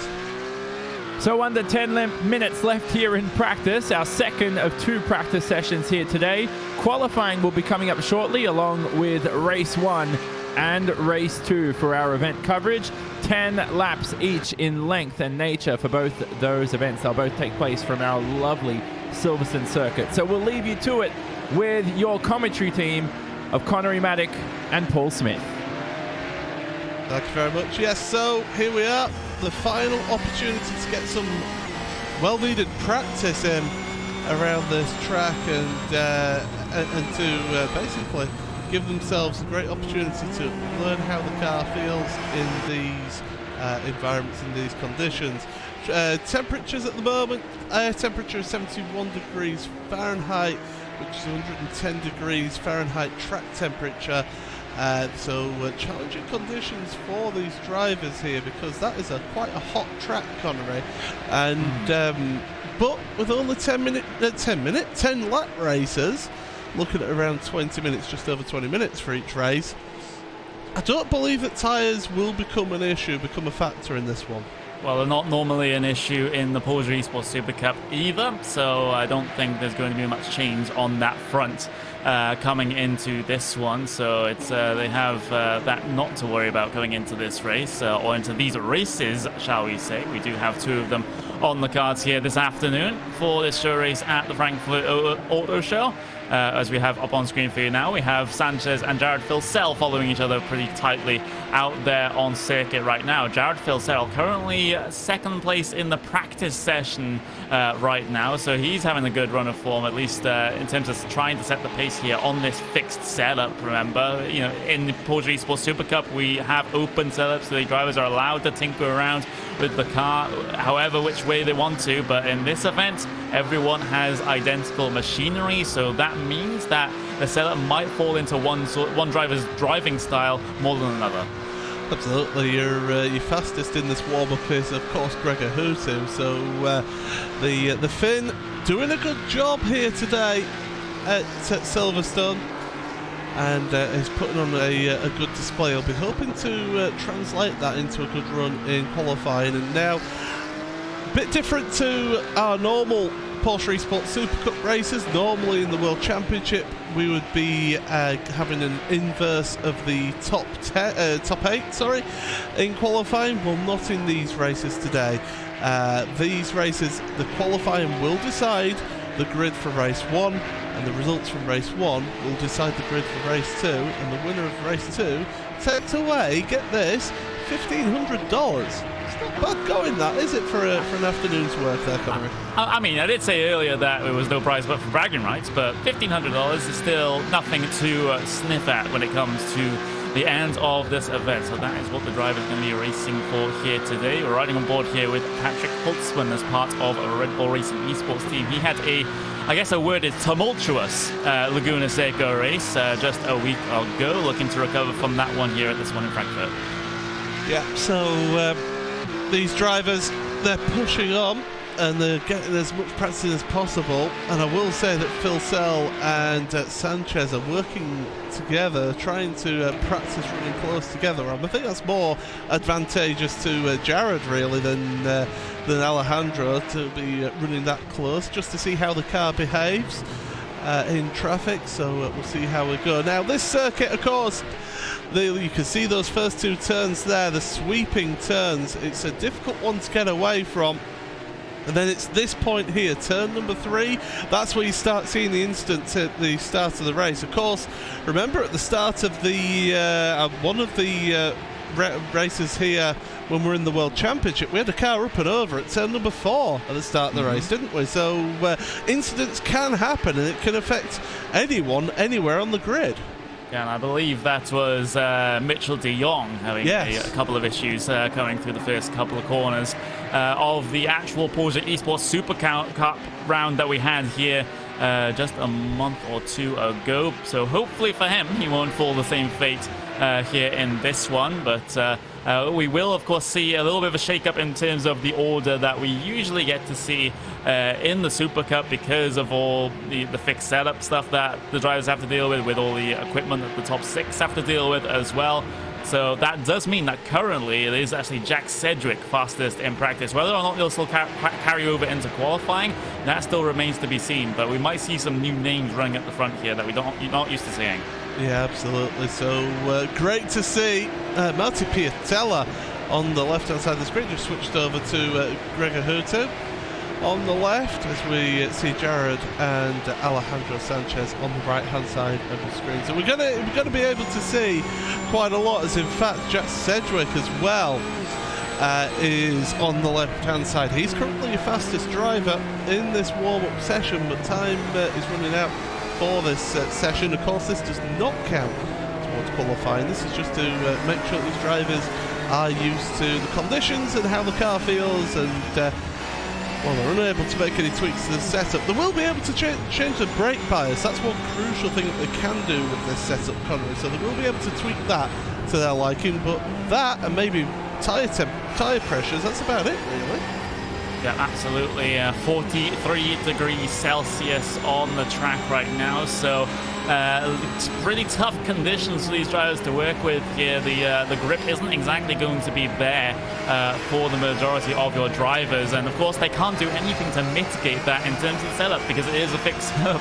Speaker 2: So under 10 minutes left here in practice, our second of 2 practice sessions here today. Qualifying will be coming up shortly, along with race 1 and race 2 for our event coverage. 10 laps each in length and nature for both those events. They'll both take place from our lovely Silverstone circuit. So we'll leave you to it with your commentary team of Connery Maddock and Paul Smith.
Speaker 3: Thank you very much. Yes, so here we are, the final opportunity to get some well-needed practice in around this track and to basically give themselves a great opportunity to learn how the car feels in these environments, in these conditions. Temperatures at the moment, air temperature is 71 degrees Fahrenheit, which is 110 degrees Fahrenheit track temperature. So challenging conditions for these drivers here, because that is quite a hot track, Connery. And but with only 10 lap races, looking at around 20 minutes, just over 20 minutes for each race, I don't believe that tyres will become a factor in this one.
Speaker 4: Well, they're not normally an issue in the Porsche Esports Supercup either, so I don't think there's going to be much change on that front coming into this one. So it's they have that not to worry about going into this race, or into these races, shall we say. We do have two of them on the cards here this afternoon for this show race at the Frankfurt Auto Show. As we have up on screen for you now, we have Sanchez and Jared Filsell following each other pretty tightly out there on circuit right now. Jared Filsell currently second place in the practice session right now, so he's having a good run of form, at least in terms of trying to set the pace here on this fixed setup. Remember, you know, in the Porsche Esports Super Cup, we have open setups, so the drivers are allowed to tinker around with the car however which way they want to, but in this event everyone has identical machinery, so that means that the setup might fall into one driver's driving style more than another.
Speaker 3: Absolutely, your fastest in this warm-up is of course Gregor Hutu, so the Finn doing a good job here today at Silverstone, and is putting on a good display. He'll be hoping to translate that into a good run in qualifying. And now, a bit different to our normal Porsche Esports Super Cup races. Normally in the World Championship we would be having an inverse of the top 8 in qualifying. Well, not in these races today. These races, the qualifying will decide the grid for race 1, and the results from race 1 will decide the grid for race 2, and the winner of race 2 takes away, get this, $1,500. It's not bad going, that, is it, for an afternoon's work there, Connery?
Speaker 4: I mean, I did say earlier that there was no prize but for bragging rights, but $1,500 is still nothing to sniff at when it comes to the end of this event. So that is what the driver is going to be racing for here today. We're riding on board here with Patrick Holtzman as part of a Red Bull Racing Esports team. He had a word is tumultuous Laguna Seca race just a week ago, looking to recover from that one here at this one in Frankfurt. Yeah,
Speaker 3: so these drivers, they're pushing on and they're getting as much practice as possible, and I will say that Filsell and Sanchez are working together, trying to practice running close together. I think that's more advantageous to Jared really than Alejandro to be running that close, just to see how the car behaves in traffic. So we'll see how we go. Now this circuit, of course, you can see those first two turns there, the sweeping turns. It's a difficult one to get away from. And then it's this point here, turn number 3. That's where you start seeing the instance at the start of the race. Of course, remember at the start of the one of the races here when we're in the World Championship, we had a car up and over at turn number 4 at the start of the race, didn't we? So incidents can happen, and it can affect anyone, anywhere on the grid.
Speaker 4: Yeah, and I believe that was Mitchell de Jong having a couple of issues coming through the first couple of corners of the actual Porsche Esports Super Cup round that we had here just a month or two ago. So hopefully for him, he won't fall the same fate here in this one. But we will, of course, see a little bit of a shake-up in terms of the order that we usually get to see in the Super Cup, because of all the fixed setup stuff that the drivers have to deal with all the equipment that the top 6 have to deal with as well. So that does mean that currently it is actually Jack Sedgwick fastest in practice. Whether or not they'll still carry over into qualifying, that still remains to be seen. But we might see some new names running at the front here that you're not used to seeing. Yeah,
Speaker 3: absolutely. So great to see Marti Piatella on the left-hand side of the screen. Just switched over to Gregor Hutu on the left, as we see Jared and Alejandro Sanchez on the right-hand side of the screen. So we're gonna be able to see quite a lot, as in fact Jack Sedgwick as well is on the left-hand side. He's currently your fastest driver in this warm-up session, but time is running out for this session. Of course, this does not count towards qualifying. This is just to make sure these drivers are used to the conditions and how the car feels, and well, they're unable to make any tweaks to the setup. They will be able to change the brake bias. That's one crucial thing that they can do with this setup, Connery. So they will be able to tweak that to their liking, but that and maybe tyre pressures, that's about it, really.
Speaker 4: Yeah, absolutely. 43 degrees Celsius on the track right now, so it's really tough conditions for these drivers to work with here. The grip isn't exactly going to be there for the majority of your drivers, and of course they can't do anything to mitigate that in terms of the setup because it is a fix-up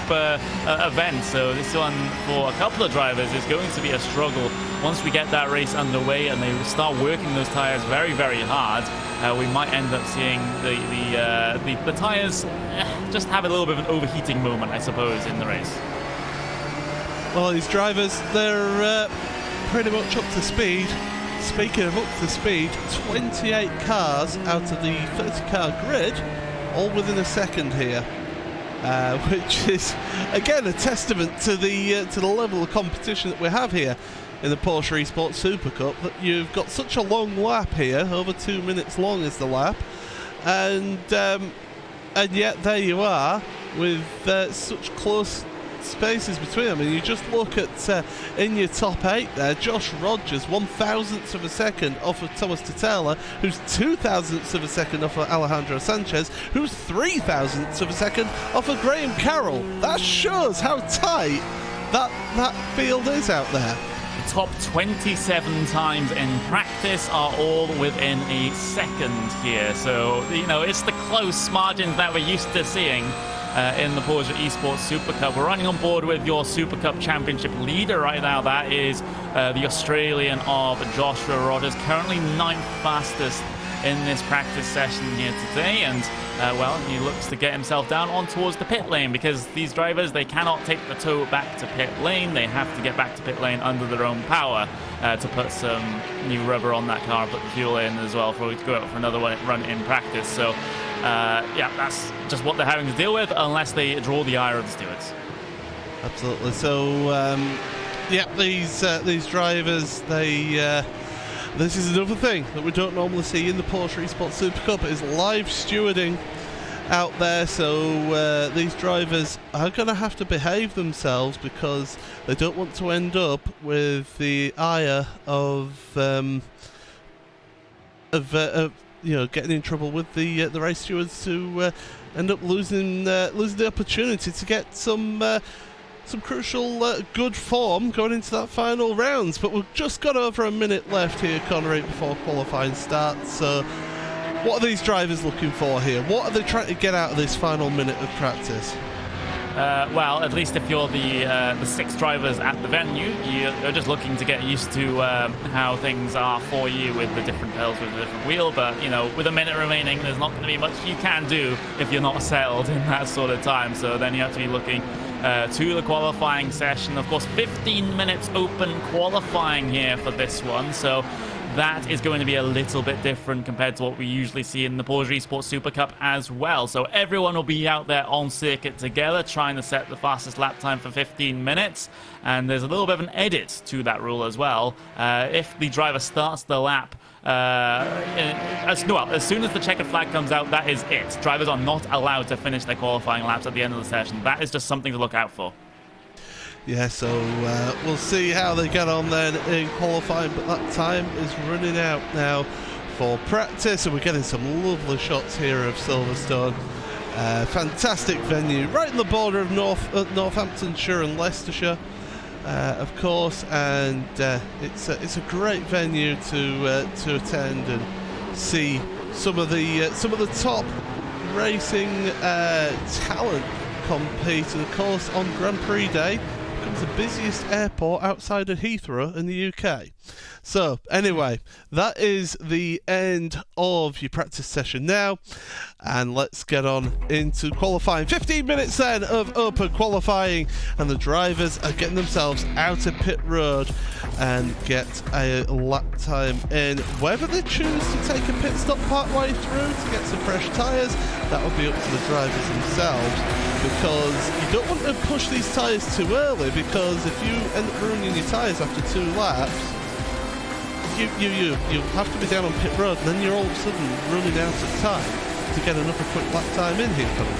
Speaker 4: event. So this one for a couple of drivers is going to be a struggle. Once we get that race underway and they start working those tires very, very hard, we might end up seeing the tires just have a little bit of an overheating moment, I suppose, in the race.
Speaker 3: Well, these drivers, they're pretty much up to speed. Speaking of up to speed, 28 cars out of the 30-car grid, all within a second here, which is, again, a testament to the level of competition that we have here in the Porsche Esports Supercup, that you've got such a long lap here, over 2 minutes long is the lap, and yet there you are with such close spaces between them. And you just look at in your top 8 there, Josh Rogers 1,000th of a second off of Thomas Tutela, who's 2,000ths of a second off of Alejandro Sanchez, who's 3,000ths of a second off of Graham Carroll. That shows how tight that field is out there.
Speaker 4: The top 27 times in practice are all within a second here. So, you know, it's the close margins that we're used to seeing in the Porsche Esports Supercup. We're running on board with your Supercup Championship leader right now. That is the Australian of Joshua Rogers, currently 9th fastest in this practice session here today, and well, he looks to get himself down on towards the pit lane, because these drivers, they cannot take the tow back to pit lane. They have to get back to pit lane under their own power to put some new rubber on that car and put the fuel in as well before we go out for another run in practice. So yeah, that's just what they're having to deal with unless they draw the ire of the stewards.
Speaker 3: Absolutely. So yeah, these drivers, they this is another thing that we don't normally see in the Porsche Esports Supercup, is live stewarding out there. So these drivers are going to have to behave themselves because they don't want to end up with the ire of you know, getting in trouble with the race stewards, to end up losing the opportunity to get some crucial good form going into that final rounds. But we've just got over a minute left here, Connery, before qualifying starts. So what are these drivers looking for here? What are they trying to get out of this final minute of practice?
Speaker 4: Well, at least if you're the 6 drivers at the venue, you're just looking to get used to how things are for you with the different pedals, with the different wheel. But, you know, with a minute remaining, there's not going to be much you can do if you're not settled in that sort of time. So then you have to be looking to the qualifying session. Of course, 15 minutes open qualifying here for this one. So that is going to be a little bit different compared to what we usually see in the Porsche Esports Super Cup as well. So everyone will be out there on circuit together trying to set the fastest lap time for 15 minutes. And there's a little bit of an edit to that rule as well. If the driver starts the lap as soon as the checkered flag comes out, that is it. Drivers are not allowed to finish their qualifying laps at the end of the session. That is just something to look out for.
Speaker 3: Yeah, so we'll see how they get on then in qualifying, but that time is running out now for practice, and we're getting some lovely shots here of Silverstone. Fantastic venue, right in the border of Northamptonshire and Leicestershire, of course, and it's a great venue to attend and see some of the top racing talent compete. And of course, on Grand Prix Day, becomes the busiest airport outside of Heathrow in the UK. So anyway, that is the end of your practice session now, and let's get on into qualifying. 15 minutes then of open qualifying, and the drivers are getting themselves out of pit road and get a lap time in. Whether they choose to take a pit stop partway through to get some fresh tyres, that will be up to the drivers themselves. because you don't want to push these tyres too early, because if you end up ruining your tyres after 2 laps, you have to be down on pit road, and then you're all of a sudden running out of time to get another quick lap time in here, Colin.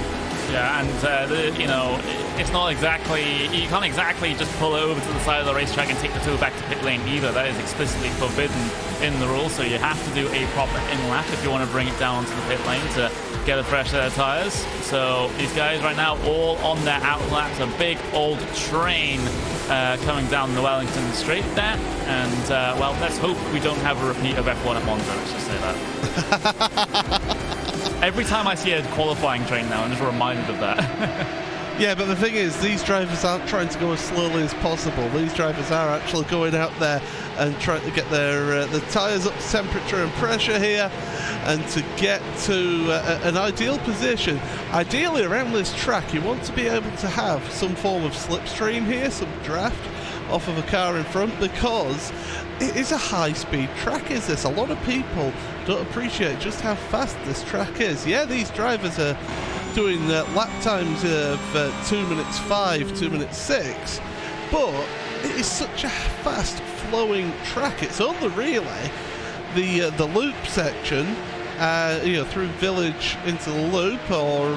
Speaker 4: Yeah, and you know, it's not exactly, you can't exactly just pull over to the side of the racetrack and take the tow back to pit lane either. That is explicitly forbidden in the rules, so you have to do a proper in-lap if you want to bring it down onto the pit lane to get a fresh set of tyres. So these guys right now all on their out-laps, a big old train coming down the Wellington Straight there, and well, let's hope we don't have a repeat of F1 at Monza, let's just say that. Every time I see a qualifying train now, I'm just reminded of that.
Speaker 3: Yeah, but the thing is, these drivers aren't trying to go as slowly as possible. These drivers are actually going out there and trying to get their the tyres up to temperature and pressure here, and to get to an ideal position. Ideally, around this track, you want to be able to have some form of slipstream here, some draft off of a car in front, because it is a high-speed track, is this? A lot of people don't appreciate just how fast this track is. Yeah, these drivers are doing lap times of 2 minutes 5, 2 minutes 6, but it is such a fast-flowing track. It's only really the loop section, you know, through Village into the loop, or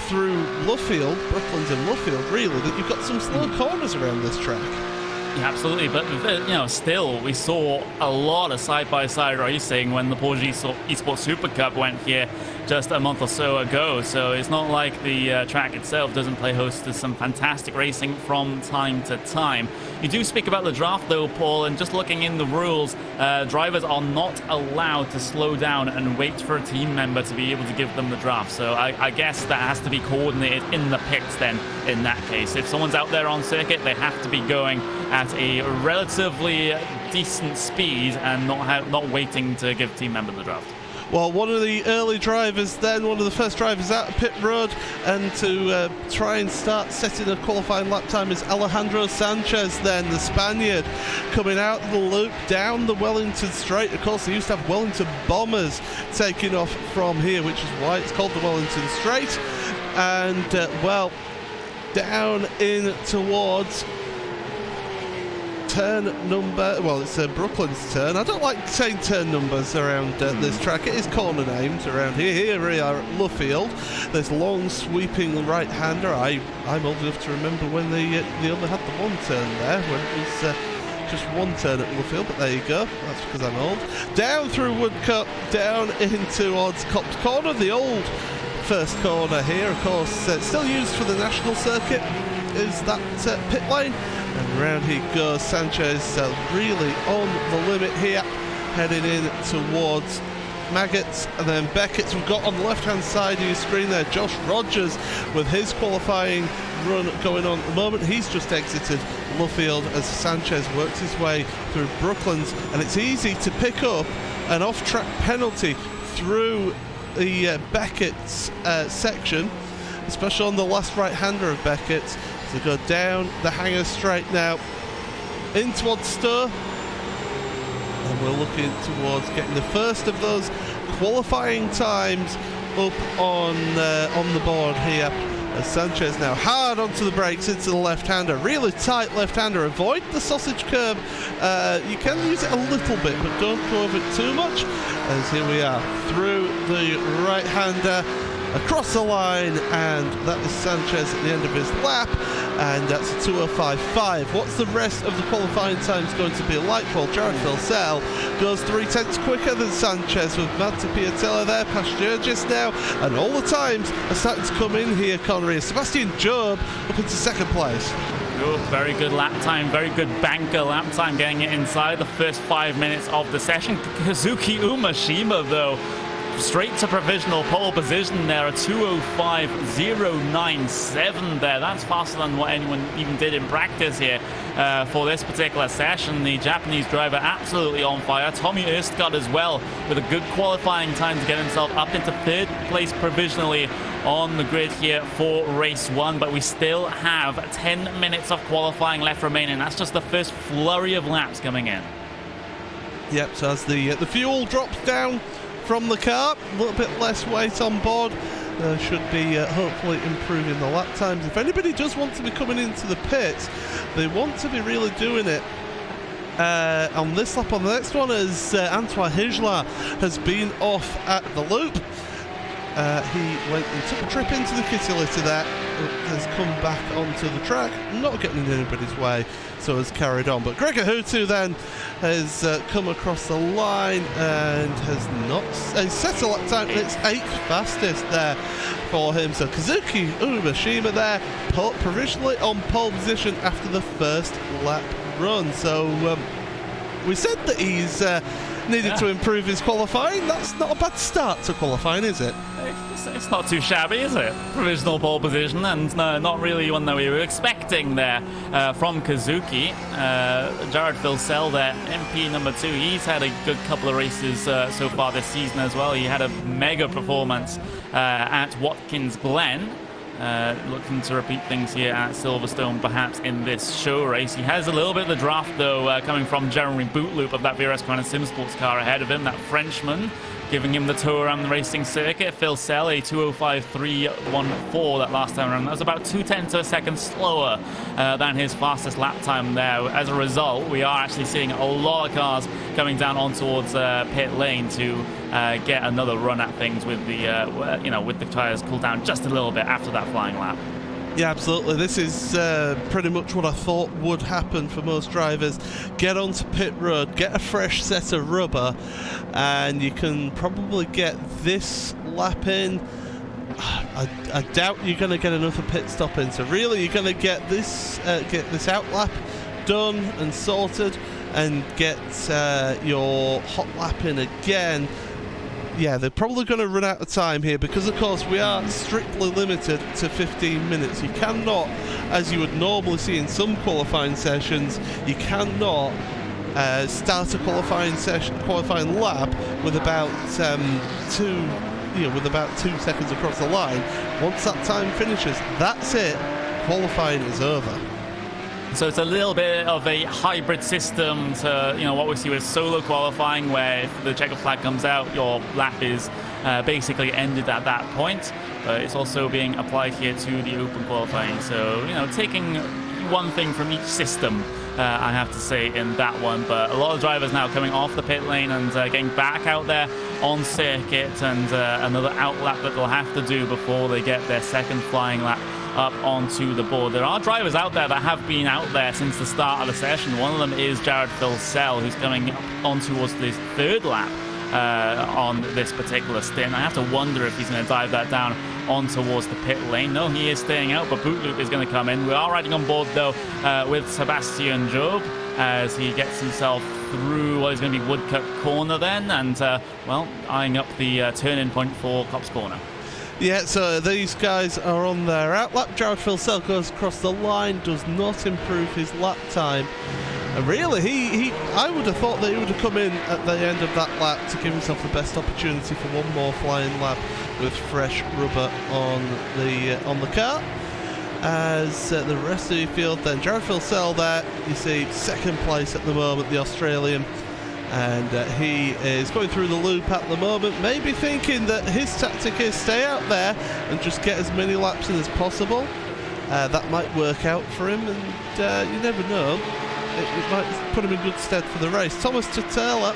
Speaker 3: through Luffield, Brooklands and Luffield, really, that you've got some slow corners around this track.
Speaker 4: Yeah, absolutely, but you know, still we saw a lot of side-by-side racing when the Porsche Esports Supercup went here just a month or so ago. So it's not like the track itself doesn't play host to some fantastic racing from time to time. You do speak about the draft though, Paul, and just looking in the rules, drivers are not allowed to slow down and wait for a team member to be able to give them the draft. So I guess that has to be coordinated in the pits then in that case. If someone's out there on circuit, they have to be going at a relatively decent speed and not waiting to give team member the draft.
Speaker 3: Well, one of the early drivers then, one of the first drivers out of pit road and to try and start setting a qualifying lap time is Alejandro Sanchez then, the Spaniard, coming out of the loop down the Wellington Straight. Of course, they used to have Wellington Bombers taking off from here, which is why it's called the Wellington Straight. And, well, down in towards turn number, well, it's Brooklands turn. I don't like saying turn numbers around this track. It is corner names around here. Here we are at Luffield. There's long sweeping right-hander. I'm old enough to remember when they only had the one turn there, when it was just one turn at Luffield, but there you go. That's because I'm old. Down through Woodcut, down in towards Cops Corner, the old first corner here, of course, still used for the national circuit, is that pit lane. And round he goes. Sanchez really on the limit here, heading in towards Maggots, and then Beckett's. We've got on the left-hand side of your screen there Josh Rogers with his qualifying run going on at the moment. He's just exited Luffield as Sanchez works his way through Brooklands, and it's easy to pick up an off-track penalty through the Beckett's section, especially on the last right-hander of Beckett's. So go down the Hanger Straight now in towards Stowe, and we're looking towards getting the first of those qualifying times up on the board here. As Sanchez now hard onto the brakes into the left-hander, really tight left-hander. Avoid the sausage curb. You can use it a little bit, but don't go over it too much. As here we are through the right-hander, across the line, and that is Sanchez at the end of his lap, and that's a 2:05.5. What's the rest of the qualifying times going to be like? Well, Jared Filsell goes 3/10 quicker than Sanchez, with Matta Piatella there past Jurgis now, and all the times are starting to come in here, Connery. Sebastian Job up into second place.
Speaker 4: Good, very good lap time, very good banker lap time, getting it inside the first 5 minutes of the session. Kazuki Umashima, though, straight to provisional pole position there, a 2:05.097 there. That's faster than what anyone even did in practice here for this particular session. The Japanese driver absolutely on fire. Tommy Erstgaard as well with a good qualifying time to get himself up into third place provisionally on the grid here for race one, but we still have 10 minutes of qualifying left remaining. That's just the first flurry of laps coming in.
Speaker 3: Yep, so as the fuel drops down from the car, a little bit less weight on board, should be hopefully improving the lap times. If anybody does want to be coming into the pits, they want to be really doing it on this lap. On the next one, as Antoine Higelard has been off at the loop. He went and took a trip into the kitty litter there, has come back onto the track, not getting in anybody's way, so has carried on. But Gregor Hutu then has come across the line and has not set a lap time. It's 8th fastest there for him. So Kazuki Urashima there, provisionally on pole position after the first lap run. So we said that he's needed to improve his qualifying. That's not a bad start to qualifying, is it?
Speaker 4: It's not too shabby, is it? Provisional pole position, and not really one that we were expecting there from Kazuki. Jared Filsell there, MP number 2. He's had a good couple of races so far this season as well. He had a mega performance at Watkins Glen. Looking to repeat things here at Silverstone, perhaps in this show race. He has a little bit of the draft, though, coming from Jeremy Bootloop of that VRS Crown and Sim Sports car ahead of him, that Frenchman, giving him the tour around the racing circuit. Phil Sell, a 2:05.314 that last time around. That was about 0.2 of a second slower than his fastest lap time there. As a result, we are actually seeing a lot of cars coming down on towards pit lane to get another run at things with the with the tyres cooled down just a little bit after that flying lap.
Speaker 3: Yeah, absolutely. This is pretty much what I thought would happen for most drivers. Get onto pit road, get a fresh set of rubber, and you can probably get this lap in. I doubt you're going to get another pit stop in. So really, you're going to get this out lap done and sorted, and get your hot lap in again. Yeah, they're probably going to run out of time here because, of course, we are strictly limited to 15 minutes. You cannot, as you would normally see in some qualifying sessions, you cannot start a qualifying lap with about 2 seconds across the line. Once that time finishes, that's it. Qualifying is over.
Speaker 4: So it's a little bit of a hybrid system to what we see with solo qualifying, where if the checkered flag comes out, your lap is basically ended at that point. But it's also being applied here to the open qualifying. So taking one thing from each system, I have to say, in that one. But a lot of drivers now coming off the pit lane and getting back out there on circuit, and another out lap that they'll have to do before they get their second flying lap up onto the board. There are drivers out there that have been out there since the start of the session. One of them is Jared Filsell, who's coming on towards this third lap on this particular stint. I have to wonder if he's going to dive that down on towards the pit lane. No, he is staying out, but Bootloop is going to come in. We are riding on board, though, with Sebastian Job as he gets himself through what is going to be Woodcut Corner then, and, eyeing up the turn-in point for Cops Corner.
Speaker 3: Yeah, so these guys are on their out lap. Jared Filsell goes across the line, does not improve his lap time. And really, I would have thought that he would have come in at the end of that lap to give himself the best opportunity for one more flying lap with fresh rubber on the car. As the rest of the field then, Jared Filsell there, you see second place at the moment, the Australian. And he is going through the loop at the moment, maybe thinking that his tactic is stay out there and just get as many laps in as possible. That might work out for him, and you never know. It might put him in good stead for the race. Thomas Tutela,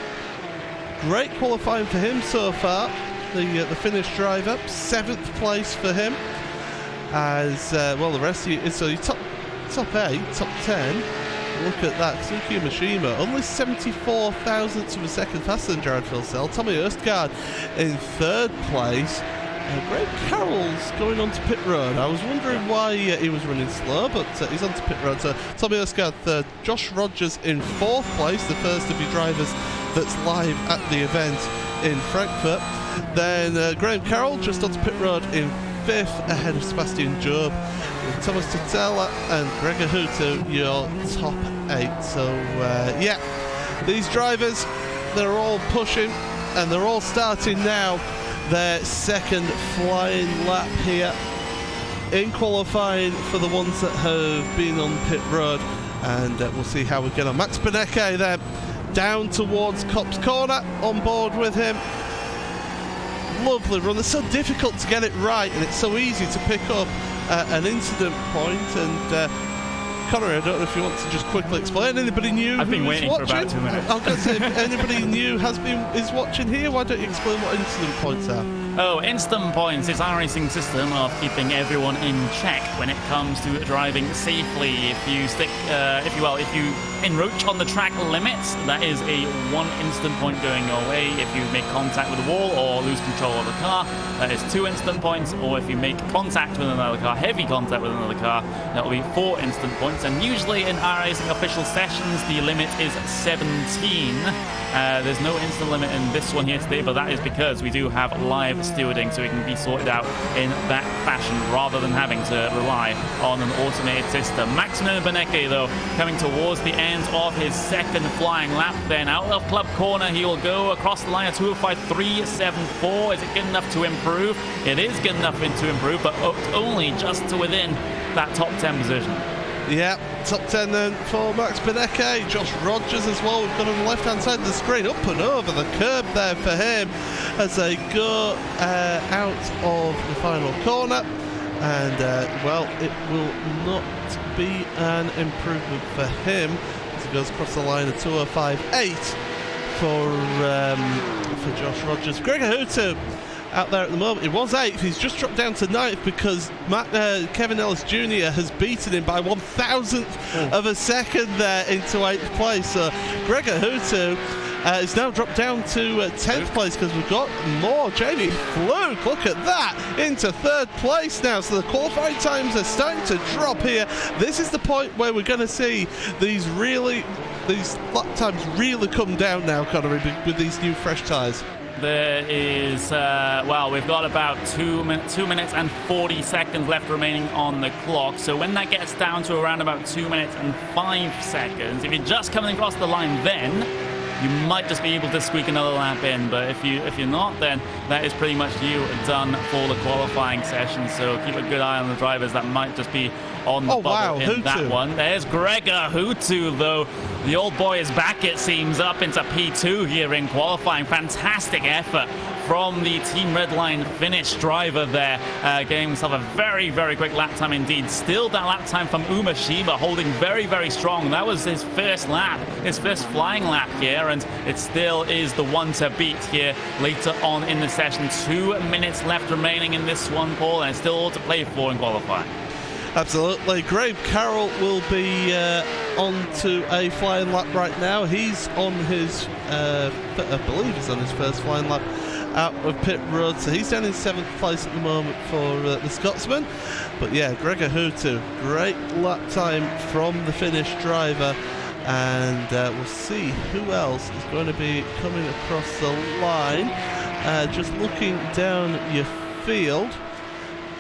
Speaker 3: great qualifying for him so far. The Finnish driver, 7th place for him. As the rest of you, so you top 8, top 10. Look at that, Kazuki Mishima, only 74 thousandths of a second faster than Jared Filsell. Tommy Østgaard in 3rd place. Graham Carroll's going on to pit road. I was wondering why he was running slow, but he's on to pit road. So Tommy Østgaard 3rd, Josh Rogers in 4th place, the first of your drivers that's live at the event in Frankfurt. Then Graham Carroll just onto pit road in 5th, ahead of Sebastian Job. Thomas Tutela and Gregor Hutu, your top 8. So these drivers, they're all pushing, and they're all starting now their second flying lap here in qualifying for the ones that have been on pit road, and we'll see how we get on. Max Benecke there, down towards Cops Corner, on board with him. lovely run. They're so difficult to get it right, and it's so easy to pick up an incident point. And Connery, I don't know if you want to just quickly explain. Anybody new?
Speaker 4: I've been waiting for about 2 minutes.
Speaker 3: I'm going to say, if anybody new is watching here, why don't you explain what incident points are?
Speaker 4: Oh, instant points is our racing system of keeping everyone in check when it comes to driving safely. If you encroach on the track limits, that is a 1 instant point going your way. If you make contact with the wall or lose control of the car, that is 2 instant points. Or if you make contact with another car, heavy contact with another car, that will be 4 instant points. And usually in our racing official sessions, the limit is 17. There's no instant limit in this one here today, but that is because we do have live stewarding, so it can be sorted out in that fashion rather than having to rely on an automated system. Maximilian Benecke, though, coming towards the end of his second flying lap. Then out of club corner, he will go across the line at 2:05.374. Is it good enough to improve? It is good enough to improve, but only just to within that top 10 position.
Speaker 3: Yeah, top 10 then for Max Benecke. Josh Rogers as well. We've got on the left-hand side of the screen, up and over the curb there for him as they go out of the final corner. And, well, it will not be an improvement for him as he goes across the line at 2:05.8 for Josh Rogers. Gregor Hutu out there at the moment. He was 8th. He's just dropped down to 9th because Kevin Ellis Jr. has beaten him by 1,000th of a second there into 8th place. So Gregor Hutu is now dropped down to 10th place because we've got more. Jamie Fluke, look at that, into 3rd place now. So the qualifying times are starting to drop here. This is the point where we're going to see these lap times really come down now, Connery, with these new fresh tyres.
Speaker 4: There is, well, we've got about 2 minutes and 40 seconds left remaining on the clock. So when that gets down to around about 2 minutes and 5 seconds, if you're just coming across the line then, you might just be able to squeak another lap in. But if you're not, then that is pretty much you done for the qualifying session. So keep a good eye on the drivers that might just be on the bubble in that one. There's Gregor Hutu, though. The old boy is back, it seems, up into P2 here in qualifying. Fantastic effort from the Team Redline Finnish driver there, getting himself a very, very quick lap time indeed. Still that lap time from Umashima holding very, very strong. That was his first lap, his first flying lap here, and it still is the one to beat here later on in the session. 2 minutes left remaining in this one, Paul, and it's still all to play for in qualifying.
Speaker 3: Absolutely. Graham Carroll will be on to a flying lap right now. He's on his, I believe he's on his first flying lap out of pit road, so he's down in 7th place at the moment for the Scotsman. But yeah, Gregor Hutu, great lap time from the Finnish driver, and we'll see who else is going to be coming across the line. Just looking down your field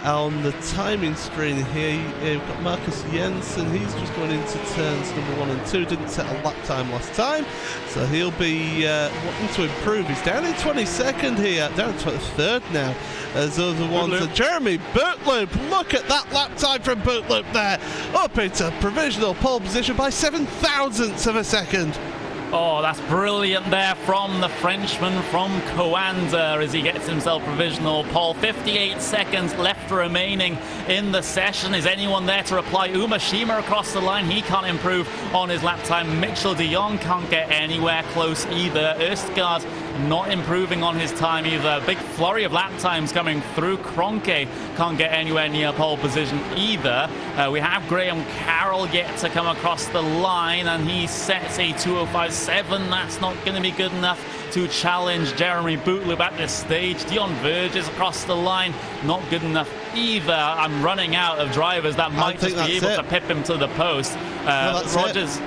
Speaker 3: on the timing screen here, you've got Marcus Jensen. He's just going into turns number 1 and 2. Didn't set a lap time last time, so he'll be wanting to improve. He's down in 22nd here, down in 23rd now. As other ones are Jeremy Bootloop. Look at that lap time from Bootloop there, up into provisional pole position by 7,000ths of a second.
Speaker 4: Oh, that's brilliant there from the Frenchman from Coanda as he gets himself provisional pole. 58 seconds left remaining in the session. Is anyone there to reply? Umashima across the line. He can't improve on his lap time. Mitchell de Jong can't get anywhere close either. Østgaard not improving on his time either. Big flurry of lap times coming through. Kroenke can't get anywhere near pole position either. We have Graham Carroll yet to come across the line, and he sets a 2:05.7. That's not going to be good enough to challenge Jeremy Bootloop at this stage. Dion Verges across the line, not good enough either. I'm running out of drivers that might just be able to pip him to the post. Rogers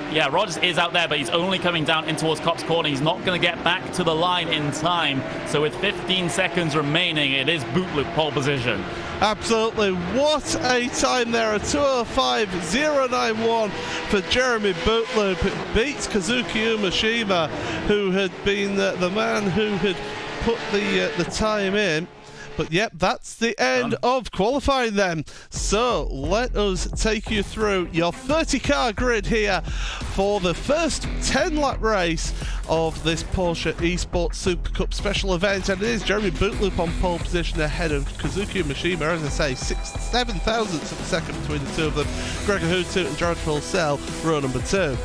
Speaker 4: is out there, but he's only coming down in towards Copse Corner. He's not going to get back to the line in time. So with 15 seconds remaining, it is Bootloop pole position.
Speaker 3: Absolutely. What a time there. A 2:05.091 for Jeremy Bootloop. It beats Kazuki Umashima, who had been the man who had put the time in. But yep, that's the end of qualifying then. So let us take you through your 30-car grid here for the first 10-lap race of this Porsche Esports Super Cup special event. And it is Jeremy Bootloop on pole position ahead of Kazuki Mishima. As I say, 7 thousandths of a second between the two of them. Gregor Hutu and Jared Purcell, row number 2.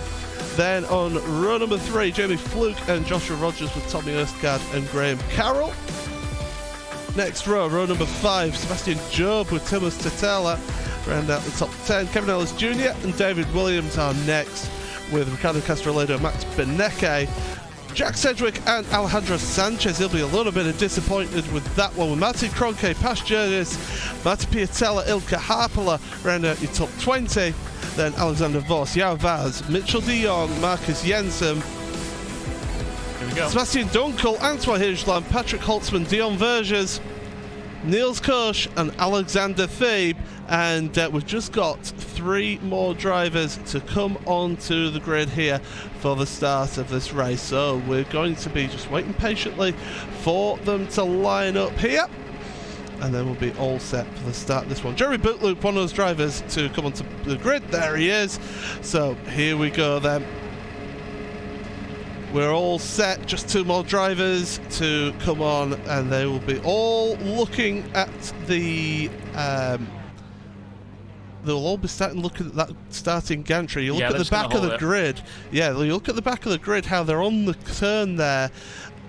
Speaker 3: Then on row number 3, Jamie Fluke and Joshua Rogers with Tommy Erstgaard and Graham Carroll. Next row number 5, Sebastian Job with Thomas Tatella. Round out the top 10. Kevin Ellis Jr. and David Williams are next with Ricardo Castroledo and Max Benecke. Jack Sedgwick and Alejandro Sanchez. He'll be a little bit disappointed with that one. With Martin Kroenke, Pas Jurgis, Martin Piatella, Ilka Harpala round out your top 20. Then Alexander Voss, Yao Vaz, Mitchell de Jong, Marcus Jensen, Sebastian Dunkel, Antoine Hirschland, Patrick Holtzman, Dion Vergers, Niels Koch and Alexander Thebe. And we've just got 3 more drivers to come onto the grid here for the start of this race. So we're going to be just waiting patiently for them to line up here. And then we'll be all set for the start of this one. Jeremy Bootloop, one of those drivers to come onto the grid. There he is. So here we go then. We're all set, just 2 more drivers to come on, and they will be all looking at the they'll all be looking at that starting gantry. You look at the back of the grid. Yeah, you look at the back of the grid, how they're on the turn there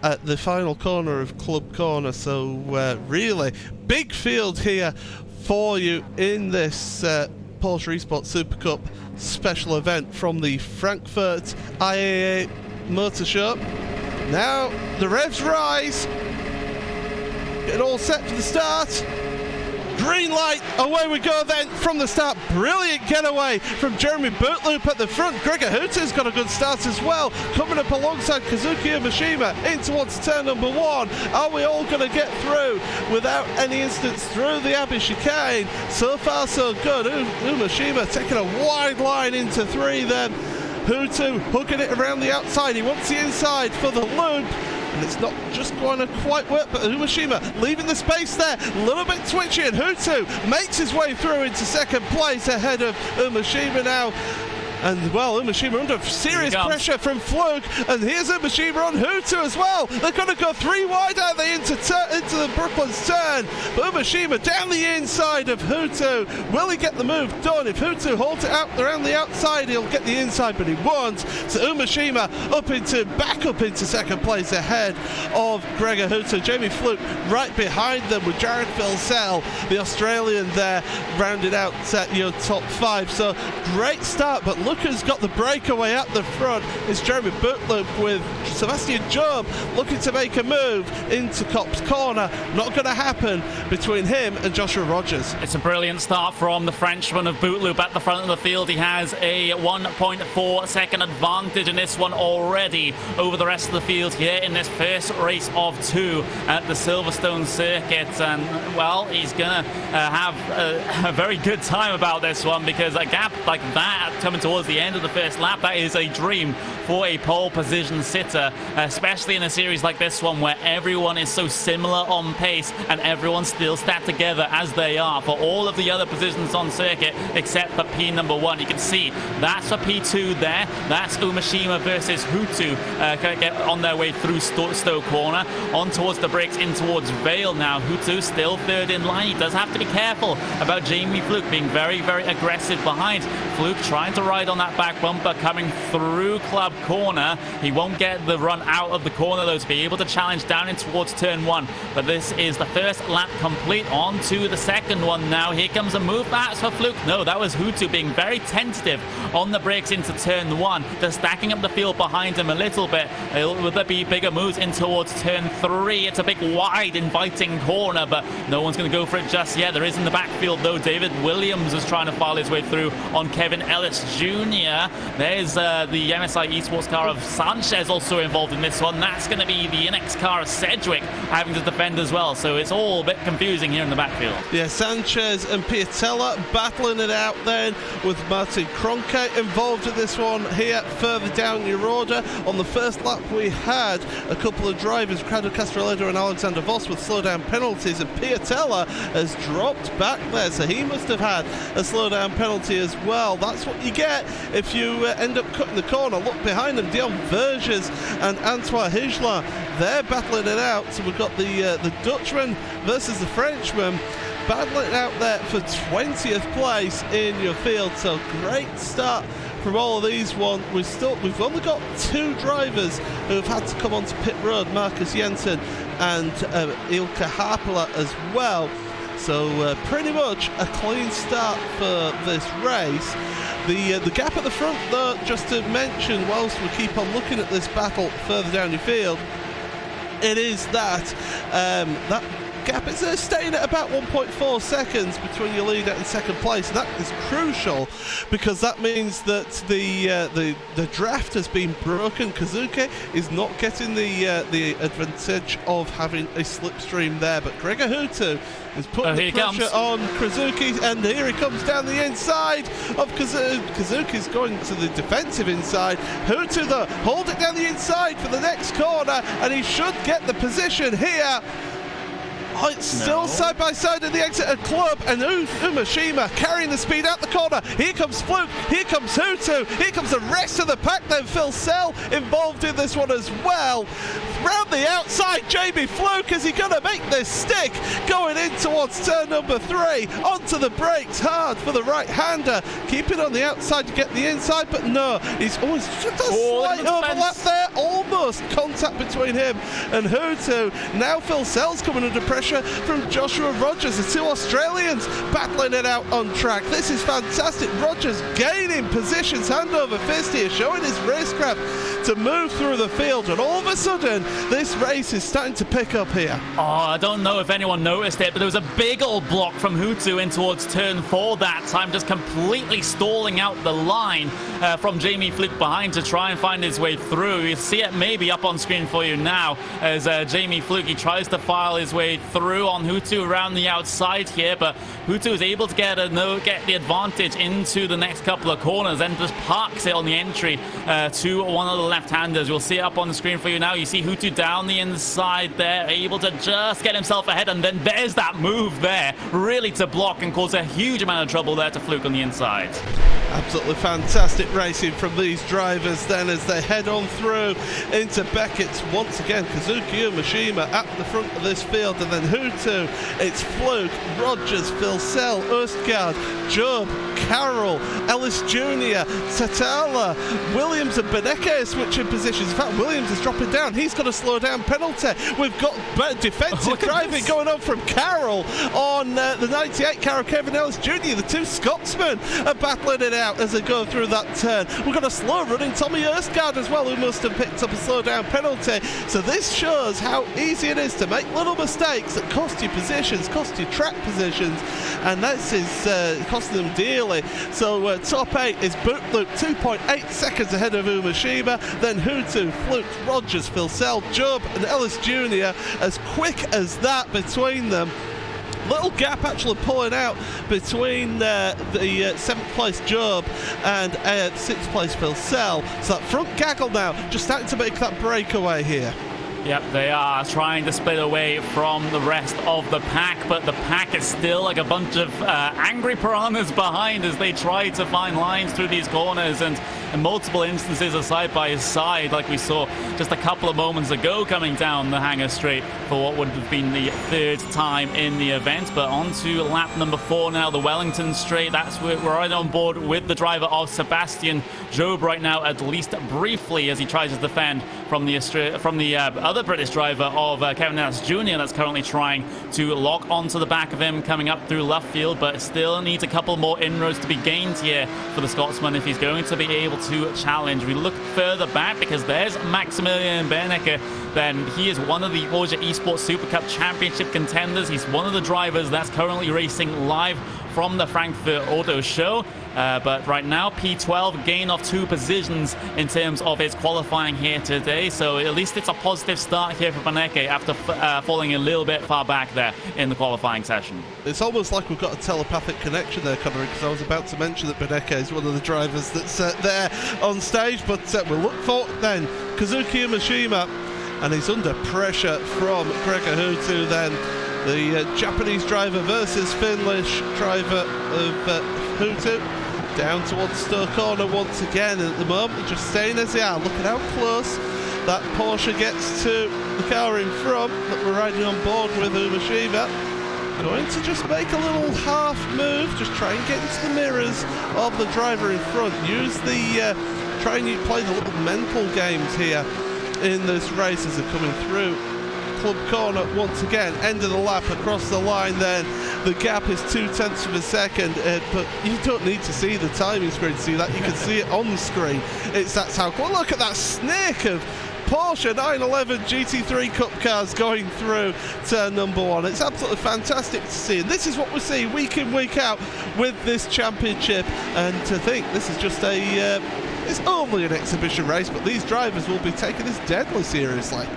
Speaker 3: at the final corner of Club Corner. So really big field here for you in this Porsche Esports Super Cup special event from the Frankfurt IAA Motor Show. Now the revs rise. Get all set for the start. Green light, away we go then from the start. Brilliant getaway from Jeremy Bootloop at the front. Gregor Huter's got a good start as well, coming up alongside Kazuki Mishima in towards turn number 1. Are we all going to get through without any incidents through the Abbey chicane? So far so good. Umashima taking a wide line into 3 then. Hutu hooking it around the outside. He wants the inside for the loop. And it's not just going to quite work, but Umashima leaving the space there, a little bit twitchy, and Hutu makes his way through into second place ahead of Umashima now. And well, Umashima under serious pressure from Fluke, and here's Umashima on Hutu as well. They're going to go 3 wide, are they, into the Brooklands turn? But Umashima down the inside of Hutu. Will he get the move done? If Hutu holds it out around the outside, he'll get the inside, but he won't. So Umashima back up into second place ahead of Gregor Hutu. Jamie Fluke right behind them with Jared Purcell, the Australian there, rounded out at your top 5. So great start, but look who's got the breakaway at the front. It's Jeremy Bootloop with Sebastian Job looking to make a move into Copse Corner. Not going to happen between him and Joshua Rogers.
Speaker 4: It's a brilliant start from the Frenchman of Bootloop at the front of the field. He has a 1.4 second advantage in this one already over the rest of the field here in this first race of 2 at the Silverstone circuit. And well, he's gonna have a very good time about this one, because a gap like that coming towards the end of the first lap, that is a dream for a pole position sitter, especially in a series like this one where everyone is so similar on pace and everyone's still stacked together as they are for all of the other positions on circuit except for P number 1. You can see that's for P2 there. That's Umashima versus Hutu get on their way through Stowe Corner on towards the brakes in towards Vale now. Hutu still 3rd in line. He does have to be careful about Jamie Fluke being very, very aggressive behind. Fluke trying to ride on that back bumper coming through Club Corner. He won't get the run out of the corner though to be able to challenge down in towards turn 1. But this is the first lap complete. On to the second one now. Here comes a move perhaps for Fluke. No, that was Hutu being very tentative on the brakes into turn 1. They're stacking up the field behind him a little bit. Will there be bigger moves in towards turn 3? It's a big wide inviting corner, but no one's going to go for it just yet. There is in the backfield though David Williams is trying to file his way through on Kevin Ellis Jr. Jr. There's the MSI Esports car of Sanchez also involved in this one. That's going to be the NX car of Sedgwick having to defend as well. So it's all a bit confusing here in the backfield.
Speaker 3: Yeah, Sanchez and Piatella battling it out then with Martin Kroenke involved in this one here further down your order. On the first lap we had a couple of drivers, Ricardo Castroleda and Alexander Voss, with slowdown penalties, and Piatella has dropped back there, so he must have had a slowdown penalty as well. That's what you get if you end up cutting the corner. Look behind them, Dion Verges and Antoine Higelin, they're battling it out. So we've got the Dutchman versus the Frenchman battling it out there for 20th place in your field. So great start from all of these one. We've only got 2 drivers who have had to come onto pit road, Marcus Jensen and Ilka Harpala as well. So pretty much a clean start for this race. The gap at the front though, just to mention, whilst we keep on looking at this battle further down your field, it is that that gap is staying at about 1.4 seconds between your leader and second place, and that is crucial because that means that the draft has been broken. Kazuki is not getting the advantage of having a slipstream there, but Gregor Hutu is putting the pressure on Kazuki, and here he comes down the inside of Kazuki. Kazuki's going to the defensive inside. Hutu though, hold it down the inside for the next corner, and he should get the position here. Oh, it's still side by side at the exit of Club, and Umashima carrying the speed out the corner. Here comes Fluke, here comes Hutu, here comes the rest of the pack then. Phil Sell involved in this one as well. Round the outside, Jamie Fluke, is he going to make this stick? Going in towards turn number 3, onto the brakes hard for the right-hander. Keep it on the outside to get the inside, but no, he's always just a slight overlap there, almost contact between him and Hutu. Now Phil Sell's coming under pressure from Joshua Rogers, the 2 Australians battling it out on track. This is fantastic. Rogers gaining positions hand over fist here, showing his racecraft to move through the field, and all of a sudden this race is starting to pick up here.
Speaker 4: Oh, I don't know if anyone noticed it, but there was a big old block from Hutu in towards turn 4 that time, just completely stalling out the line from Jamie Fluke behind to try and find his way through. You see it maybe up on screen for you now as Jamie Fluke, he tries to file his way through on Hutu around the outside here, but Hutu is able to get the advantage into the next couple of corners and just parks it on the entry to one of the left-handers. We'll see it up on the screen for you now. You see Hutu down the inside there, able to just get himself ahead, and then there's that move there, really to block and cause a huge amount of trouble there to Fluke on the inside.
Speaker 3: Absolutely fantastic racing from these drivers then as they head on through into Beckett's once again. Kazuki Umashima at the front of this field, and then Hutu, it's Fluke, Rogers, Phil Sell, Östgaard, Job, Carroll, Ellis Jr., Tatala, Williams and Beneke switching positions. In fact, Williams is dropping down. He's got a slow down penalty. We've got defensive driving going on from Carroll on the 98 Carroll, Kevin Ellis Jr. The 2 Scotsmen are battling it out as they go through that turn. We've got a slow running Tommy Erskard as well, who must have picked up a slow down penalty. So this shows how easy it is to make little mistakes that cost you positions, cost you track positions, and this is costing them dearly. So top 8 is Bootloop, 2.8 seconds ahead of Umashima, then Hutu, Fluke, Rogers, Phil Sell, Job and Ellis Jr. as quick as that between them. Little gap actually pulling out between the 7th place Job and 6th place Phil Sell. So that front gaggle now just starting to make that breakaway here.
Speaker 4: Yep, they are trying to split away from the rest of the pack, but the pack is still like a bunch of angry piranhas behind as they try to find lines through these corners, and in multiple instances are side by side, like we saw just a couple of moments ago coming down the Hangar Straight for what would have been the 3rd time in the event. But on to lap number 4 now, the Wellington Straight. That's where we're right on board with the driver of Sebastian Job right now, at least briefly, as he tries to defend from the other British driver of Kevin Ellis Jr. that's currently trying to lock onto the back of him coming up through left field, but still needs a couple more inroads to be gained here for the Scotsman if he's going to be able to challenge. We look further back because there's Maximilian Beneke. Then he is one of the Porsche Esports Supercup Championship contenders. He's one of the drivers that's currently racing live from the Frankfurt Auto Show. But right now, P12, gain of 2 positions in terms of his qualifying here today. So at least it's a positive start here for Beneke after falling a little bit far back there in the qualifying session.
Speaker 3: It's almost like we've got a telepathic connection there, Conor, because I was about to mention that Beneke is one of the drivers that's there on stage. But we'll look forward then. Kazuki Umeshima, and he's under pressure from Gregor Hutu then. The Japanese driver versus Finnish driver of Hutu. Down towards Stowe Corner once again, and at the moment just staying as they are. Look at how close that Porsche gets to the car in front that we're riding on board with Umeshima. Going to just make a little half move, just try and get into the mirrors of the driver in front. Use the try and play the little mental games here in this race as they're coming through Club Corner once again. End of the lap across the line then. The gap is 0.2 of a second, but you don't need to see the timing screen to see that. You can see it on the screen. That's how cool. Look at that snake of Porsche 911 GT3 Cup cars going through turn number 1. It's absolutely fantastic to see, and this is what we see week in, week out with this championship. And to think this is just it's only an exhibition race, but these drivers will be taking this deadly seriously.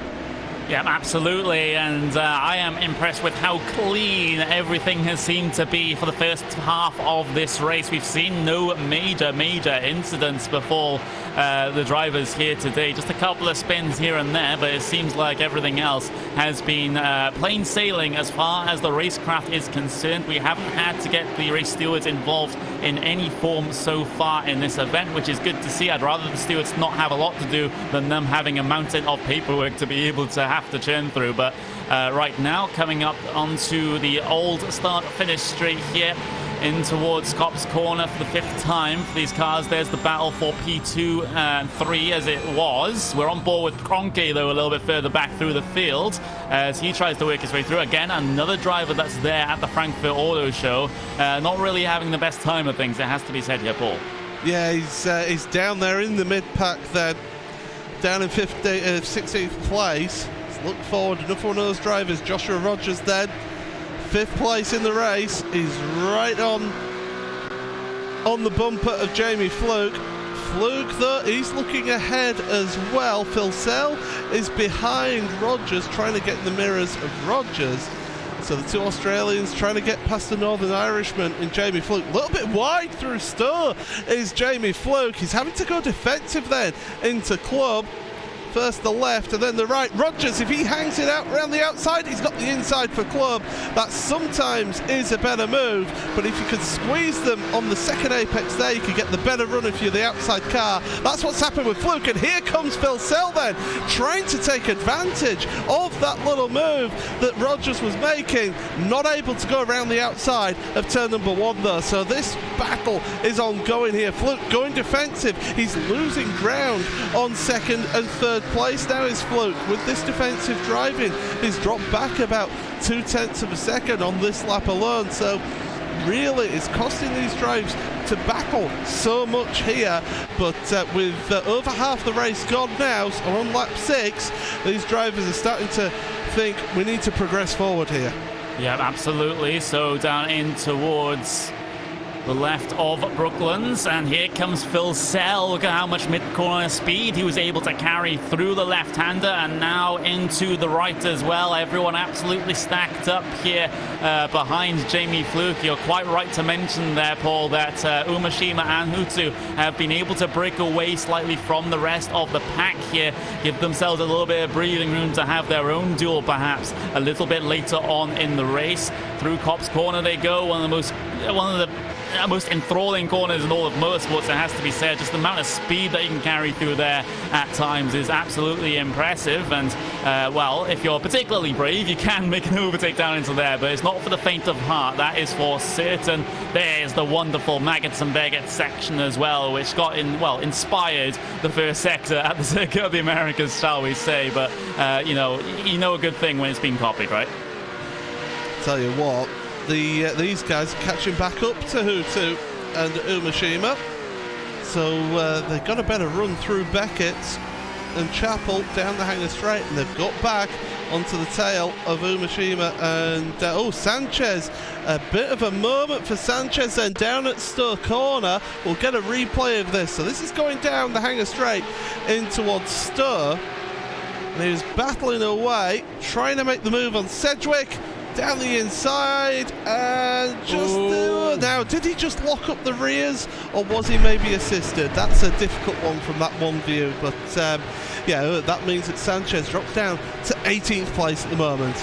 Speaker 4: Yeah, absolutely, and I am impressed with how clean everything has seemed to be for the first half of this race. We've seen no major incidents before the drivers here today. Just a couple of spins here and there, but it seems like everything else has been plain sailing as far as the racecraft is concerned. We haven't had to get the race stewards involved in any form so far in this event, which is good to see. I'd rather the stewards not have a lot to do than them having a mountain of paperwork to be able to have to churn through. But right now, coming up onto the old start-finish straight here in towards Copse Corner for the 5th time for these cars. There's the battle for P2 and 3 as it was. We're on board with Kroenke, though, a little bit further back through the field as he tries to work his way through. Again, another driver that's there at the Frankfurt Auto Show. Not really having the best time of things, it has to be said here, Paul.
Speaker 3: Yeah, he's down there in the mid-pack there, down in 16th place. Let's look forward. Another one of those drivers, Joshua Rogers then. 5th place in the race. He's right on the bumper of Jamie Fluke. Fluke, though, he's looking ahead as well. Phil Sell is behind Rogers, trying to get in the mirrors of Rogers. So the 2 Australians trying to get past the Northern Irishman in Jamie Fluke. A little bit wide through Stowe is Jamie Fluke. He's having to go defensive then into Club. First the left and then the right. Rogers, if he hangs it out around the outside, he's got the inside for Club. That sometimes is a better move, but if you could squeeze them on the second apex there, you could get the better run if you're the outside car. That's what's happened with Fluke, and here comes Phil Sell then, trying to take advantage of that little move that Rogers was making. Not able to go around the outside of turn number 1 though, so this battle is ongoing here. Fluke going defensive. He's losing ground on 2nd and 3rd place now is Fluke. With this defensive driving, he's dropped back about 0.2 of a second on this lap alone, so really it's costing these drives to battle so much here. But with over half the race gone now, so on lap 6, these drivers are starting to think we need to progress forward here.
Speaker 4: Yeah, absolutely. So down in towards the left of Brooklands, and here comes Phil Sell. Look at how much mid-corner speed he was able to carry through the left-hander and now into the right as well. Everyone absolutely stacked up here behind Jamie Fluke. You're quite right to mention there, Paul, that Umeshima and Hutu have been able to break away slightly from the rest of the pack here, give themselves a little bit of breathing room to have their own duel perhaps a little bit later on in the race. Through Copse Corner they go, one of the most enthralling corners in all of motorsports, it has to be said. Just the amount of speed that you can carry through there at times is absolutely impressive. And well, if you're particularly brave, you can make an overtake down into there, but it's not for the faint of heart, that is for certain. There's the wonderful Maggots and Begets section as well, which got inspired the first sector at the Circuit of the Americas, shall we say. But you know a good thing when it's been copied, right?
Speaker 3: Tell you what, these guys are catching back up to Hutu and Umeshima, so they've got a better run through Beckett. and Chapel down the hangar straight, and they've got back onto the tail of Umeshima and Sanchez. A bit of a moment for Sanchez then down at Stur corner. We'll get a replay of this. So this is going down the hangar straight in towards Stur, and he was battling away, trying to make the move on Sedgwick. Down the inside, and just now, did he just lock up the rears, or was he maybe assisted? That's a difficult one from that one view, but yeah, that means that Sanchez drops down to 18th place at the moment.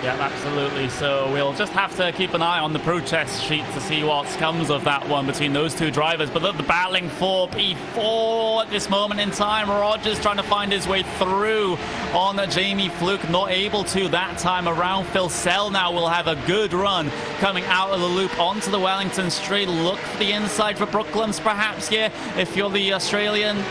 Speaker 4: Yeah, absolutely. So we'll just have to keep an eye on the protest sheet to see what comes of that one between those two drivers. But the battling for P4 at this moment in time. Rogers trying to find his way through on Jamie Fluke, not able to that time around. Phil Sell now will have a good run coming out of the loop onto the Wellington Straight. Look for the inside for Brooklands perhaps here if you're the Australian.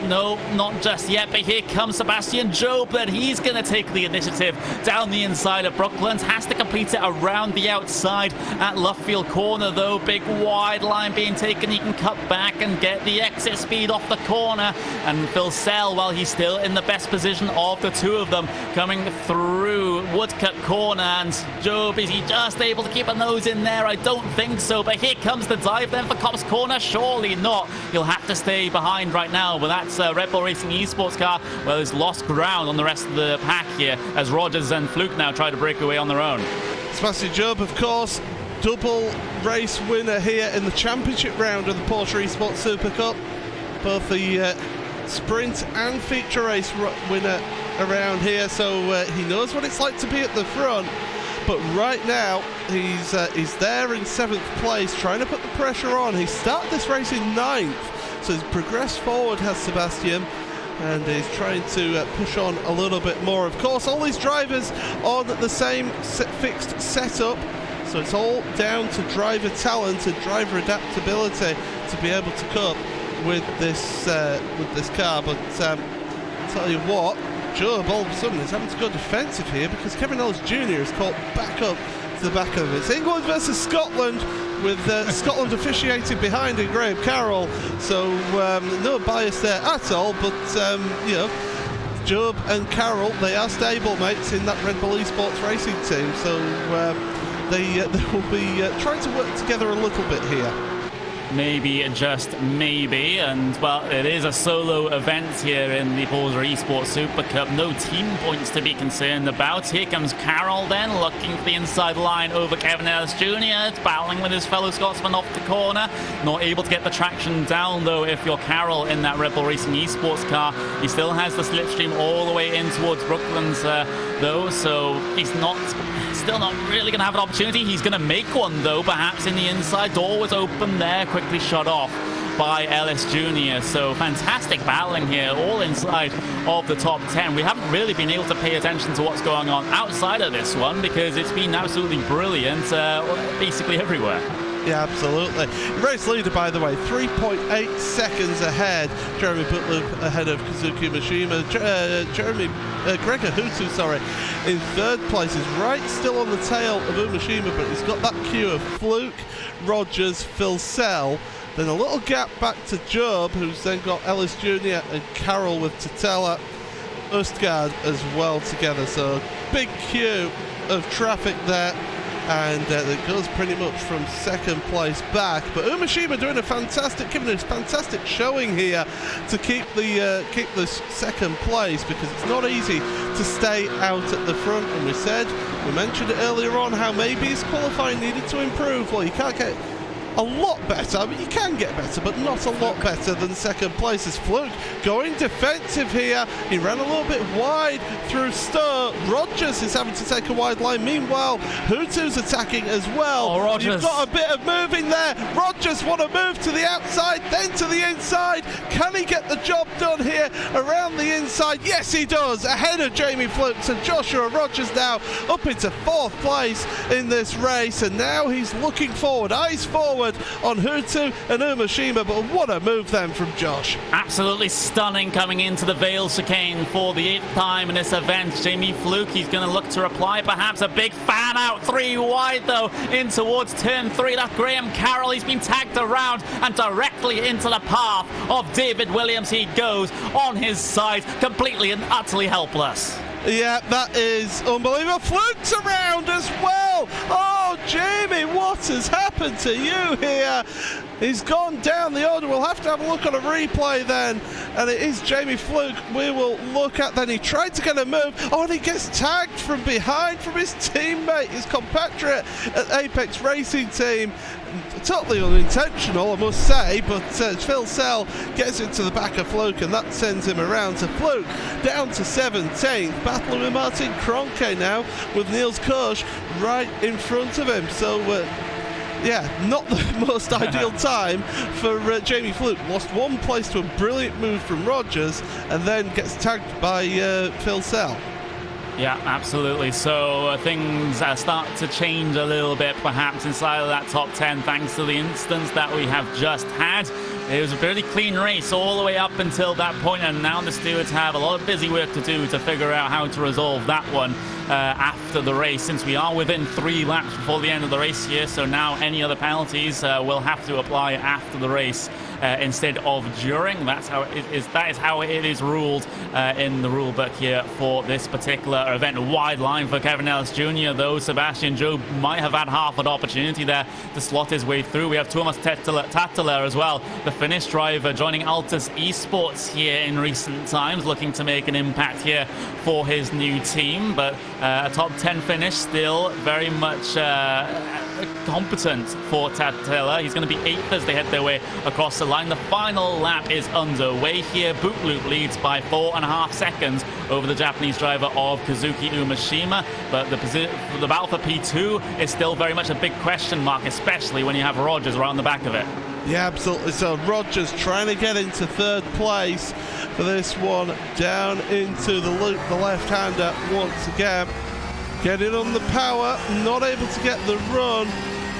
Speaker 4: No, not just yet, but here comes Sebastian Job, but he's going to take the initiative down the inside of Brooklands. Has to complete it around the outside at Luffield Corner, though. Big wide line being taken. He can cut back and get the exit speed off the corner. And Phil Sell, while he's still in the best position of the two of them, coming through Woodcut Corner. And Job, is he just able to keep a nose in there? I don't think so, but here comes the dive then for Cops Corner. Surely not. He'll have to stay behind right now, but that's Red Bull Racing Esports car, well, has lost ground on the rest of the pack here as Rogers and Fluke now try to break away on their own.
Speaker 3: Sebastian Job, of course, double race winner here in the championship round of the Porsche Esports Super Cup. Both the sprint and feature race winner around here, so he knows what it's like to be at the front. But right now, he's there in 7th place, trying to put the pressure on. He started this race in 9th. So he's progressed forward, has Sebastian, and he's trying to push on a little bit more. Of course, all these drivers on the same fixed setup, so it's all down to driver talent and driver adaptability to be able to cope with this car. But I'll tell you what, Job all of a sudden is having to go defensive here because Kevin Ellis Jr. is caught back up to the back of it. It's England versus Scotland, with Scotland officiating behind in Graham Carroll, so no bias there at all, but you know, Job and Carroll, they are stable mates in that Red Bull Esports racing team, so they will be trying to work together a little bit here.
Speaker 4: Maybe, just maybe, and well, it is a solo event here in the Porsche Esports Super Cup. No team points to be concerned about. Here comes Carroll then, looking for the inside line over Kevin Ellis Jr., battling with his fellow Scotsman off the corner. Not able to get the traction down, though, if you're Carroll in that Red Bull Racing Esports car. He still has the slipstream all the way in towards Brooklands, though, so he's still not really going to have an opportunity. He's going to make one, though, perhaps in the inside. Door was open there, quickly shut off by Ellis Jr. So fantastic battling here, all inside of the top 10. We haven't really been able to pay attention to what's going on outside of this one because it's been absolutely brilliant basically everywhere.
Speaker 3: Yeah, absolutely. Race leader, by the way, 3.8 seconds ahead. Jeremy Butler ahead of Kazuki Mishima. Gregor Hutu, sorry, in 3rd place. Is right still on the tail of Umeshima, but he's got that queue of Fluke, Rogers, Phil Sell. Then a little gap back to Job, who's then got Ellis Jr. and Carroll with Tatella, Østgaard as well together. So big queue of traffic there. And it goes pretty much from 2nd place back, but Umeshima giving a fantastic showing here to keep the 2nd place, because it's not easy to stay out at the front. And we mentioned it earlier on how maybe his qualifying needed to improve. Well, you can't get a lot better. I mean, you can get better, but not a lot better than 2nd place. As Fluke going defensive here. He ran a little bit wide through Stur. Rogers is having to take a wide line. Meanwhile, Hutu's attacking as well.
Speaker 4: Oh, Rogers.
Speaker 3: You've got a bit of moving there. Rogers want to move to the outside, then to the inside. Can he get the job done here around the inside? Yes, he does. Ahead of Jamie Fluke. So Joshua Rogers now up into 4th place in this race. And now he's looking forward, eyes forward, forward on Hutu and Umashima, but what a move then from Josh.
Speaker 4: Absolutely stunning coming into the Vale chicane for the 8th time in this event. Jamie Fluke, he's going to look to reply, perhaps a big fan out, 3 wide though, in towards turn 3. That's Graham Carroll. He's been tagged around and directly into the path of David Williams. He goes on his side, completely and utterly helpless.
Speaker 3: Yeah, that is unbelievable. Fluke's around as well. Oh, Jamie, what has happened to you here? He's gone down the order. We'll have to have a look on a replay then. And it is Jamie Fluke we will look at then. He tried to get a move. Oh, and he gets tagged from behind from his teammate, his compatriot at Apex Racing Team. Totally unintentional, I must say, but Phil Sell gets into the back of Fluke, and that sends him around to Fluke, down to 17th, battling with Martin Kroenke now, with Niels Koch right in front of him. So, yeah, not the most ideal time for Jamie Fluke. Lost 1 place to a brilliant move from Rogers, and then gets tagged by Phil Sell.
Speaker 4: Yeah, absolutely. So things start to change a little bit, perhaps, inside of that top 10, thanks to the instance that we have just had. It was a pretty clean race all the way up until that point, and now the stewards have a lot of busy work to do to figure out how to resolve that one after the race, since we are within 3 laps before the end of the race here. So now any other penalties will have to apply after the race instead of during. That's how it is. That is how it is ruled in the rule book here for this particular event. A wide line for Kevin Ellis Jr. though. Sebastian Job might have had half an opportunity there to slot his way through. We have Thomas Tattler as well, the Finnish driver, joining Altus Esports here in recent times, looking to make an impact here for his new team. But a top 10 finish, still very much competent for Tattler. He's going to be 8th as they head their way across the line. The final lap is underway here. Boot Loop leads by 4.5 seconds over the Japanese driver of Kazuki Umashima, but the battle for P2 is still very much a big question mark, especially when you have Rogers around the back of it.
Speaker 3: Yeah, absolutely. So Rogers trying to get into 3rd place for this one, down into the loop, the left-hander once again. Getting on the power, not able to get the run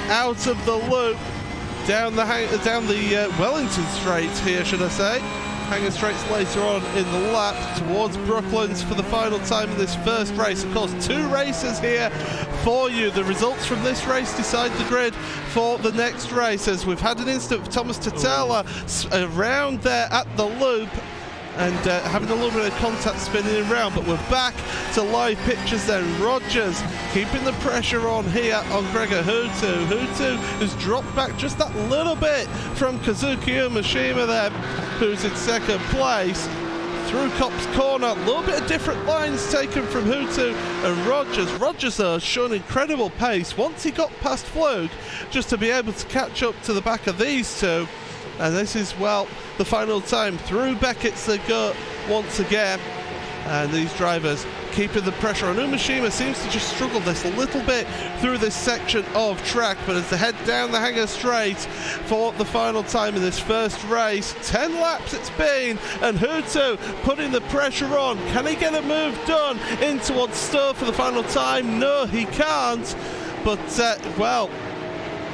Speaker 3: out of the loop, down the Wellington Straight here, should I say. Hanger Straights later on in the lap towards Brooklands for the final time in this first race. Of course, 2 races here for you. The results from this race decide the grid for the next race, as we've had an instant of Thomas Tatella around there at the loop and having a little bit of contact spinning around, but we're back to live pictures then. Rogers keeping the pressure on here on Gregor Hutu. Hutu has dropped back just that little bit from Kazuki Umashima there, who's in 2nd place. Through Cop's corner, a little bit of different lines taken from Hutu and Rogers. Rogers has shown incredible pace once he got past Fluke, just to be able to catch up to the back of these two. And this is, well, the final time. Through Beckett's they go once again. And these drivers keeping the pressure on. Umashima seems to just struggle this a little bit through this section of track, but as they head down the Hanger Straight for the final time in this first race, 10 laps it's been, and Hutu putting the pressure on. Can he get a move done in towards Stowe for the final time? No, he can't. But, well,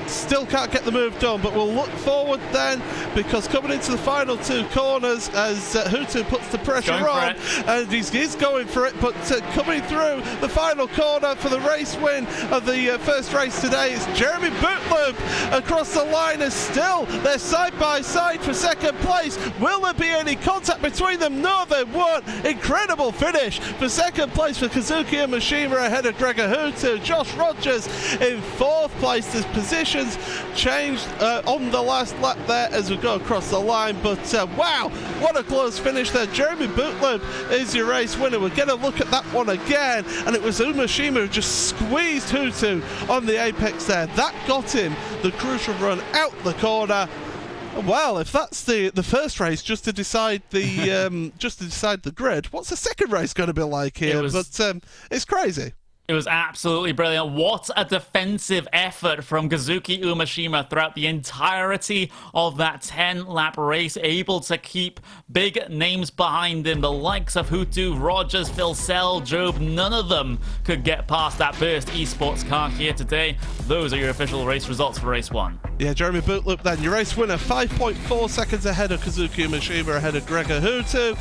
Speaker 3: still can't get the move done, but we'll look forward then, because coming into the final 2 corners as Hutu puts the pressure on, and he's going for it, but coming through the final corner for the race win of the first race today, it's Jeremy Bootloop across the line, as still they're side by side for 2nd place. Will there be any contact between them? No, there won't. Incredible finish for 2nd place for Kazuki Umashima ahead of Gregor Hutu. Josh Rogers in 4th place. His position changed on the last lap there as we go across the line, but wow, what a close finish there. Jeremy Bootloop is your race winner. We'll get a look at that one again, and it was Umashima who just squeezed Hutu on the apex there. That got him the crucial run out the corner. Well, if that's the first race just to decide the the grid, what's the second race going to be like here? It's crazy.
Speaker 4: It was absolutely brilliant. What a defensive effort from Kazuki Umashima throughout the entirety of that 10-lap race, able to keep big names behind him. The likes of Hutu, Rogers, Phil Sell, Job, none of them could get past that Burst Esports car here today. Those are your official race results for race 1.
Speaker 3: Yeah, Jeremy Bootloop then, your race winner, 5.4 seconds ahead of Kazuki Mishima, ahead of Gregor Hutu.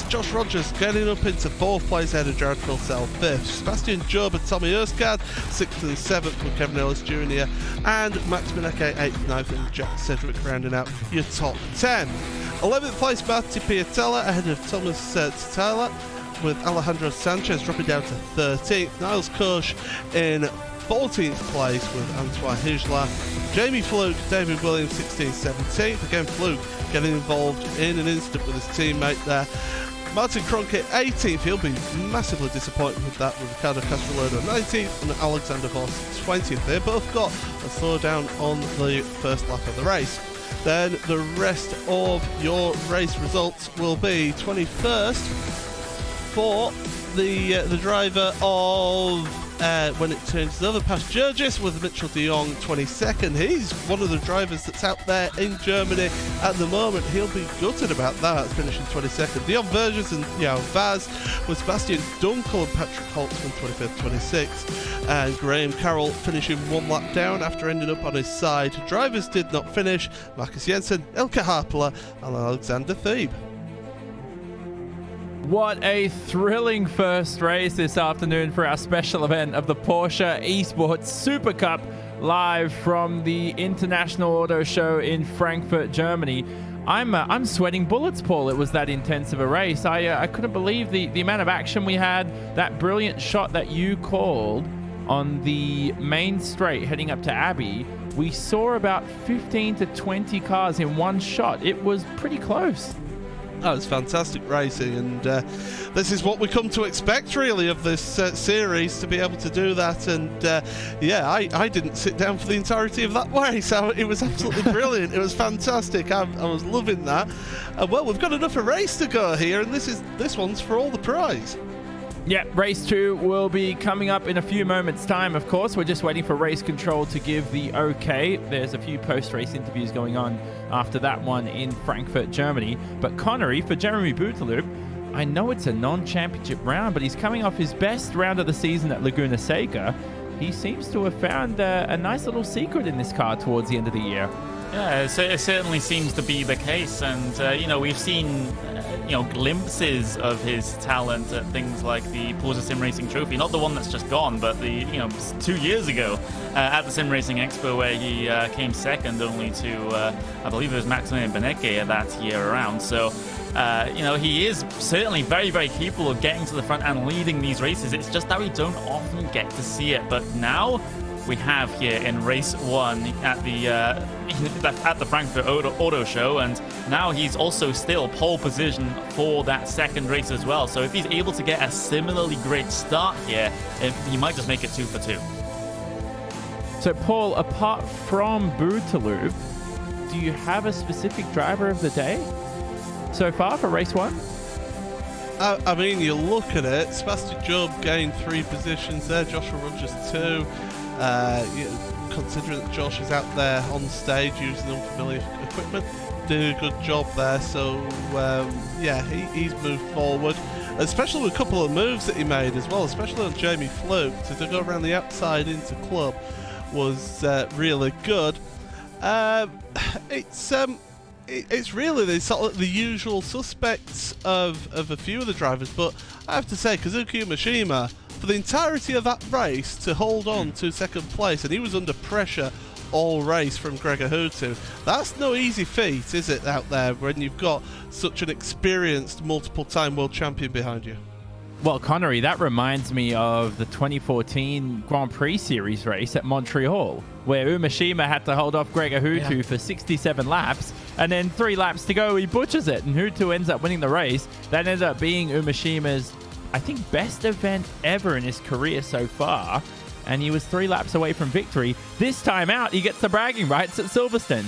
Speaker 3: Josh Rogers getting up into 4th place ahead of Jared Filsell 5th. Sebastian Job and Tommy Erskad 6th and 7th with Kevin Ellis Jr. And Max Mineke 8th, 9th and Jack Sedgwick rounding out your top 10. 11th place Matti Piatella ahead of Thomas Tatala, with Alejandro Sanchez dropping down to 13th. Niles Koch in 14th place with Antoine Hijla. Jamie Fluke, David Williams 16th, 17th. Again, Fluke getting involved in an incident with his teammate there. Martin Cronkite 18th. He'll be massively disappointed with that, with Ricardo Castrolano 19th and Alexander Voss 20th. They both got a slowdown on the first lap of the race. Then the rest of your race results will be 21st for the driver of when it turns over past Jurgis, with Mitchell de Jong 22nd. He's one of the drivers that's out there in Germany at the moment. He'll be gutted about that, finishing 22nd. Dion Verges and Yao Vaz, with Sebastian Dunkel and Patrick Holtzman 25th, 26th, and Graham Carroll finishing 1 lap down after ending up on his side. Drivers did not finish: Marcus Jensen, Ilka Harpala and Alexander Thebe.
Speaker 2: What a thrilling first race this afternoon for our special event of the Porsche Esports Super Cup, live from the International Auto Show in Frankfurt, Germany. I'm sweating bullets, Paul. It was that intense of a race. I couldn't believe the amount of action we had. That brilliant shot that you called on the main straight heading up to Abbey, we saw about 15 to 20 cars in one shot. It was pretty close.
Speaker 3: Oh, it's fantastic racing, and this is what we come to expect, really, of this series, to be able to do that. And yeah, I didn't sit down for the entirety of that race, so it was absolutely brilliant. It was fantastic. I was loving that. Well, we've got enough of a race to go here, and this one's for all the prize.
Speaker 2: Yeah, race 2 will be coming up in a few moments' time, of course. We're just waiting for race control to give the okay. There's a few post-race interviews going on after that one in Frankfurt, Germany. But Connery, for Jeremy Bootaloop, I know it's a non-championship round, but he's coming off his best round of the season at Laguna Seca. He seems to have found a nice little secret in this car towards the end of the year.
Speaker 4: Yeah, it certainly seems to be the case, and we've seen glimpses of his talent at things like the Porsche Sim Racing Trophy, not the one that's just gone, but the 2 years ago at the Sim Racing Expo, where he came second only to I believe it was Maximilian Benecke that year around. So he is certainly very, very capable of getting to the front and leading these races. It's just that we don't often get to see it, but now we have here in race 1 at the Frankfurt Auto Show, and now he's also still pole position for that second race as well. So if he's able to get a similarly great start here, he might just make it 2 for 2.
Speaker 2: So Paul, apart from Bootaloop, do you have a specific driver of the day so far for race 1?
Speaker 3: I mean, you look at it, Sebastian Job gained 3 positions there, Joshua Rogers 2. Considering that Josh is out there on stage using unfamiliar equipment, did a good job there. So yeah, he's moved forward, especially with a couple of moves that he made as well, especially on Jamie Fluke to go around the outside into club was really good. It's really the usual suspects of a few of the drivers, but I have to say, Kazuki Mishima, for the entirety of that race, to hold on to second place, and he was under pressure all race from Gregor Hutu. That's no easy feat, is it, out there, when you've got such an experienced multiple-time world champion behind you?
Speaker 2: Well, Connery, that reminds me of the 2014 Grand Prix Series race at Montreal, where Umeshima had to hold off Gregor Hutu for 67 laps, and then 3 laps to go, he butchers it, and Hutu ends up winning the race. That ended up being Umeshima's, I think, best event ever in his career so far, and he was 3 laps away from victory. This time out, he gets the bragging rights at Silverstone.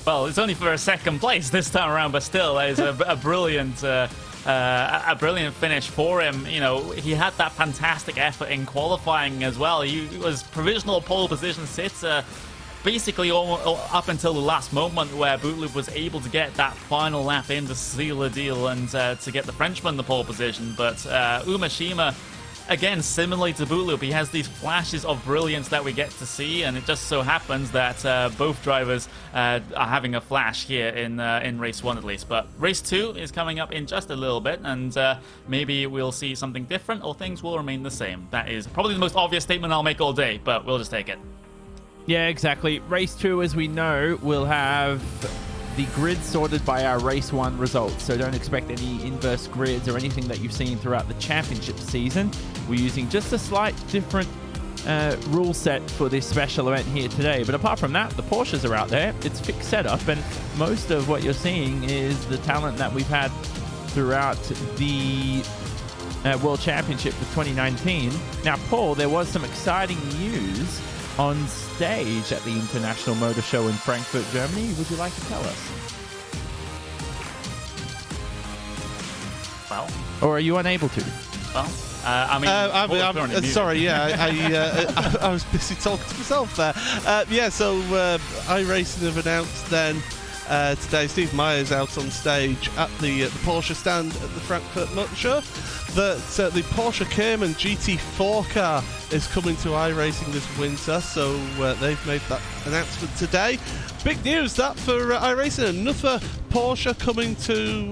Speaker 4: Well, it's only for a second place this time around, but still, that is a brilliant finish for him. He had that fantastic effort in qualifying as well. He was provisional pole position sitter basically all up until the last moment, where Bootloop was able to get that final lap in to seal the deal and to get the Frenchman the pole position. But Umeshima again, similarly to Bootloop, he has these flashes of brilliance that we get to see, and it just so happens that both drivers are having a flash here in race 1 at least. But race 2 is coming up in just a little bit, and maybe we'll see something different, or things will remain the same. That is probably the most obvious statement I'll make all day, but we'll just take it.
Speaker 2: Yeah, exactly. Race 2, as we know, will have the grid sorted by our race 1 results, so don't expect any inverse grids or anything that you've seen throughout the championship season. We're using just a slight different rule set for this special event here today, but apart from that, the Porsches are out there. It's fixed setup, and most of what you're seeing is the talent that we've had throughout the World Championship for 2019. Now, Paul, there was some exciting news on stage at the International Motor Show in Frankfurt, Germany. Would you like to tell us?
Speaker 4: Well,
Speaker 2: or are you unable to?
Speaker 4: Well, I'm
Speaker 3: sorry, yeah, I was busy talking to myself there. So iRacing have announced then today, Steve Meyer's out on stage at the Porsche stand at the Frankfurt Motor Show, that the Porsche Cayman GT4 car is coming to iRacing this winter, so they've made that announcement today. Big news that for iRacing, another Porsche coming to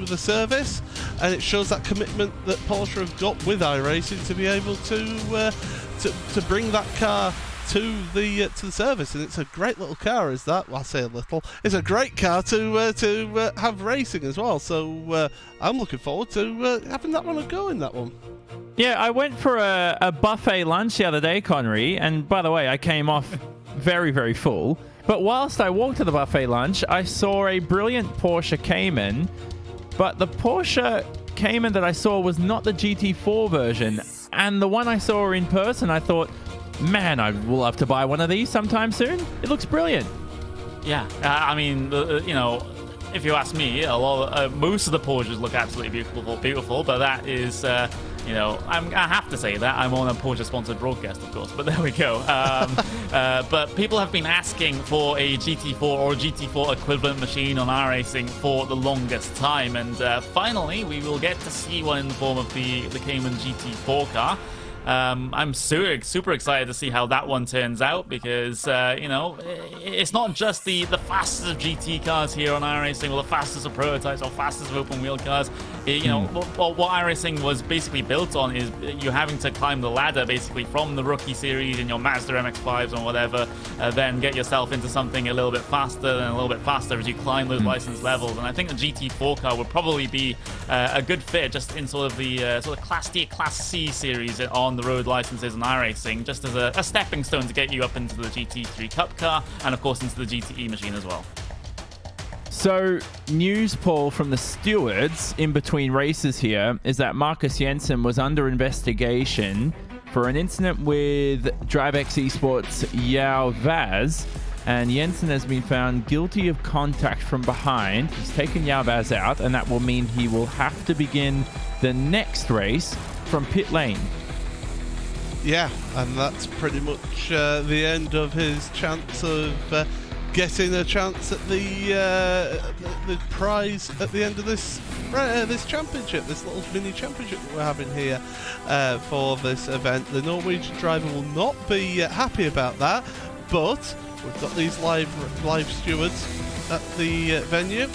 Speaker 3: the service, and it shows that commitment that Porsche have got with iRacing to be able to bring that car to the service, and it's a great little car. Is that? Well, I say a little. It's a great car to have racing as well. So I'm looking forward to having that one a go in that one.
Speaker 2: Yeah, I went for a buffet lunch the other day, Connery, and by the way, I came off very, very full. But whilst I walked to the buffet lunch, I saw a brilliant Porsche Cayman, but the Porsche Cayman that I saw was not the GT4 version, and the one I saw in person, I thought, man, I will love to buy one of these sometime soon. It looks brilliant.
Speaker 4: Yeah, I mean, if you ask me, most of the Porsches look absolutely beautiful, but that is, I have to say that. I'm on a Porsche-sponsored broadcast, of course, but there we go. But people have been asking for a GT4 or GT4 equivalent machine on iRacing for the longest time, and finally, we will get to see one in the form of the Cayman GT4 car. I'm super excited to see how that one turns out, because it's not just the fastest of GT cars here on iRacing, or the fastest of prototypes, or fastest of open wheel cars. What iRacing was basically built on is you having to climb the ladder basically from the rookie series in your Mazda MX-5s or whatever, then get yourself into something a little bit faster and a little bit faster as you climb those license levels. And I think the GT4 car would probably be a good fit just in sort of the Class D, Class C series on the road licenses and iRacing, just as a stepping stone to get you up into the GT3 Cup car, and of course into the GTE machine as well.
Speaker 2: So, news, Paul, from the stewards in between races here is that Marcus Jensen was under investigation for an incident with DriveX Esports Yao Vaz, and Jensen has been found guilty of contact from behind. He's taken Yao Vaz out, and that will mean he will have to begin the next race from pit lane.
Speaker 3: Yeah, and that's pretty much the end of his chance of getting a chance at the prize at the end of this championship, this little mini championship that we're having here for this event. The Norwegian driver will not be happy about that, but we've got these live stewards at the venue.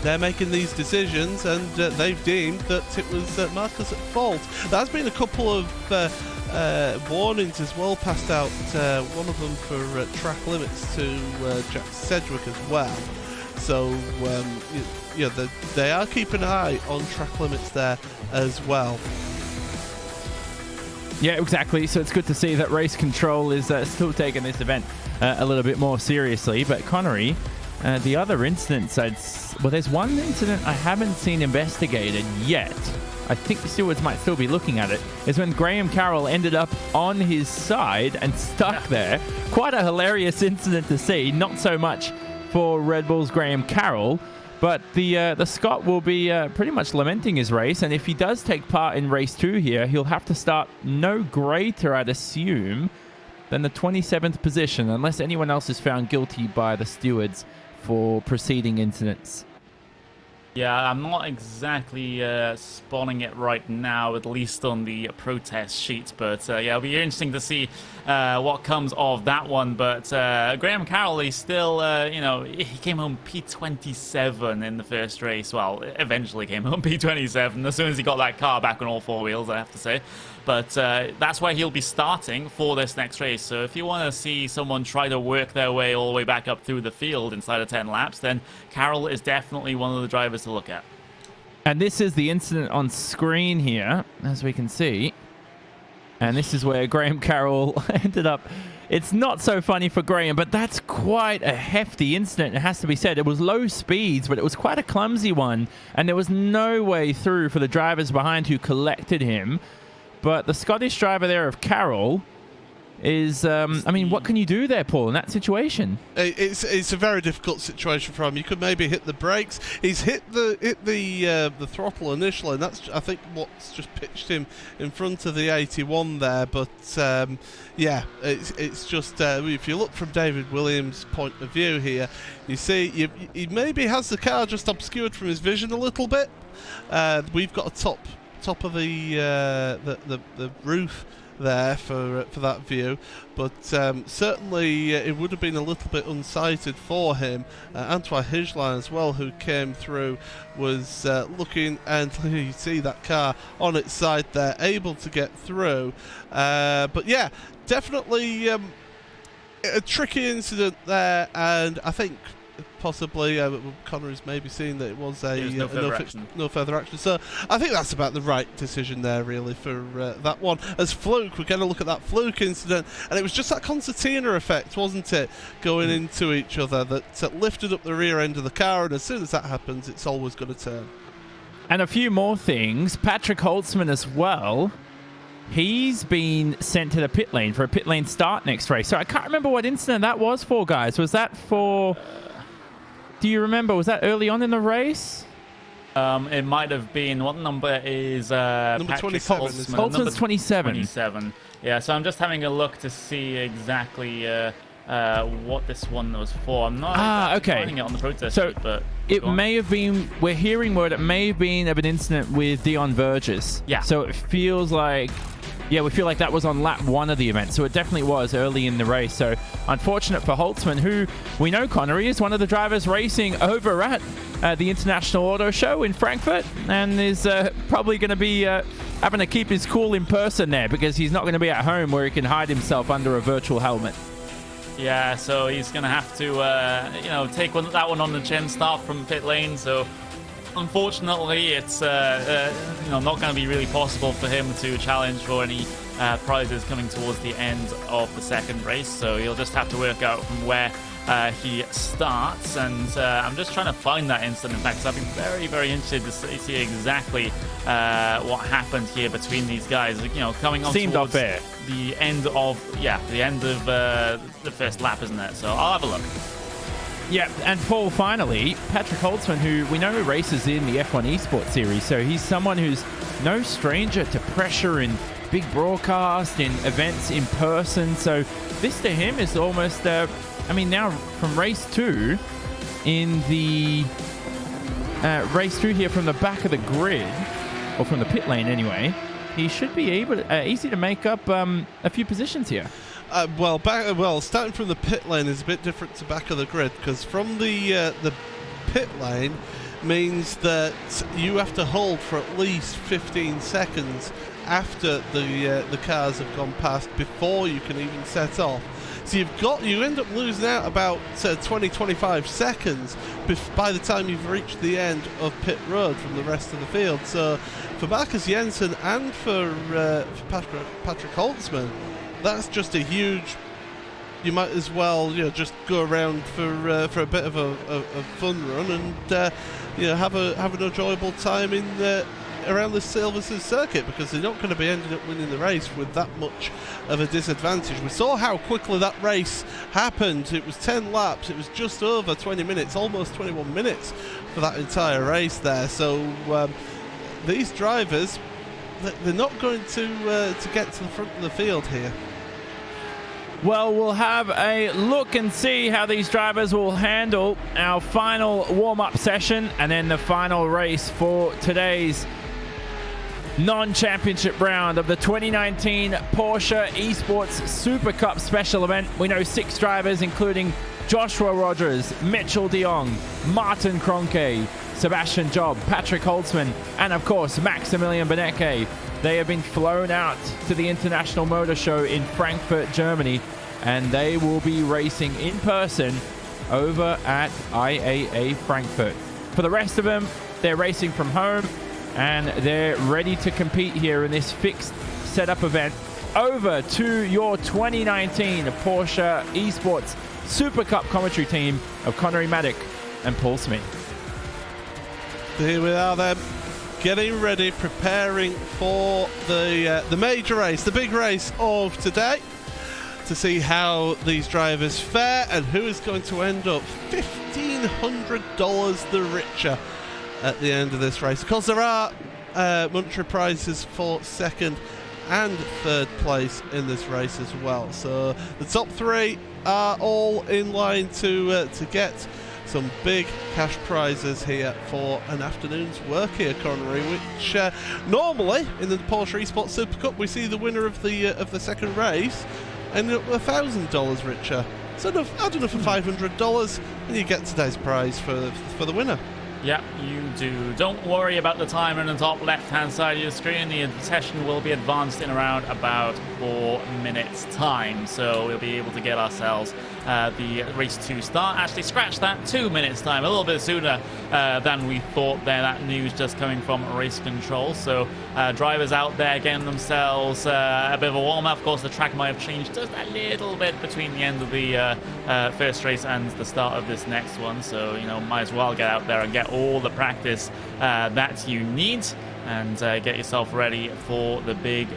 Speaker 3: They're making these decisions, and they've deemed that it was Marcus at fault. There's been a couple of warnings as well passed out, one of them for track limits to Jack Sedgwick as well. So they are keeping an eye on track limits there as well.
Speaker 2: Yeah, exactly. So it's good to see that Race Control is still taking this event a little bit more seriously. But Connery, the other incidents, there's one incident I haven't seen investigated yet. I think the stewards might still be looking at it, is when Graham Carroll ended up on his side and stuck there. Quite a hilarious incident to see. Not so much for Red Bull's Graham Carroll, but the Scot will be pretty much lamenting his race, and if he does take part in race 2 here, he'll have to start no greater, I'd assume, than the 27th position, unless anyone else is found guilty by the stewards for preceding incidents.
Speaker 4: Yeah, I'm not exactly spawning it right now, at least on the protest sheet. But yeah, it'll be interesting to see what comes of that one. But Graham Carroll, he's still, you know, he came home P27 in the first race. Well, eventually came home P27 as soon as he got that car back on all four wheels, I have to say. But that's where he'll be starting for this next race. So if you want to see someone try to work their way all the way back up through the field inside of 10 laps, then Carroll is definitely one of the drivers to look at.
Speaker 2: And this is the incident on screen here, as we can see. And this is where Graham Carroll ended up. It's not so funny for Graham, but that's quite a hefty incident, it has to be said. It was low speeds, but it was quite a clumsy one. And there was no way through for the drivers behind who collected him. But the Scottish driver there of Carroll is, I mean, what can you do there, Paul, in that situation?
Speaker 3: It's a very difficult situation for him. You could maybe hit the brakes. He's hit the throttle initially, and that's, I think, what's just pitched him in front of the 81 there. But yeah, it's just if you look from David Williams' point of view here, you see he maybe has the car just obscured from his vision a little bit. We've got a top of the roof there for that view, but certainly it would have been a little bit unsighted for him. Antoine Hijlin as well, who came through, was looking, and you see that car on its side there, able to get through. But yeah, definitely a tricky incident there, and I think possibly Connor is maybe seeing that it was no further action. So I think that's about the right decision there, really, for that one. As Fluke, we're going to look at that Fluke incident, and it was just that concertina effect, wasn't it, going into each other that lifted up the rear end of the car, and as soon as that happens, it's always going to turn.
Speaker 2: And a few more things. Patrick Holtzman as well. He's been sent to the pit lane for a pit lane start next race. So I can't remember what incident that was for, guys. Was that for... Do you remember? Was that early on in the race?
Speaker 4: It might have been. What number is
Speaker 3: number 27?
Speaker 2: Holtzman's 27.
Speaker 4: 27. Yeah, so I'm just having a look to see exactly what this one was for. I'm not finding it on the protest sheet, but
Speaker 2: it may have been, we're hearing word, it may have been of an incident with Dion Burgess.
Speaker 4: Yeah.
Speaker 2: So it feels like, yeah, we feel like that was on lap 1 of the event. So it definitely was early in the race. So unfortunate for Holtzman, who we know, Connery, is one of the drivers racing over at the International Auto Show in Frankfurt, and is probably going to be having to keep his cool in person there, because he's not going to be at home where he can hide himself under a virtual helmet.
Speaker 4: Yeah, so he's going to have to, take that one on the chin, start from pit lane. So unfortunately, it's not going to be really possible for him to challenge for any prizes coming towards the end of the second race. So he'll just have to work out from where he starts. And I'm just trying to find that incident, in fact, because I've been very, very interested to see exactly what happened here between these guys. Coming on
Speaker 2: seemed
Speaker 4: towards
Speaker 2: unfair.
Speaker 4: The end of the first lap, isn't it? So I'll have a look.
Speaker 2: Yeah, and Paul, finally, Patrick Holtzman, who we know races in the F1 Esports series, so he's someone who's no stranger to pressure in big broadcast, in events in person. So this to him is almost, now from race 2, in the race 2 here from the back of the grid, or from the pit lane anyway, he should be able to, easy to make up a few positions here.
Speaker 3: Starting from the pit lane is a bit different to back of the grid, because from the pit lane means that you have to hold for at least 15 seconds after the cars have gone past before you can even set off. So you end up losing out about 20-25 seconds by the time you've reached the end of pit road from the rest of the field. So for Marcus Jensen and for Patrick Holtzman, that's just a huge. You might as well just go around for a bit of a fun run and have an enjoyable time in around the Silverstone circuit, because they're not going to be ending up winning the race with that much of a disadvantage. We saw how quickly that race happened. It was 10 laps. It was just over 20 minutes, almost 21 minutes for that entire race there. So these drivers, they're not going to get to the front of the field here.
Speaker 2: Well, we'll have a look and see how these drivers will handle our final warm-up session and then the final race for today's non-championship round of the 2019 Porsche Esports Super Cup special event. We know 6 drivers, including Joshua Rogers, Mitchell de Jong, Martin Kroenke, Sebastian Job, Patrick Holtzman, and of course Maximilian Benecke. They have been flown out to the International Motor Show in Frankfurt, Germany, and they will be racing in person over at IAA Frankfurt. For the rest of them, they're racing from home, and they're ready to compete here in this fixed setup event. Over to your 2019 Porsche Esports Super Cup commentary team of Connery Maddock and Paul Smith.
Speaker 3: Here we are then, getting ready, preparing for the major race, the big race of today, to see how these drivers fare and who is going to end up $1,500 the richer at the end of this race. Of course, there are monetary prizes for second and third place in this race as well. So the top 3 are all in line to get some big cash prizes here for an afternoon's work here, Connery, which normally in the Porsche Esports Super Cup we see the winner of the second race end up $1,000 richer. So add enough for $500 and you get today's prize for the winner.
Speaker 4: Yeah, you do. Don't worry about the timer on the top left-hand side of your screen. The session will be advanced in around about 4 minutes' time. So we'll be able to get ourselves the race to start. Actually, scratch that, 2 minutes' time. A little bit sooner than we thought there. That news just coming from Race Control. So drivers out there getting themselves a bit of a warm-up. Of course, the track might have changed just a little bit between the end of the first race and the start of this next one. So, you know, might as well get out there and get all the practice that you need and get yourself ready for the big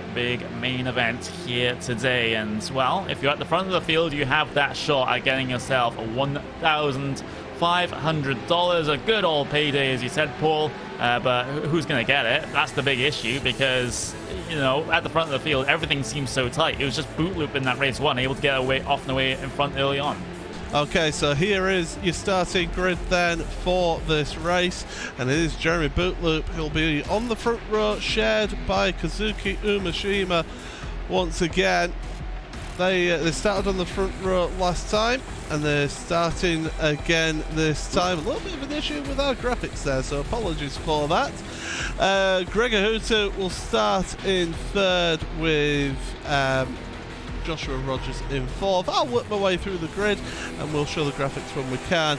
Speaker 4: main event here today. And well, if you're at the front of the field, you have that shot at getting yourself $1,500, a good old payday, as you said, Paul. But who's going to get it? That's the big issue, because, you know, at the front of the field, everything seems so tight. It was just Bootloop in that race 1, able to get away off the way in front early on.
Speaker 3: Okay, so here is your starting grid then for this race, and it is Jeremy Bootloop. He'll be on the front row, shared by Kazuki Umeshima once again. They started on the front row last time, and they're starting again this time. A little bit of an issue with our graphics there, so apologies for that. Gregor Hutter will start in third with Joshua Rogers in fourth. I'll work my way through the grid and we'll show the graphics when we can.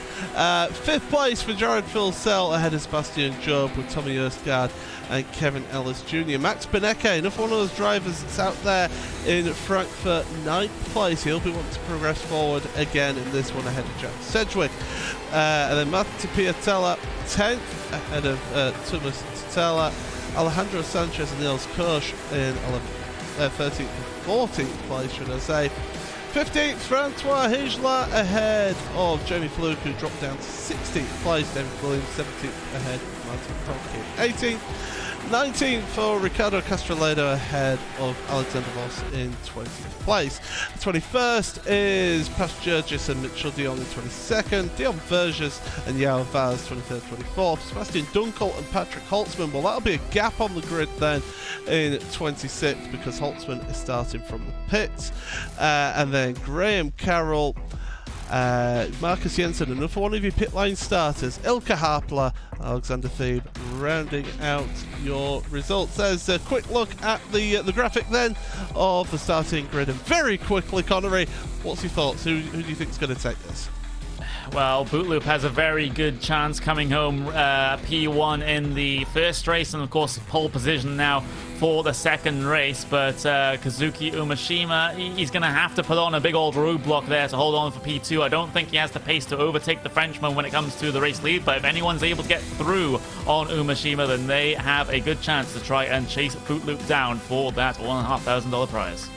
Speaker 3: Fifth place for Jared Filsell ahead of Sebastian Job with Tommy Erskard and Kevin Ellis Jr. Max Benecke, another one of those drivers that's out there in Frankfurt, ninth place. He'll be wanting to progress forward again in this one ahead of Jack Sedgwick. And then Matti Piatella 10th ahead of Thomas Titella, Alejandro Sanchez and Niels Koch in 13th and 14th place, should I say. 15th, Francois Hijla ahead of Jamie Fluke, who dropped down to 16th place. David Williams 17th ahead of Martin Kroenke. 18th, 19th for Ricardo Castroledo ahead of Alexander Voss in 20th place. 21st is Pas Jurgis and Mitchell de Jong in 22nd. Dion Verges and Yao Vaz 23rd, 24th. Sebastian Dunkel and Patrick Holtzman. Well, that'll be a gap on the grid then in 26th, because Holtzman is starting from the pits. And then Graham Carroll, Marcus Jensen, another one of your pit line starters, Ilka Harpler, Alexander Thebe, rounding out your results. There's a quick look at the graphic then of the starting grid, and very quickly, Connery, what's your thoughts? Who do you think is going to take this?
Speaker 4: Well, Bootloop has a very good chance coming home P1 in the first race, and of course pole position now for the second race. But Kazuki Umeshima, he's going to have to put on a big old roadblock there to hold on for P2. I don't think he has the pace to overtake the Frenchman when it comes to the race lead, but if anyone's able to get through on Umeshima, then they have a good chance to try and chase Bootloop down for that $1,500 prize.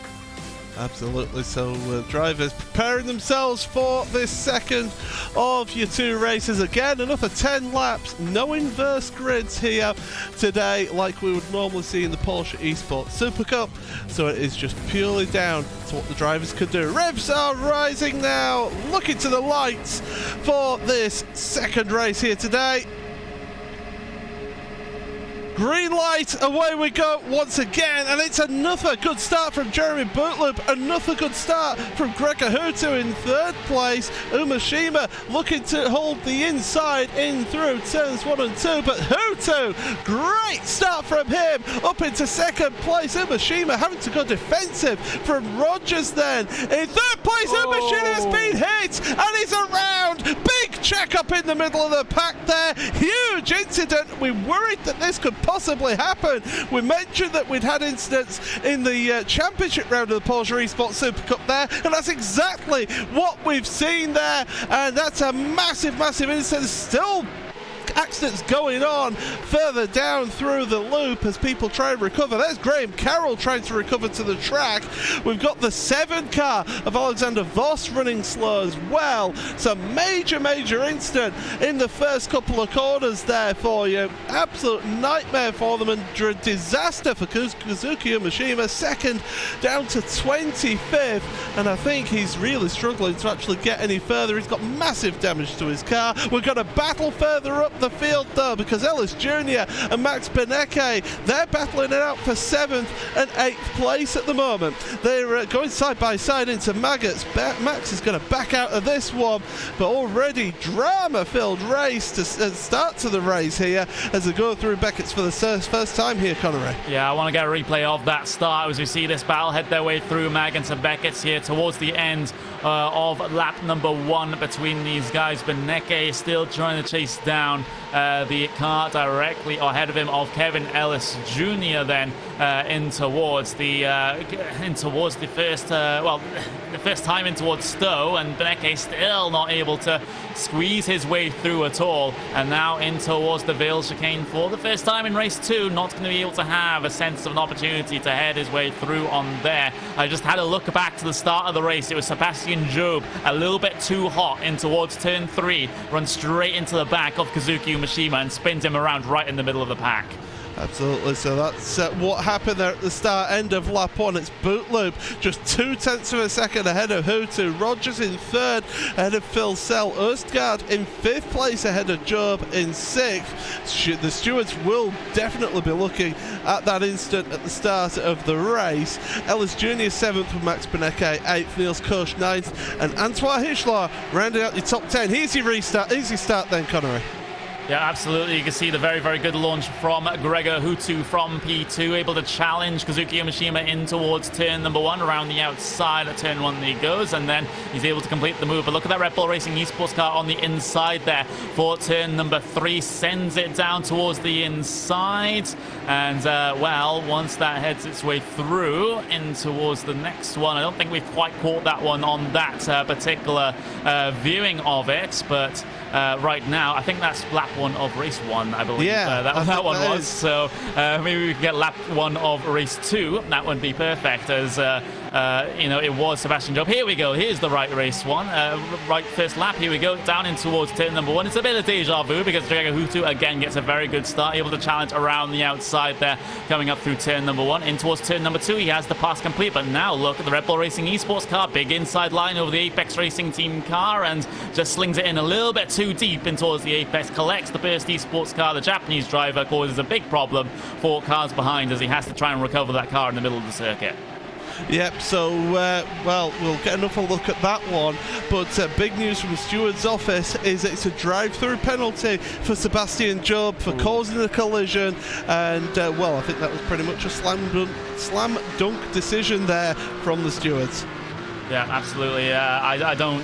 Speaker 3: Absolutely. So drivers preparing themselves for this second of your two races. Again, another 10 laps. No inverse grids here today like we would normally see in the Porsche Esports Supercup. So it is just purely down to what the drivers could do. Revs are rising now. Looking to the lights for this second race here today. Green light, away we go once again, and it's another good start from Jeremy Bootloop, another good start from Gregor Hutu in third place. Umashima looking to hold the inside in through turns 1 and 2, but Hutu, great start from him, up into second place. Umashima having to go defensive from Rogers then. In third place, Umashima has been hit, and he's around. Big check up in the middle of the pack there. Huge incident. We worried that this could possibly happen. We mentioned that we'd had incidents in the championship round of the Porsche Esports Supercup there, and that's exactly what we've seen there, and that's a massive incident. Still accidents going on further down through the loop as people try and recover. There's Graham Carroll trying to recover to the track. We've got the 7 car of Alexander Voss running slow as well. Some major incident in the first couple of corners there for you. Absolute nightmare for them and disaster for Kazuki Umashima. Second down to 25th, and I think he's really struggling to actually get any further. He's got massive damage to his car. We're going to battle further up the field though, because Ellis Jr. and Max Benecke, they're battling it out for 7th and 8th place at the moment. They're going side by side into Maggots. Max is going to back out of this one, but already drama-filled race to start to the race here as they go through Beckett's for the first time here, Connery.
Speaker 4: Yeah, I want to get a replay of that start as we see this battle head their way through Maggots and Beckett's here towards the end of lap number 1 between these guys. Benecke still trying to chase down the car directly ahead of him of Kevin Ellis Jr. then in towards the first the first time in towards Stowe, and Benecke still not able to squeeze his way through at all, and now in towards the Vale chicane for the first time in race 2. Not going to be able to have a sense of an opportunity to head his way through on there. I just had a look back to the start of the race. It was Sebastian Job a little bit too hot in towards turn 3, runs straight into the back of Kazuki Umashima and spins him around right in the middle of the pack.
Speaker 3: Absolutely, so that's what happened there at the start, end of lap 1. It's Bootloop, just 0.2 of a second ahead of Hutu. Rogers in 3rd, ahead of Phil Sell. Østgaard in 5th place, ahead of Job in 6th. The stewards will definitely be looking at that instant at the start of the race. Ellis Jr. 7th with Max Benecke, 8th, Niels Koch 9th, and Antoine Hichler rounding out your top 10. Easy start then, Connery.
Speaker 4: Yeah, absolutely. You can see the very good launch from Gregor Hutu from P2, able to challenge Kazuki Umashima in towards turn number 1. Around the outside at turn 1 he goes, and then he's able to complete the move. But look at that Red Bull Racing Esports car on the inside there for turn number 3. Sends it down towards the inside, and well, once that heads its way through in towards the next one, I don't think we've quite caught that one on that particular viewing of it, but right now I think that's lap 1 of race 1, I believe.
Speaker 3: Yeah,
Speaker 4: that one was. So maybe we can get lap 1 of race 2. That would be perfect, as you know, it was Sebastian Job. Here we go. Here's the right race 1. Right first lap. Here we go. Down in towards turn number 1. It's a bit of deja vu because Gregor Hutu again gets a very good start, able to challenge around the outside there, coming up through turn number 1. In towards turn number 2, he has the pass complete. But now look at the Red Bull Racing Esports car. Big inside line over the Apex Racing Team car, and just slings it in a little bit too deep in towards the Apex. Collects the first Esports car. The Japanese driver causes a big problem for cars behind as he has to try and recover that car in the middle of the circuit.
Speaker 3: Yep, so, well, we'll get another look at that one, but big news from the steward's office is it's a drive-through penalty for Sebastian Job for causing the collision, and, well, I think that was pretty much a slam dunk decision there from the stewards.
Speaker 4: Yeah, absolutely. I don't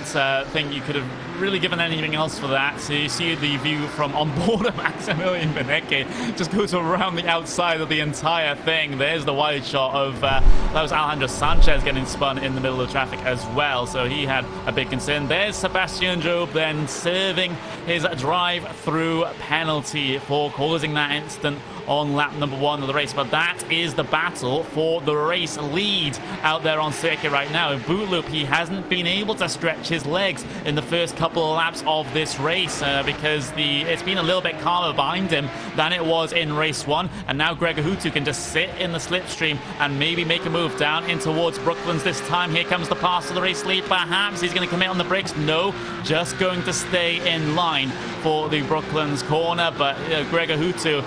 Speaker 4: think you could have really given anything else for that. So you see the view from on board of Maximilian Benecke just goes around the outside of the entire thing. There's the wide shot of that was Alejandro Sanchez getting spun in the middle of traffic as well. So he had a big concern. There's Sebastian Job then serving his drive-through penalty for causing that instant on lap number 1 of the race. But that is the battle for the race lead out there on circuit right now. In boot loop, he hasn't been able to stretch his legs in the first couple of laps of this race because it's been a little bit calmer behind him than it was in race 1. And now Gregor Hutu can just sit in the slipstream and maybe make a move down in towards Brooklands this time. Here comes the pass to the race lead. Perhaps he's going to commit on the brakes. No, just going to stay in line for the Brooklands corner. But Gregor Hutu,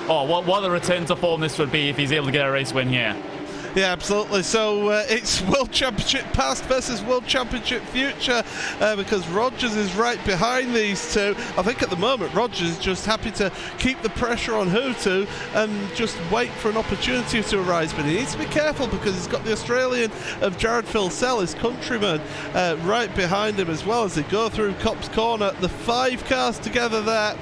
Speaker 4: oh, what a return to form this would be if he's able to get a race win here.
Speaker 3: Yeah, absolutely. So it's World Championship past versus World Championship future because Rogers is right behind these two. I think at the moment Rogers is just happy to keep the pressure on Hutu and just wait for an opportunity to arise. But he needs to be careful because he's got the Australian of Jared Filsell, his countryman, right behind him as well as they go through Copse Corner. The 5 cars together there.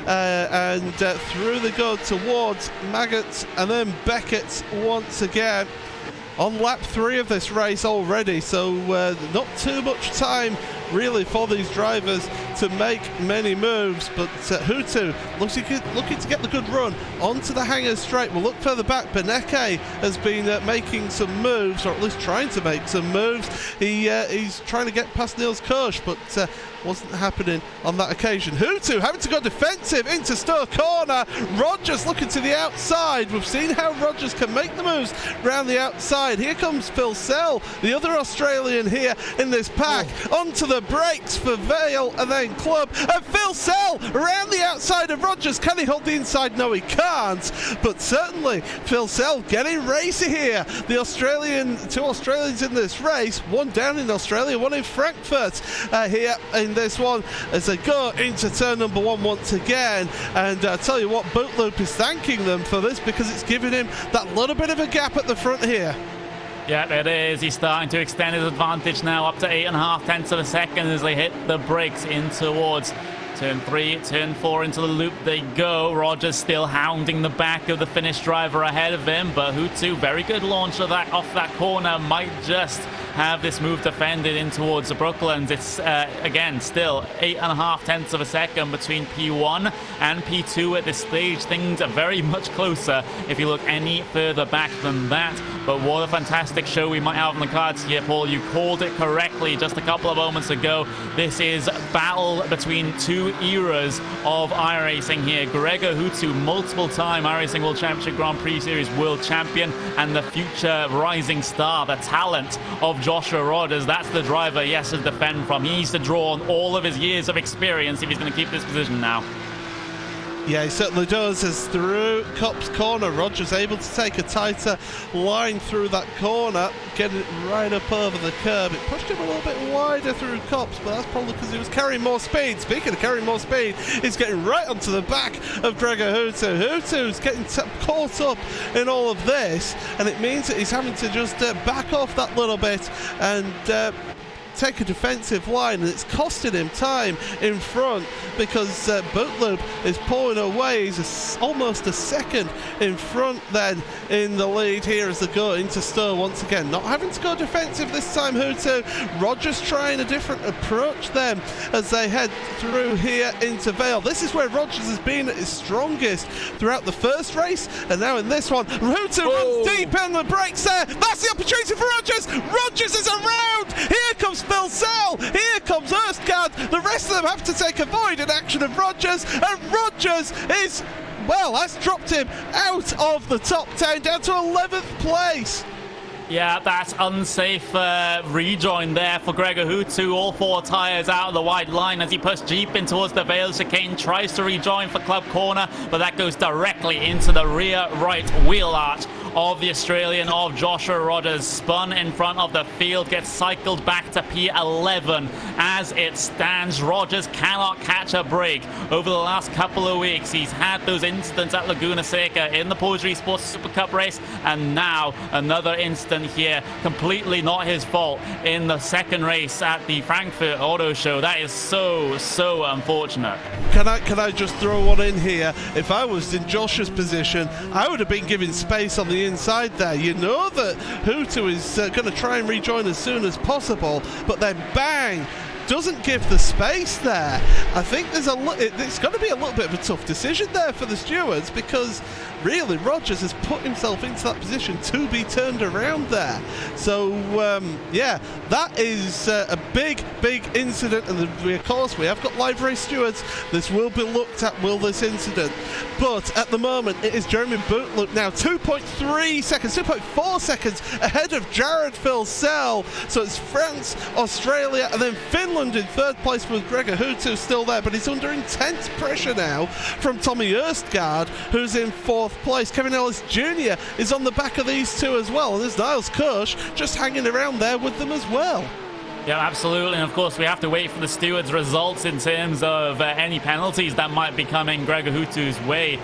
Speaker 3: And through they go towards Maggots and then Beckett once again on lap 3 of this race already, so not too much time really for these drivers to make many moves, but Hutu looking to get the good run onto the hangers straight. We'll look further back. Beneke has been making some moves, or at least trying to make some moves. He's trying to get past Niels Koch, but wasn't happening on that occasion. Hutu having to go defensive into Stowe corner. Rogers looking to the outside. We've seen how Rogers can make the moves around the outside. Here comes Filsell, the other Australian here in this pack, onto the brakes for Vale and then Club, and Filsell around the outside of Rogers. Can he hold the inside? No, he can't, but certainly Filsell getting racy here. The two Australians in this race, one down in Australia, one in Frankfurt here in this one as they go into turn number 1 once again. And I tell you what, Bootloop is thanking them for this because it's giving him that little bit of a gap at the front here.
Speaker 4: Yeah, it is. He's starting to extend his advantage now up to 8.5 tenths of a second as they hit the brakes in towards turn 3, turn 4 into the loop they go. Rogers still hounding the back of the Finnish driver ahead of him, but Hutu, very good launch of that off that corner, might just have this move defended in towards the Brooklands. It's again still 8.5 tenths of a second between P1 and P2 at this stage. Things are very much closer if you look any further back than that. But what a fantastic show we might have on the cards here, Paul. You called it correctly just a couple of moments ago. This is battle between 2 eras of iRacing here. Gregor Hutu, multiple-time iRacing World Championship Grand Prix Series world champion, and the future rising star, the talent of Joshua Rogers. That's the driver he has to defend from. He needs to draw on all of his years of experience if he's going to keep this position now.
Speaker 3: Yeah, he certainly does, as through Copse Corner, Rogers able to take a tighter line through that corner, getting it right up over the curb. It pushed him a little bit wider through Copse, but that's probably because he was carrying more speed. Speaking of carrying more speed, he's getting right onto the back of Gregor Hutu. Hutu's getting caught up in all of this, and it means that he's having to just back off that little bit and take a defensive line, and it's costing him time in front because Bootloop is pulling away. He's almost a second in front then in the lead here as they go into Stowe once again. Not having to go defensive this time, Hutu. Rogers trying a different approach then as they head through here into Vale. This is where Rogers has been at his strongest throughout the first race, and now in this one, Hutu runs deep in the brakes there. That's the opportunity for Rogers. Rogers is around. Here comes Filsell, here comes Erstgaard. The rest of them have to take a void in action of Rogers, and Rogers is, well, that's dropped him out of the top 10 down to 11th place.
Speaker 4: Yeah, that's unsafe rejoin there for Gregor Hutu. All 4 tyres out of the wide line as he pushed deep in towards the Vale chicane. Tries to rejoin for Club Corner, but that goes directly into the rear right wheel arch of the Australian of Joshua Rogers. Spun in front of the field, gets cycled back to P11. As it stands, Rogers cannot catch a break. Over the last couple of weeks, he's had those incidents at Laguna Seca in the Porsche Esports Super Cup race, and now another incident here, completely not his fault, in the second race at the Frankfurt Auto Show. That is so unfortunate.
Speaker 3: Can I just throw one in here? If I was in Josh's position, I would have been giving space on the inside there. You know that Hutu is going to try and rejoin as soon as possible, but then bang, doesn't give the space there. I think it's going to be a little bit of a tough decision there for the stewards, because really Rogers has put himself into that position to be turned around there. So yeah, that is a big incident, and of course we have got live race stewards. This will be looked at, will this incident, but at the moment it is Jeremy Bootloop now 2.4 seconds ahead of Jared Filsell. So it's France, Australia, and then Finland in third place with Gregor Hutu still there, but he's under intense pressure now from Tommy Erstgaard, who's in fourth place. Kevin Ellis Jr. is on the back of these two as well, and there's Niels Kirsch just hanging around there with them as well.
Speaker 4: Yeah, absolutely. And of course, we have to wait for the stewards' results in terms of any penalties that might be coming Gregor Hutu's way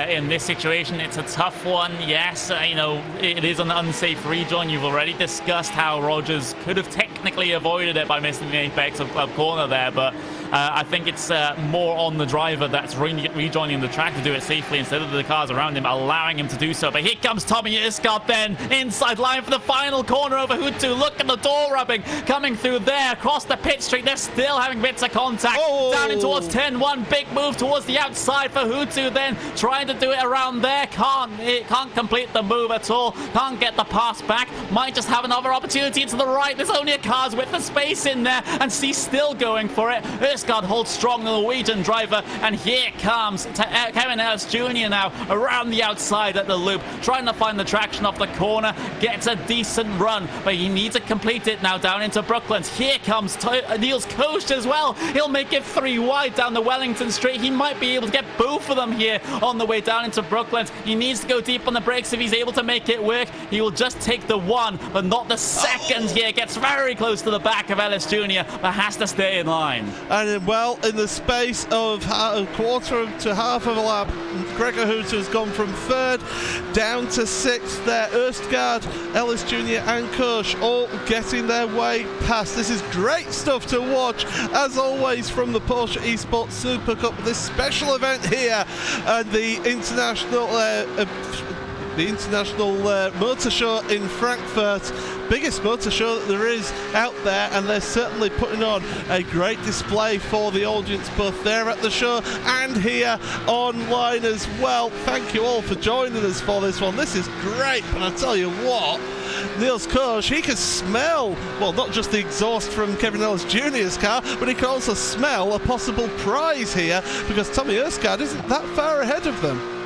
Speaker 4: in this situation. It's a tough one. Yes, you know, it is an unsafe rejoin. You've already discussed how Rogers could have technically avoided it by missing the apex of corner there, but I think it's more on the driver that's rejoining the track to do it safely instead of the cars around him allowing him to do so. But here comes Tommy Erskart then, inside line for the final corner over Hutu. Look at the door rubbing coming through there across the pit street. They're still having bits of contact. Down in towards 10-1. Big move towards the outside for Hutu then, trying to do it around there. Can't complete the move at all. Can't get the pass back. Might just have another opportunity to the right. There's only a car's width of space in there, and he's still going for it. Erskard holds strong, the Norwegian driver, and here comes Kevin Ellis Jr. now around the outside at the loop, trying to find the traction off the corner. Gets a decent run, but he needs to complete it now down into Brooklyn. Here comes Niels Kirsch as well. He'll make it 3 wide down the Wellington Straight. He might be able to get both of them here on the way down into Brooklyn. He needs to go deep on the brakes if he's able to make it work. He will just take the one, but not the second here. Gets very close to the back of Ellis Jr., but has to stay in line.
Speaker 3: And well, in the space of a quarter to half of a lap, Gregor Hutu has gone from third down to sixth there. Erstgaard, Ellis Jr. and Kirsch all getting their way past. This is great stuff to watch, as always, from the Porsche Esports Super Cup, this special event here at the International Motor Show in Frankfurt. Biggest motor show that there is out there, and they're certainly putting on a great display for the audience both there at the show and here online as well. Thank you all for joining us for this one. This is great, and I tell you what, Niels Kirsch, he can smell, well, not just the exhaust from Kevin Ellis Jr.'s car, but he can also smell a possible prize here, because Tommy Erskard isn't that far ahead of them.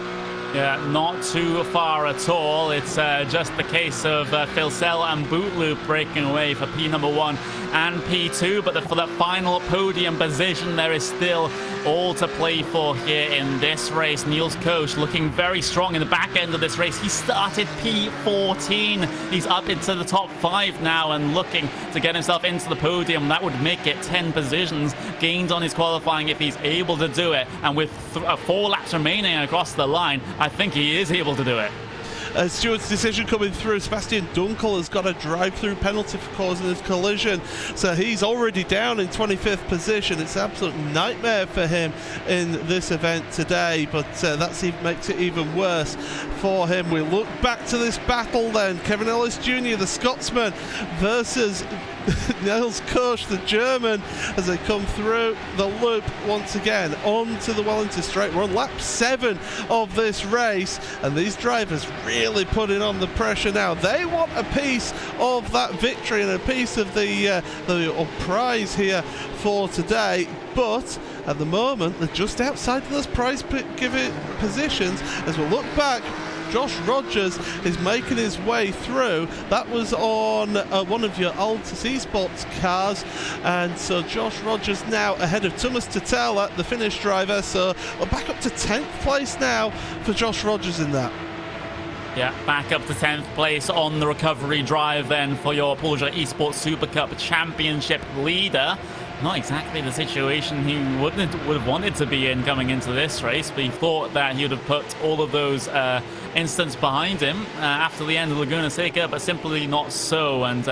Speaker 4: Yeah, not too far at all. It's just the case of Filsell and Bootloop breaking away for P1 and P2, but for that final podium position, there is still all to play for here in this race. Niels Kirsch looking very strong in the back end of this race. He started P14. He's up into the top 5 now and looking to get himself into the podium. That would make it 10 positions gained on his qualifying if he's able to do it. And with 4 laps remaining across the line, I think he is able to do it.
Speaker 3: Stewart's decision coming through. Sebastian Dunkel has got a drive-through penalty for causing this collision, so he's already down in 25th position. It's an absolute nightmare for him in this event today, but that makes it even worse for him. We look back to this battle then. Kevin Ellis Jr., the Scotsman, versus Niels Kirsch, the German, as they come through the loop once again onto the Wellington Straight. We're on lap 7 of this race, and these drivers really putting on the pressure now. They want a piece of that victory and a piece of the prize here for today, but at the moment they're just outside of those prize giving positions. As we look back, Josh Rogers is making his way through. That was on one of your Altus Esports cars, and so Josh Rogers now ahead of Thomas Tutela, the Finnish driver. So we're back up to 10th place now for Josh Rogers in that.
Speaker 4: Yeah, back up to 10th place on the recovery drive then for your Porsche Esports Super Cup Championship leader. Not exactly the situation he would have wanted to be in coming into this race, but he thought that he would have put all of those incidents behind him after the end of Laguna Seca, but simply not so. And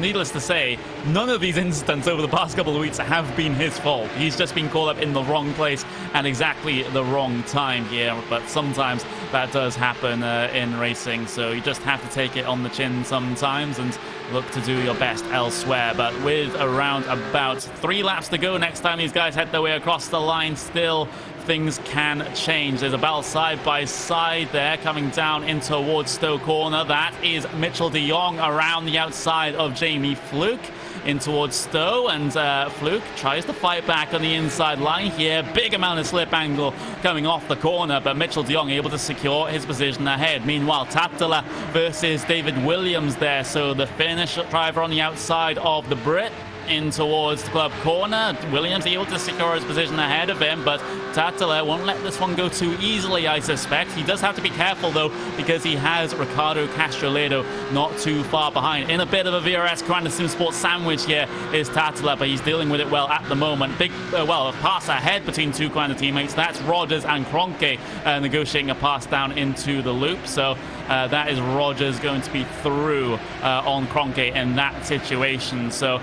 Speaker 4: needless to say, none of these incidents over the past couple of weeks have been his fault. He's just been caught up in the wrong place at exactly the wrong time here, but sometimes that does happen in racing, so you just have to take it on the chin sometimes. And look to do your best elsewhere. But with around about 3 laps to go next time these guys head their way across the line, still things can change. There's a battle side by side there coming down in towards Stowe Corner. That is Mitchell de Jong around the outside of Jamie Fluke in towards Stowe, and Fluke tries to fight back on the inside line here. Big amount of slip angle coming off the corner, but Mitchell de Jong able to secure his position ahead. Meanwhile, Tattala versus David Williams there, so the Finnish driver on the outside of the Brit in towards the club corner. Williams able to secure his position ahead of him, but Tattala won't let this one go too easily, I suspect. He does have to be careful, though, because he has Ricardo Castroledo not too far behind. In a bit of a VRS Granda Sim Sport sandwich here is Tattala, but he's dealing with it well at the moment. Big, a pass ahead between 2 Granda teammates. That's Rogers and Kroenke negotiating a pass down into the loop. So that is Rogers going to be through on Kroenke in that situation. So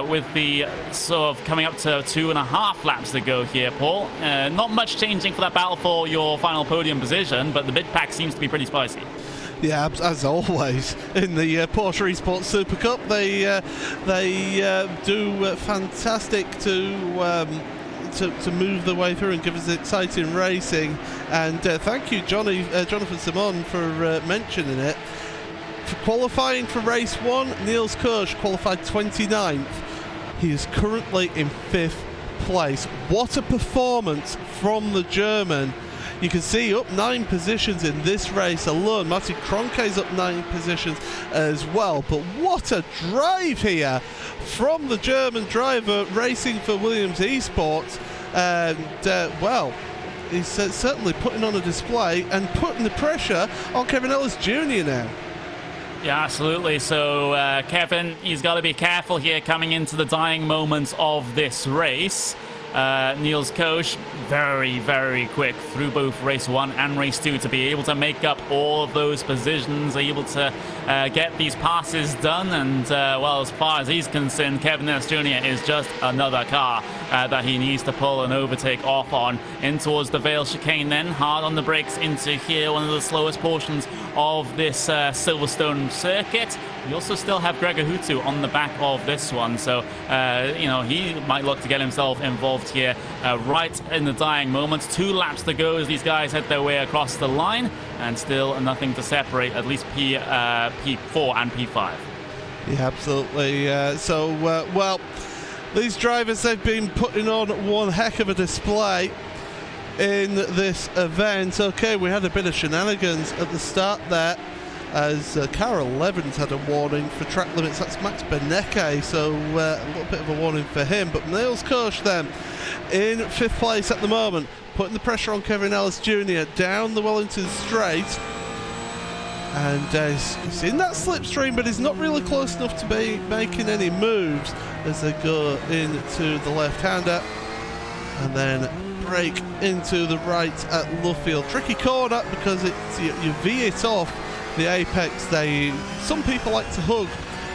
Speaker 4: with the sort of coming up to 2.5 laps to go here, Paul. Not much changing for that battle for your final podium position, but the mid pack seems to be pretty spicy.
Speaker 3: Yeah, as always in the Porsche Esports Super Cup, they do fantastic to move their way through and give us exciting racing. And thank you, Jonathan Simon, for mentioning it. For qualifying for race 1, Niels Kirsch qualified 29th. He is currently in 5th place. What a performance from the German. You can see up 9 positions in this race alone. Martin Kroenke's up 9 positions as well. But what a drive here from the German driver racing for Williams Esports. And, well, he's certainly putting on a display and putting the pressure on Kevin Ellis Jr. now.
Speaker 4: Yeah, absolutely. So Kevin, he's got to be careful here coming into the dying moments of this race. Niels Koch, very, very quick through both race 1 and race 2 to be able to make up all of those positions, able to get these passes done. And, well, as far as he's concerned, Kevin Ellis Jr. is just another car that he needs to pull and overtake off on. In towards the Vale chicane then, hard on the brakes into here, one of the slowest portions of this Silverstone circuit. We also still have Gregor Hutu on the back of this one, so you know, he might look to get himself involved here right in the dying moments. 2 laps to go as these guys head their way across the line, and still nothing to separate at least P4 and P5.
Speaker 3: Yeah, absolutely. Well, these drivers, they've been putting on one heck of a display in this event. Okay, we had a bit of shenanigans at the start there, as Carol Levens had a warning for track limits. That's Max Benecke, so a little bit of a warning for him. But Niels Koch then in 5th place at the moment, putting the pressure on Kevin Ellis Jr. down the Wellington Straight. And he's in that slipstream, but he's not really close enough to be making any moves as they go into the left-hander and then brake into the right at Luffield. Tricky corner because it's you veer it off the apex. Some people like to hug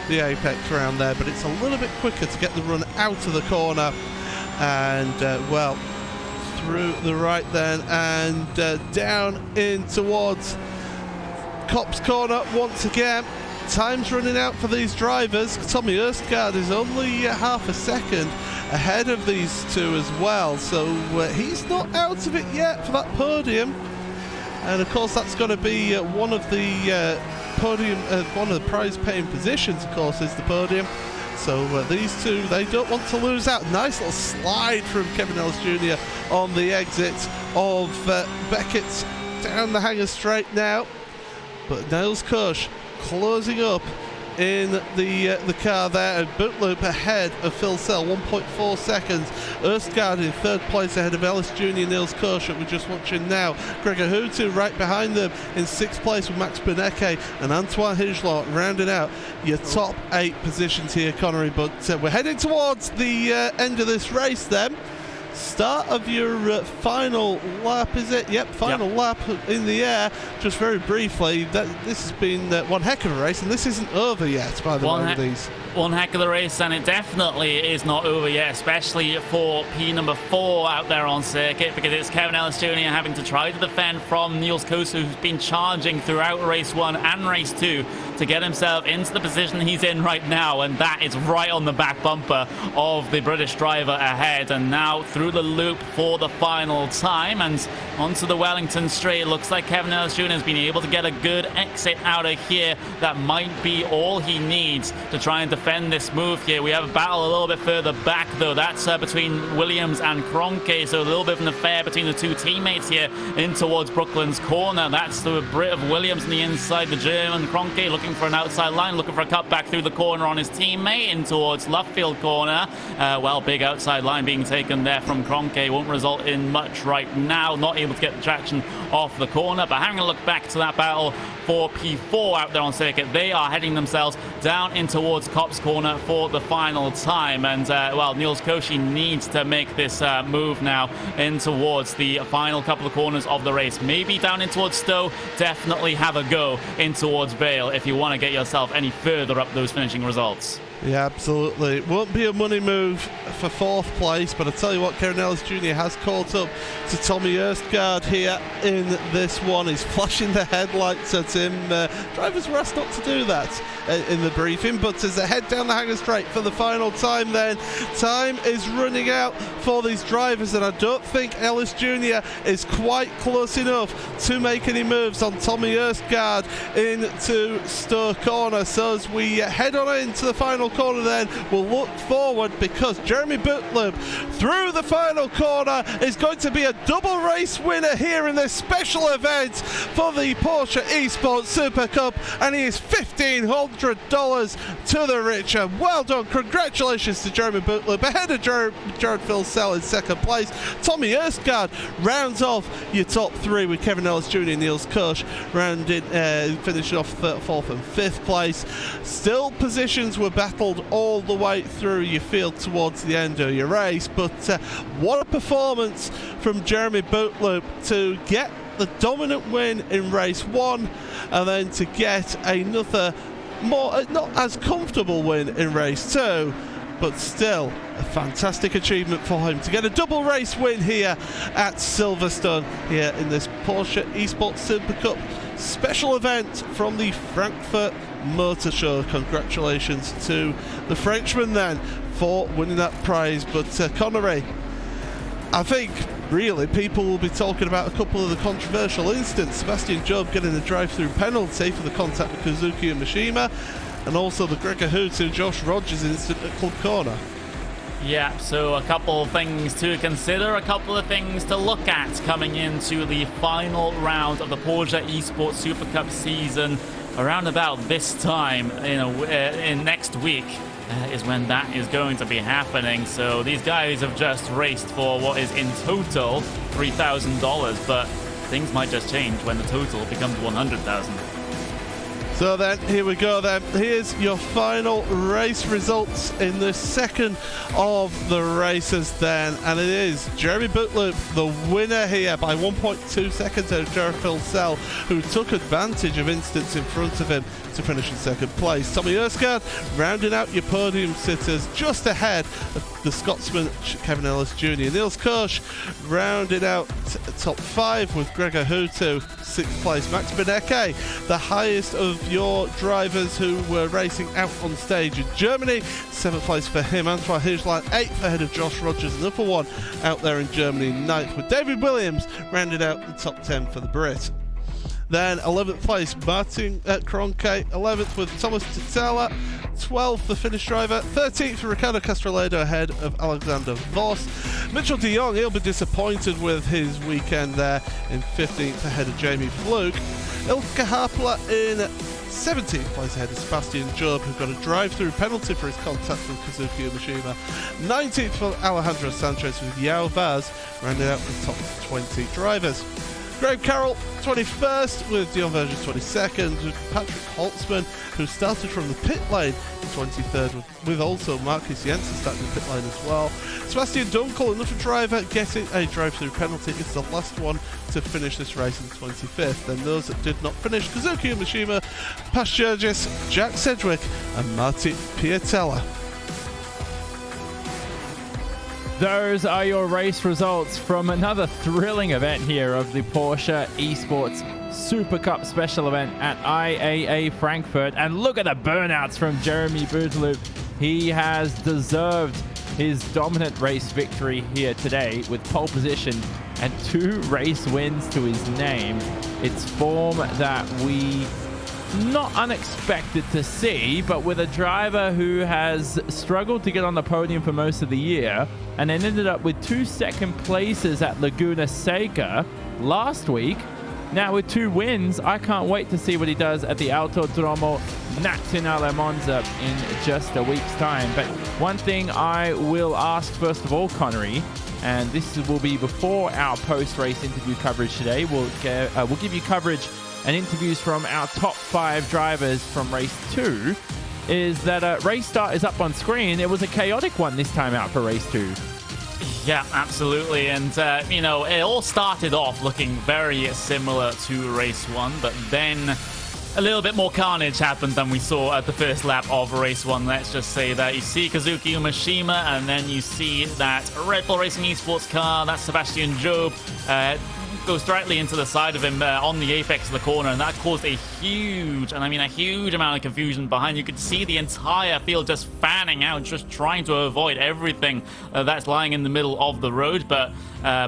Speaker 3: the apex around there, but it's a little bit quicker to get the run out of the corner. And well, through the right then and down in towards Copse Corner once again. Time's running out for these drivers. Tommy Erstgaard is only half a second ahead of these two as well, so he's not out of it yet for that podium. And of course that's going to be one of the podium, one of the prize-paying positions, of course, is the podium. So these two, they don't want to lose out. Nice little slide from Kevin Ellis Jr. on the exit of Beckett's down the hanger straight now. But Niels Koch closing up in the car there, and boot loop ahead of Phil Sell, 1.4 seconds. Erstgaard in 3rd place ahead of Ellis Jr. Niels Koch that we're just watching now. Gregor Hutu right behind them in 6th place with Max Benecke and Antoine Higelot rounding out your top 8 positions here, Connery. But we're heading towards the end of this race then. Start of your final lap, is it? Yep, final lap in the air. Just very briefly, this has been one heck of a race, and this isn't over yet, by the way, with these.
Speaker 4: One heck of the race, and it definitely is not over yet, especially for P number 4 out there on circuit, because it's Kevin Ellis Jr. having to try to defend from Niels Koch, who's been charging throughout race 1 and race 2. to get himself into the position he's in right now, and that is right on the back bumper of the British driver ahead. And now through the loop for the final time and onto the Wellington straight. Looks like Kevin Ellis Jr. has been able to get a good exit out of here. That might be all he needs to try and defend this move here. We have a battle a little bit further back, though. That's between Williams and Kroenke, so a little bit of an affair between the two teammates here in towards Brooklyn's corner. That's the Brit of Williams on the inside, the German Kroenke looking for an outside line, looking for a cut back through the corner on his teammate in towards Luffield corner. Well, big outside line being taken there from Kroenke won't result in much right now. Not able to get the traction off the corner, but having a look back to that battle for P4 out there on circuit, they are heading themselves down in towards Kopp's corner for the final time. And well, Niels Koshy needs to make this move now in towards the final couple of corners of the race. Maybe down in towards Stowe, definitely have a go in towards Vale if you want to get yourself any further up those finishing results.
Speaker 3: Yeah, absolutely. It won't be a money move for 4th place, but I tell you what, Kevin Ellis Jr. has caught up to Tommy Erstgaard here in this one. He's flashing the headlights at him. Drivers were asked not to do that in the briefing, but as they head down the Hanger Straight for the final time, then time is running out for these drivers, and I don't think Ellis Jr. is quite close enough to make any moves on Tommy Erstgaard into Stowe corner. So as we head on into the final corner, then we'll look forward, because Jeremy Butler through the final corner is going to be a double race winner here in this special event for the Porsche Esports Super Cup, and he is $1,500 to the richer. Well done, congratulations to Jeremy Butler ahead of Jared Filsell in 2nd place. Tommy Erstgaard rounds off your top 3 with Kevin Ellis Jr. and Niels Kosh finishing off 4th and 5th place. Still positions were battled all the way through your field towards the end of your race, but what a performance from Jeremy Bootloop to get the dominant win in race 1 and then to get another more not as comfortable win in race 2, but still a fantastic achievement for him to get a double race win here at Silverstone here in this Porsche Esports Super Cup special event from the Frankfurt Motor Show. Congratulations to the Frenchman then for winning that prize. But Connery, I think really people will be talking about a couple of the controversial incidents. Sebastian Job getting a drive-through penalty for the contact with Kazuki and Mishima, and also the Gregor Hoot and Josh Rogers incident at Club Corner.
Speaker 4: Yeah, so a couple of things to consider, a couple of things to look at coming into the final round of the Porsche Esports Super Cup season. Around about this time, in next week, is when that is going to be happening. So these guys have just raced for what is in total $3,000, but things might just change when the total becomes $100,000.
Speaker 3: So then, here we go then. Here's your final race results in the second of the races then. And it is Jeremy Butler, the winner here by 1.2 seconds over Jared Filsell, who took advantage of incidents in front of him to finish in 2nd place. Tommy Erskard rounding out your podium sitters just ahead of the Scotsman Kevin Ellis Jr. Niels Kosh rounding out top 5 with Gregor Hutu, 6th place. Max Benecke, the highest of your drivers who were racing out on stage in Germany, 7th place for him. Antoine Hirschlein 8th ahead of Josh Rogers, another one out there in Germany, 9th, with David Williams rounded out the top 10 for the Brit. Then 11th place Martin Kroenke, 11th with Thomas Titella, 12th the Finnish driver, 13th for Ricardo Castroledo ahead of Alexander Voss. Mitchell de Jong, he'll be disappointed with his weekend there in 15th ahead of Jamie Fluke. Ilka Harpla in 17th place ahead of Sebastian Job, who got a drive-through penalty for his contact with Kazuki Mishima. 19th for Alejandro Sanchez with Yao Vaz, rounding out the top 20 drivers. Graham Carroll 21st with Dion Verger 22nd, with Patrick Holtzman, who started from the pit lane in 23rd, with also Marcus Jensen starting the pit lane as well. Sebastian Dunkel, another driver, getting a drive-through penalty. It's the last one to finish this race in 25th. Then those that did not finish, Kazuki Mishima, Pasturgis, Jack Sedgwick and Marty Piatella.
Speaker 2: Those are your race results from another thrilling event here of the Porsche Esports Super Cup special event at IAA Frankfurt. And look at the burnouts from Jeremy Boudreloup. He has deserved his dominant race victory here today with pole position and 2 race wins to his name. It's form that we not unexpected to see, but with a driver who has struggled to get on the podium for most of the year and then ended up with 2 second places at Laguna Seca last week. Now with 2 wins, I can't wait to see what he does at the Autodromo Nazionale Monza in just a week's time. But one thing I will ask first of all, Connery, and this will be before our post-race interview coverage today. We'll give you coverage and interviews from our top 5 drivers from race 2, is that race start is up on screen. It was a chaotic one this time out for race 2.
Speaker 4: Yeah, absolutely. And, you know, it all started off looking very similar to race 1, but then a little bit more carnage happened than we saw at the first lap of race 1. Let's just say that you see Kazuki Umeshima, and then you see that Red Bull Racing Esports car, that's Sebastian Job, goes directly into the side of him on the apex of the corner, and that caused a huge, and I mean a huge amount of confusion behind. You could see the entire field just fanning out, just trying to avoid everything that's lying in the middle of the road, but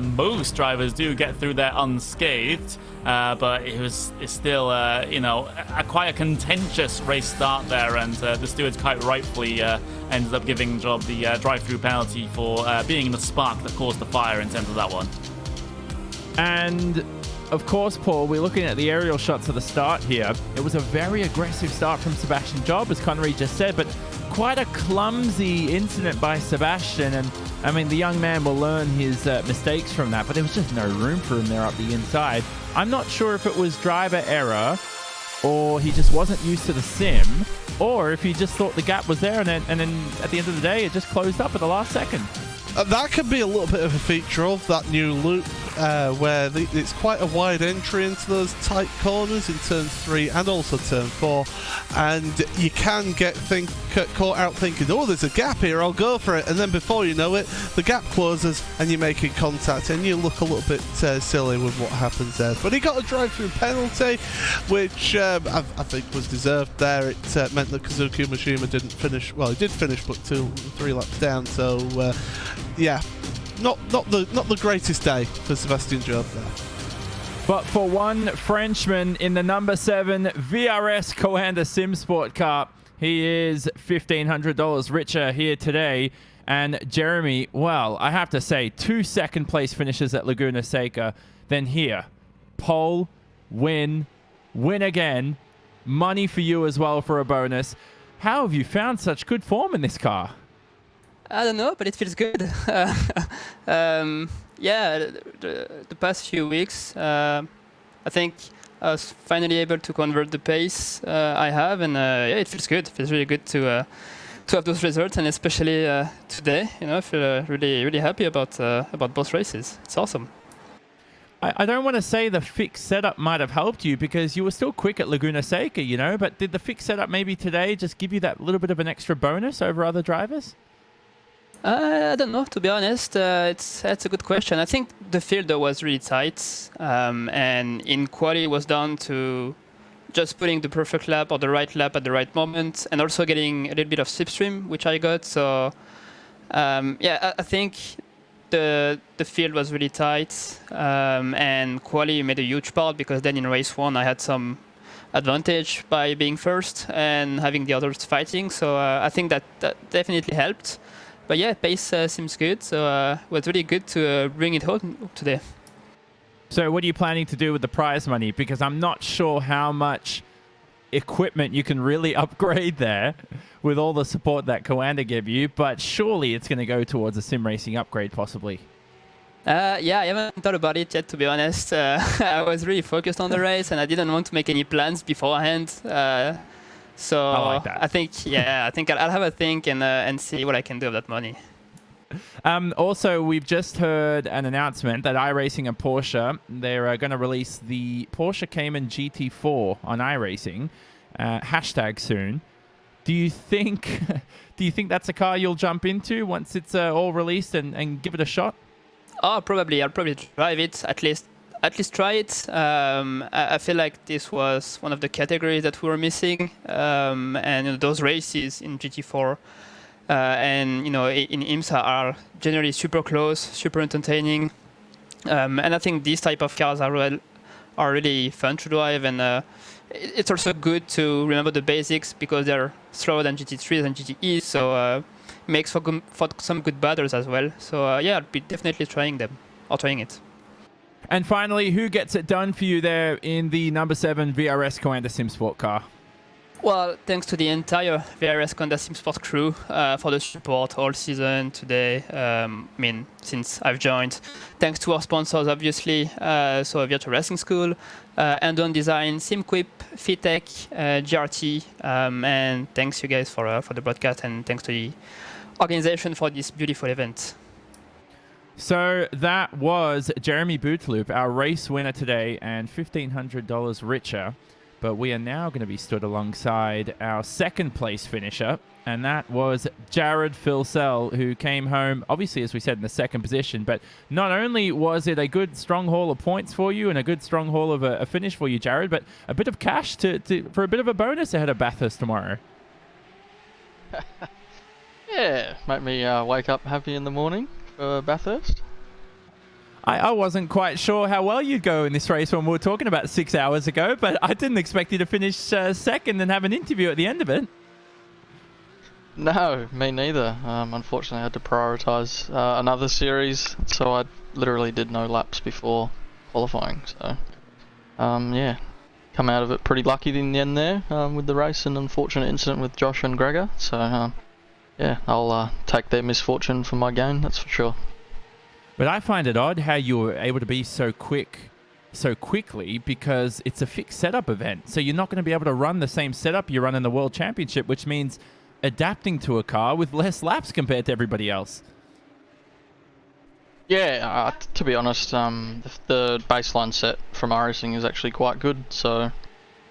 Speaker 4: most drivers do get through there unscathed. But it's still, you know, quite a contentious race start there, and the stewards quite rightfully ended up giving Job the drive-through penalty for being the spark that caused the fire in terms of that one.
Speaker 2: And of course, Paul, we're looking at the aerial shots of the start here. It was a very aggressive start from Sebastian Job, as Connery just said, but quite a clumsy incident by Sebastian. And I mean, the young man will learn his mistakes from that, but there was just no room for him there up the inside. I'm not sure if it was driver error, or he just wasn't used to the sim, or if he just thought the gap was there, and then at the end of the day, it just closed up at the last second.
Speaker 3: That could be a little bit of a feature of that new loop, where it's quite a wide entry into those tight corners in turn 3 and also turn 4, and you can get caught out thinking, oh, there's a gap here, I'll go for it, and then before you know it, the gap closes and you're making contact, and you look a little bit silly with what happens there. But he got a drive-through penalty, which I think was deserved there. It meant that Kazuki Umeshima didn't finish. Well, he did finish, but 2-3 laps down. So yeah, not the greatest day for Sebastian Job there.
Speaker 2: But for one Frenchman in the number 7 VRS Coanda Sim Sport car, he is $1,500 richer here today. And Jeremy, well, I have to say, 2 second place finishes at Laguna Seca. Then here, pole, win again, money for you as well for a bonus. How have you found such good form in this car?
Speaker 5: I don't know, but it feels good. Yeah, the past few weeks, I think I was finally able to convert the pace I have, and yeah, it feels good. It feels really good to have those results, and especially today, you know, I feel really happy about both races. It's awesome.
Speaker 2: I don't want to say the fixed setup might have helped you, because you were still quick at Laguna Seca, you know, but did the fixed setup maybe today just give you that little bit of an extra bonus over other drivers?
Speaker 5: I don't know, to be honest. That's a good question. I think the field though was really tight, and in quali it was down to just putting the perfect lap or the right lap at the right moment, and also getting a little bit of slipstream, which I got. So yeah, I think the field was really tight, and quali made a huge part, because then in race 1 I had some advantage by being first and having the others fighting. So I think that definitely helped. But yeah, pace seems good, so it was really good to bring it home today.
Speaker 2: So what are you planning to do with the prize money? Because I'm not sure how much equipment you can really upgrade there with all the support that Coanda gave you, but surely it's going to go towards a sim racing upgrade possibly.
Speaker 5: Yeah, I haven't thought about it yet, to be honest. I was really focused on the race, and I didn't want to make any plans beforehand. So
Speaker 2: I like that.
Speaker 5: I think I'll have a think and see what I can do with that money.
Speaker 2: Also, we've just heard an announcement that iRacing and Porsche, they're going to release the Porsche Cayman GT4 on iRacing, hashtag soon. Do you think that's a car you'll jump into once it's all released and give it a shot?
Speaker 5: Oh, probably. I'll probably drive it. At least at least try it. I feel like this was one of the categories that we were missing, and those races in GT4 and in IMSA are generally super close, super entertaining, and I think these type of cars are really fun to drive, and it's also good to remember the basics because they're slower than GT3s and GTEs, so makes for some good battles as well. So yeah, I'll be definitely trying it.
Speaker 2: And finally, who gets it done for you there in the number 7 VRS Coanda Sim Sport car?
Speaker 5: Well, thanks to the entire VRS Coanda Sim Sport crew for the support all season today. Since I've joined. Thanks to our sponsors, obviously. So Virtual Racing School, Andon Design, SimQuip, Fitech, GRT, and thanks you guys for the broadcast, and thanks to the organization for this beautiful event.
Speaker 2: So that was Jeremy Bootloop, our race winner today, and $1,500 richer. But we are now going to be stood alongside our second place finisher, and that was Jared Filsell, who came home, obviously, as we said, in the second position. But not only was it a good, strong haul of points for you and a good, strong haul of a finish for you, Jared, but a bit of cash for a bit of a bonus ahead of Bathurst tomorrow.
Speaker 6: Yeah, make me wake up happy in the morning for Bathurst.
Speaker 2: I wasn't quite sure how well you'd go in this race when we were talking about 6 hours ago, but I didn't expect you to finish second and have an interview at the end of it.
Speaker 6: No, me neither. Unfortunately, I had to prioritise another series, so I literally did no laps before qualifying. So, yeah, come out of it pretty lucky in the end there with the race and unfortunate incident with Josh and Gregor. So, yeah, I'll take their misfortune for my gain, that's for sure.
Speaker 2: But I find it odd how you were able to be so quickly, because it's a fixed setup event. So you're not going to be able to run the same setup you run in the World Championship, which means adapting to a car with less laps compared to everybody else.
Speaker 6: Yeah, to be honest, the baseline set from iRacing is actually quite good, so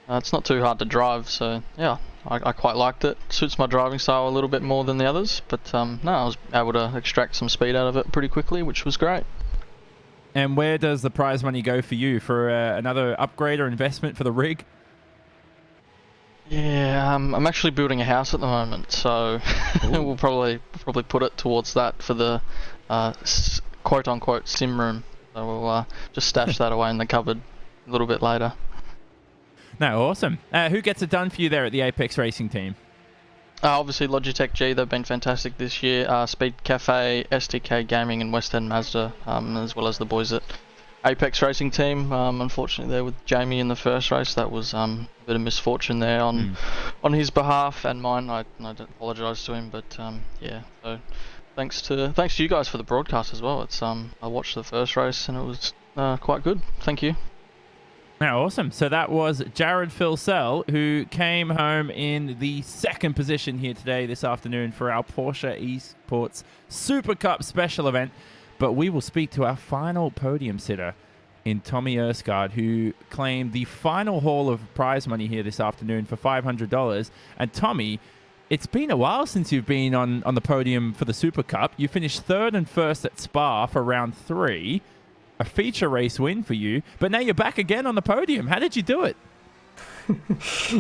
Speaker 6: it's not too hard to drive. So yeah, I quite liked it. Suits my driving style a little bit more than the others, but no, I was able to extract some speed out of it pretty quickly, which was great.
Speaker 2: And where does the prize money go for you? For another upgrade or investment for the rig?
Speaker 6: Yeah, I'm actually building a house at the moment, so we'll probably put it towards that for the quote-unquote sim room. So we'll just stash that away in the cupboard a little bit later.
Speaker 2: No, awesome. Who gets it done for you there at the Apex Racing team?
Speaker 6: Obviously Logitech G, they've been fantastic this year. Speed Cafe, STK Gaming and West End Mazda, as well as the boys at Apex Racing team. Unfortunately there with Jamie in the first race, that was a bit of misfortune there on his behalf and mine. I don't apologise to him, but yeah. So thanks to you guys for the broadcast as well. It's I watched the first race and it was quite good. Thank you.
Speaker 2: Now, awesome. So that was Jared Filsell, who came home in the second position here today, this afternoon, for our Porsche Esports Super Cup special event. But we will speak to our final podium sitter in Tommy Erskard, who claimed the final haul of prize money here this afternoon for $500. And Tommy, it's been a while since you've been on the podium for the Super Cup. You finished third and first at Spa for round 3. A feature race win for you, but now you're back again on the podium. How did you do it?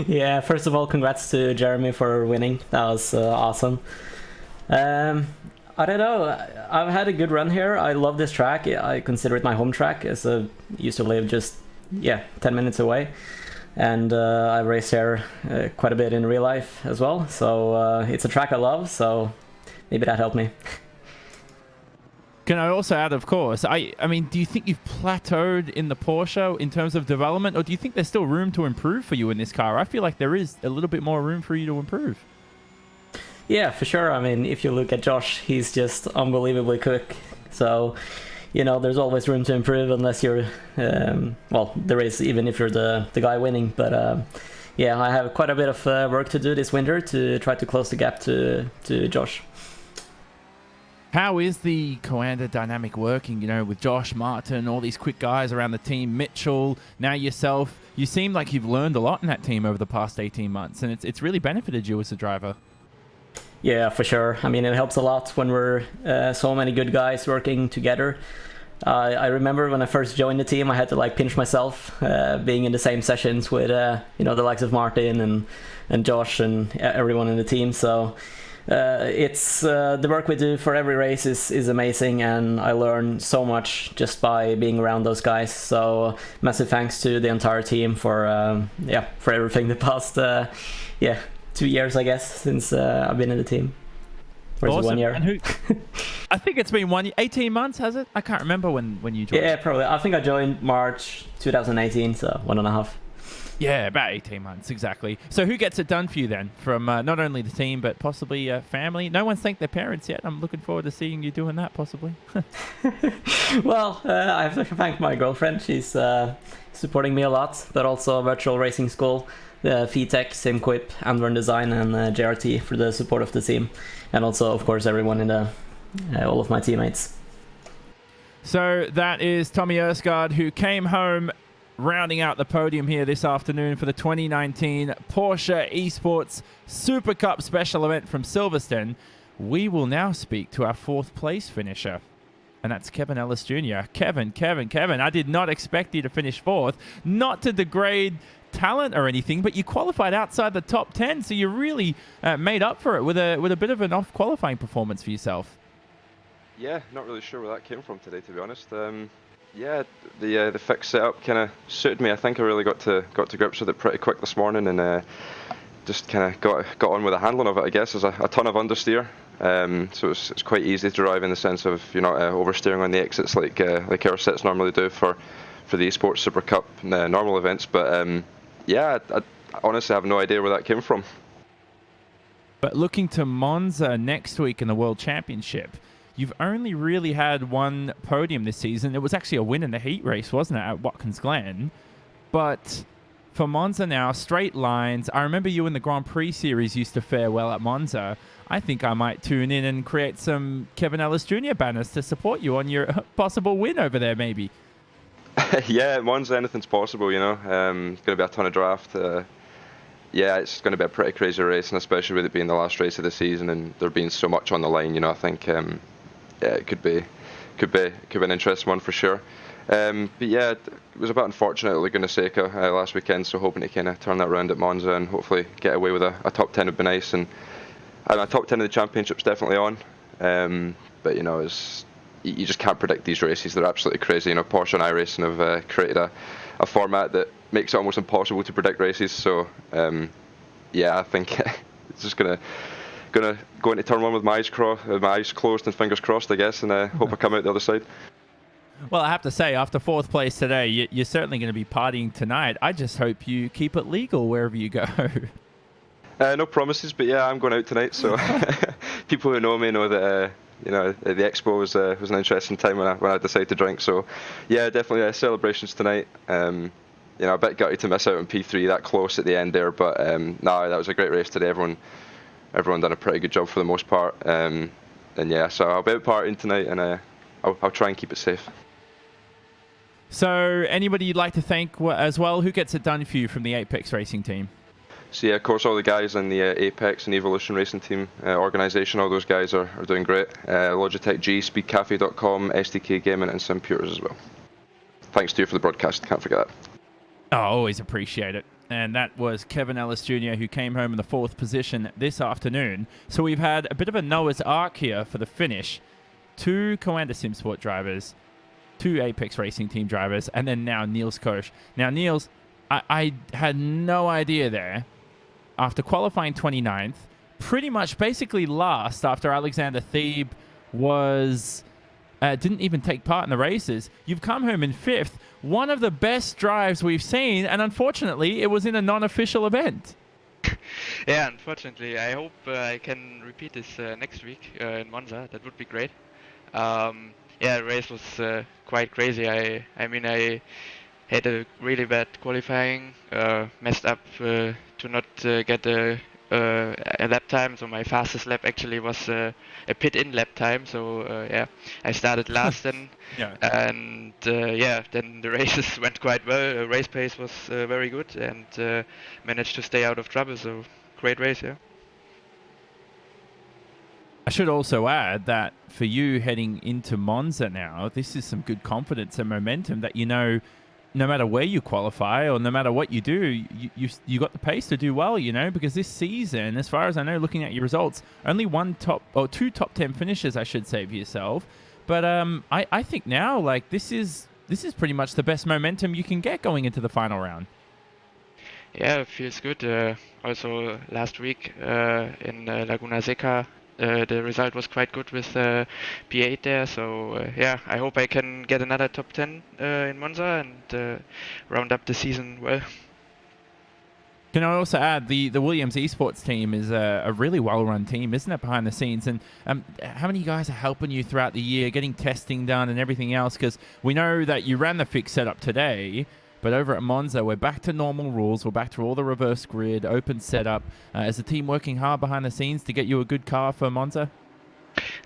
Speaker 7: Yeah, first of all, congrats to Jeremy for winning. That was awesome. I don't know. I've had a good run here. I love this track. I consider it my home track, as I used to live just 10 minutes away. And I raced here quite a bit in real life as well. So it's a track I love, so maybe that helped me.
Speaker 2: Can I also add, of course, I mean, do you think you've plateaued in the Porsche in terms of development, or do you think there's still room to improve for you in this car? I feel like there is a little bit more room for you to improve.
Speaker 7: Yeah, for sure. I mean, if you look at Josh, he's just unbelievably quick. So, there's always room to improve unless you're, there is, even if you're the guy winning. But yeah, I have quite a bit of work to do this winter to try to close the gap to Josh.
Speaker 2: How is the Coanda dynamic working, with Josh, Martin, all these quick guys around the team, Mitchell, now yourself? You seem like you've learned a lot in that team over the past 18 months, and it's really benefited you as a driver.
Speaker 7: Yeah, for sure. I mean, it helps a lot when we're so many good guys working together. I remember when I first joined the team, I had to like pinch myself, being in the same sessions with the likes of Martin and Josh and everyone in the team. So it's the work we do for every race is amazing, and I learn so much just by being around those guys. So massive thanks to the entire team for everything the past 2 years, I guess, since I've been in the team. Or is it 1 year?
Speaker 2: And who? I think it's been 18 months, has it? I can't remember when you joined.
Speaker 7: Yeah, probably. I think I joined March 2018, so 1.5.
Speaker 2: Yeah, about 18 months, exactly. So who gets it done for you then? From not only the team, but possibly family? No one's thanked their parents yet. I'm looking forward to seeing you doing that, possibly.
Speaker 7: Well, I have to thank my girlfriend. She's supporting me a lot, but also Virtual Racing School, the VTech, SimQuip, Andron Design, and JRT for the support of the team. And also, of course, everyone in all of my teammates.
Speaker 2: So that is Tommy Erskard, who came home rounding out the podium here this afternoon for the 2019 Porsche Esports Supercup special event from Silverstone. We will now speak to our 4th place finisher, and that's Kevin Ellis Jr. Kevin, I did not expect you to finish 4th, not to degrade talent or anything, but you qualified outside the top 10, so you really made up for it with a bit of an off-qualifying performance for yourself.
Speaker 8: Yeah, not really sure where that came from today, to be honest. Yeah, the fixed setup kind of suited me. I think I really got to grips with it pretty quick this morning, and just kind of got on with the handling of it. I guess there's a ton of understeer, so it's quite easy to drive in the sense of you're not oversteering on the exits like our sets normally do for the Esports Super Cup normal events. But yeah, I honestly have no idea where that came from.
Speaker 2: But looking to Monza next week in the World Championship, you've only really had one podium this season. It was actually a win in the heat race, wasn't it, at Watkins Glen? But for Monza now, straight lines. I remember you in the Grand Prix series used to fare well at Monza. I think I might tune in and create some Kevin Ellis Jr. banners to support you on your possible win over there, maybe.
Speaker 8: Yeah, at Monza, anything's possible, you know. It's going to be a ton of draft. Yeah, it's going to be a pretty crazy race, and especially with it being the last race of the season and there being so much on the line, you know, I think yeah, it could be an interesting one for sure. But yeah, it was a bit unfortunate at Laguna Seca last weekend, so hoping to kind of turn that around at Monza and hopefully get away with a top 10 would be nice. And a top 10 of the championship's definitely on. But you know, you just can't predict these races. They're absolutely crazy. You know, Porsche and iRacing have created a format that makes it almost impossible to predict races. So yeah, I think it's just gonna go into turn 1 with my eyes closed and fingers crossed, I guess, and hope I come out the other side.
Speaker 2: Well, I have to say, after 4th place today, you're certainly going to be partying tonight. I just hope you keep it legal wherever you go.
Speaker 8: No promises, but yeah, I'm going out tonight. So people who know me know that you know the Expo was an interesting time when I decided to drink. So yeah, definitely celebrations tonight. You know, a bit gutted to miss out on P3 that close at the end there, but no, that was a great race today. Everyone done a pretty good job for the most part. And yeah, so I'll be out partying tonight, and I'll try and keep it safe.
Speaker 2: So anybody you'd like to thank as well? Who gets it done for you from the Apex Racing team?
Speaker 8: So yeah, of course, all the guys in the Apex and Evolution Racing team organisation, all those guys are doing great. Logitech G, speedcafe.com, SDK Gaming, and Simputers as well. Thanks to you for the broadcast, can't forget that.
Speaker 2: Oh, always appreciate it. And that was Kevin Ellis Jr., who came home in the 4th position this afternoon. So we've had a bit of a Noah's Ark here for the finish. 2 Coanda SimSport drivers, 2 Apex Racing Team drivers, and then now Niels Koch. Now, Niels, I had no idea there. After qualifying 29th, pretty much basically last after Alexander Thebe was didn't even take part in the races. You've come home in 5th. One of the best drives we've seen, and unfortunately, it was in a non-official event.
Speaker 9: Yeah, unfortunately. I hope I can repeat this next week in Monza. That would be great. Yeah, the race was quite crazy. I mean, I had a really bad qualifying, messed up to not get a lap time. So my fastest lap actually was a pit-in lap time. So yeah, I started last then,
Speaker 2: Yeah.
Speaker 9: and yeah, then the races went quite well. Race pace was very good, and managed to stay out of trouble. So great race, yeah.
Speaker 2: I should also add that for you heading into Monza now, this is some good confidence and momentum that no matter where you qualify or no matter what you do, you got the pace to do well, because this season, as far as I know, looking at your results, only two top 10 finishes, I should say, for yourself. But I think now, like, this is pretty much the best momentum you can get going into the final round.
Speaker 9: Yeah, it feels good. Also, last week in Laguna Seca, the result was quite good with P8 there. So yeah, I hope I can get another top 10 in Monza and round up the season well.
Speaker 2: Can I also add the Williams Esports team is a really well-run team, isn't it, behind the scenes? And how many guys are helping you throughout the year, getting testing done and everything else? Because we know that you ran the fixed setup today, but over at Monza, we're back to normal rules. We're back to all the reverse grid, open setup. Is the team working hard behind the scenes to get you a good car for Monza?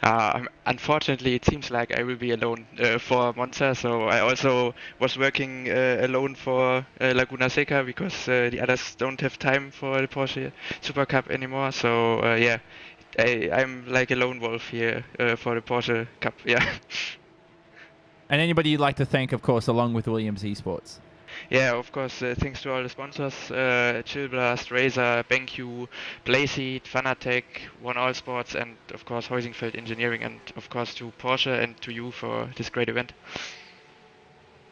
Speaker 9: Unfortunately, it seems like I will be alone for Monza, so I also was working alone for Laguna Seca because the others don't have time for the Porsche Supercup anymore. So yeah, I'm like a lone wolf here for the Porsche Cup. Yeah.
Speaker 2: And anybody you'd like to thank, of course, along with Williams Esports?
Speaker 9: Yeah, of course, thanks to all the sponsors, Chillblast, Razer, BenQ, Blazeheat, Fanatec, One All Sports, and of course Heusingfeld Engineering, and of course to Porsche and to you for this great event.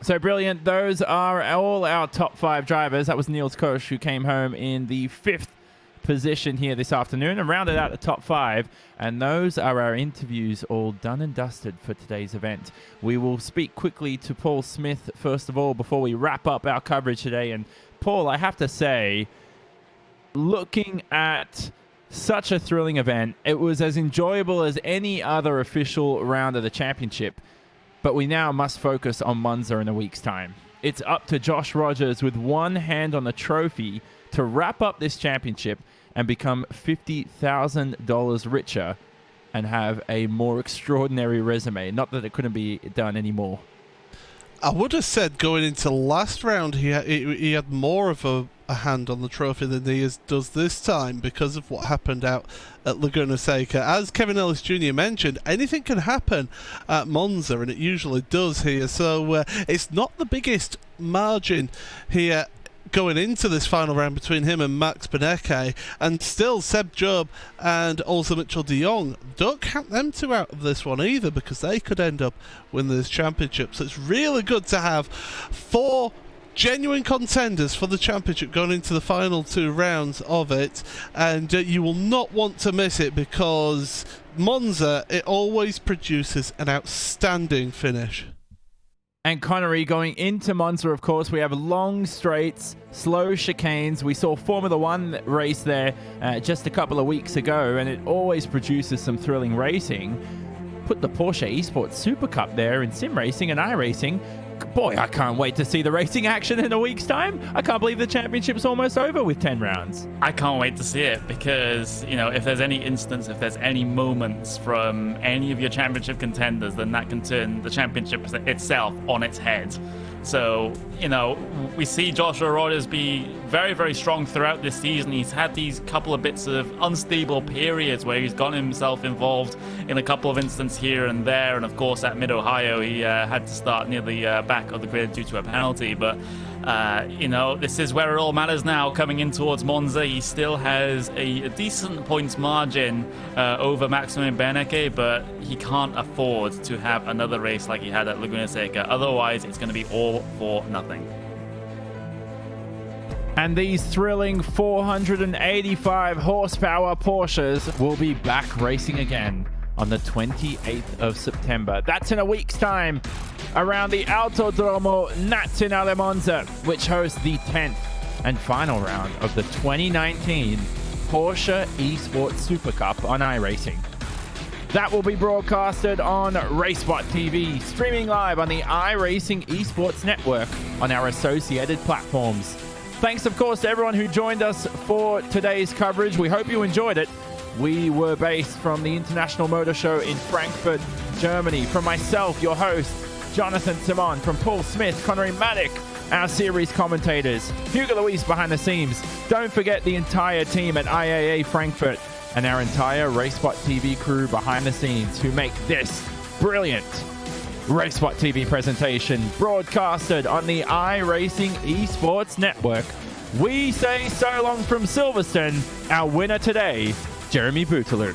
Speaker 2: So brilliant. Those are all our top 5 drivers. That was Niels Koch, who came home in the 5th position here this afternoon and rounded out the top 5. And those are our interviews all done and dusted for today's event. We will speak quickly to Paul Smith first of all before we wrap up our coverage today. And Paul, I have to say, looking at such a thrilling event, it was as enjoyable as any other official round of the championship. But we now must focus on Monza in a week's time. It's up to Josh Rogers with one hand on the trophy to wrap up this championship and become $50,000 richer and have a more extraordinary resume. Not that it couldn't be done anymore.
Speaker 3: I would have said going into last round he had more of a hand on the trophy than he does this time because of what happened out at Laguna Seca. As Kevin Ellis Jr. mentioned, anything can happen at Monza, and it usually does here. So it's not the biggest margin here going into this final round between him and Max Benecke, and still Seb Job and also Mitchell de Jong, don't count them two out of this one either because they could end up winning this championship. So it's really good to have 4 genuine contenders for the championship going into the final 2 rounds of it, and you will not want to miss it because Monza, it always produces an outstanding finish.
Speaker 2: And Connery, going into Monza, of course, we have long straights, slow chicanes. We saw Formula One race there just a couple of weeks ago, and it always produces some thrilling racing. Put the Porsche Esports Supercup there in sim racing and iRacing. Boy, I can't wait to see the racing action in a week's time. I can't believe the championship's almost over with 10 rounds.
Speaker 4: I can't wait to see it because, if there's any instance, if there's any moments from any of your championship contenders, then that can turn the championship itself on its head. So, we see Joshua Rogers be very, very strong throughout this season. He's had these couple of bits of unstable periods where he's gotten himself involved in a couple of instances here and there. And of course, at Mid-Ohio, he had to start near the back of the grid due to a penalty. But, this is where it all matters now. Coming in towards Monza, he still has a decent points margin over Maxime Benecke, but he can't afford to have another race like he had at Laguna Seca. Otherwise, it's going to be all for nothing.
Speaker 2: And these thrilling 485 horsepower Porsches will be back racing again on the 28th of September. That's in a week's time around the Autodromo Nazionale Monza, which hosts the 10th and final round of the 2019 Porsche Esports Supercup on iRacing. That will be broadcasted on RaceSpotTV, streaming live on the iRacing Esports Network on our associated platforms. Thanks, of course, to everyone who joined us for today's coverage. We hope you enjoyed it. We were based from the International Motor Show in Frankfurt, Germany. From myself, your host, Jonathan Simon, from Paul Smith, Connery Maddock, our series commentators, Hugo Luis behind the scenes. Don't forget the entire team at IAA Frankfurt. and our entire RaceSpotTV crew behind the scenes who make this brilliant RaceSpotTV presentation broadcasted on the iRacing Esports Network, we say so long from Silverstone, our winner today, Jeremy Butler.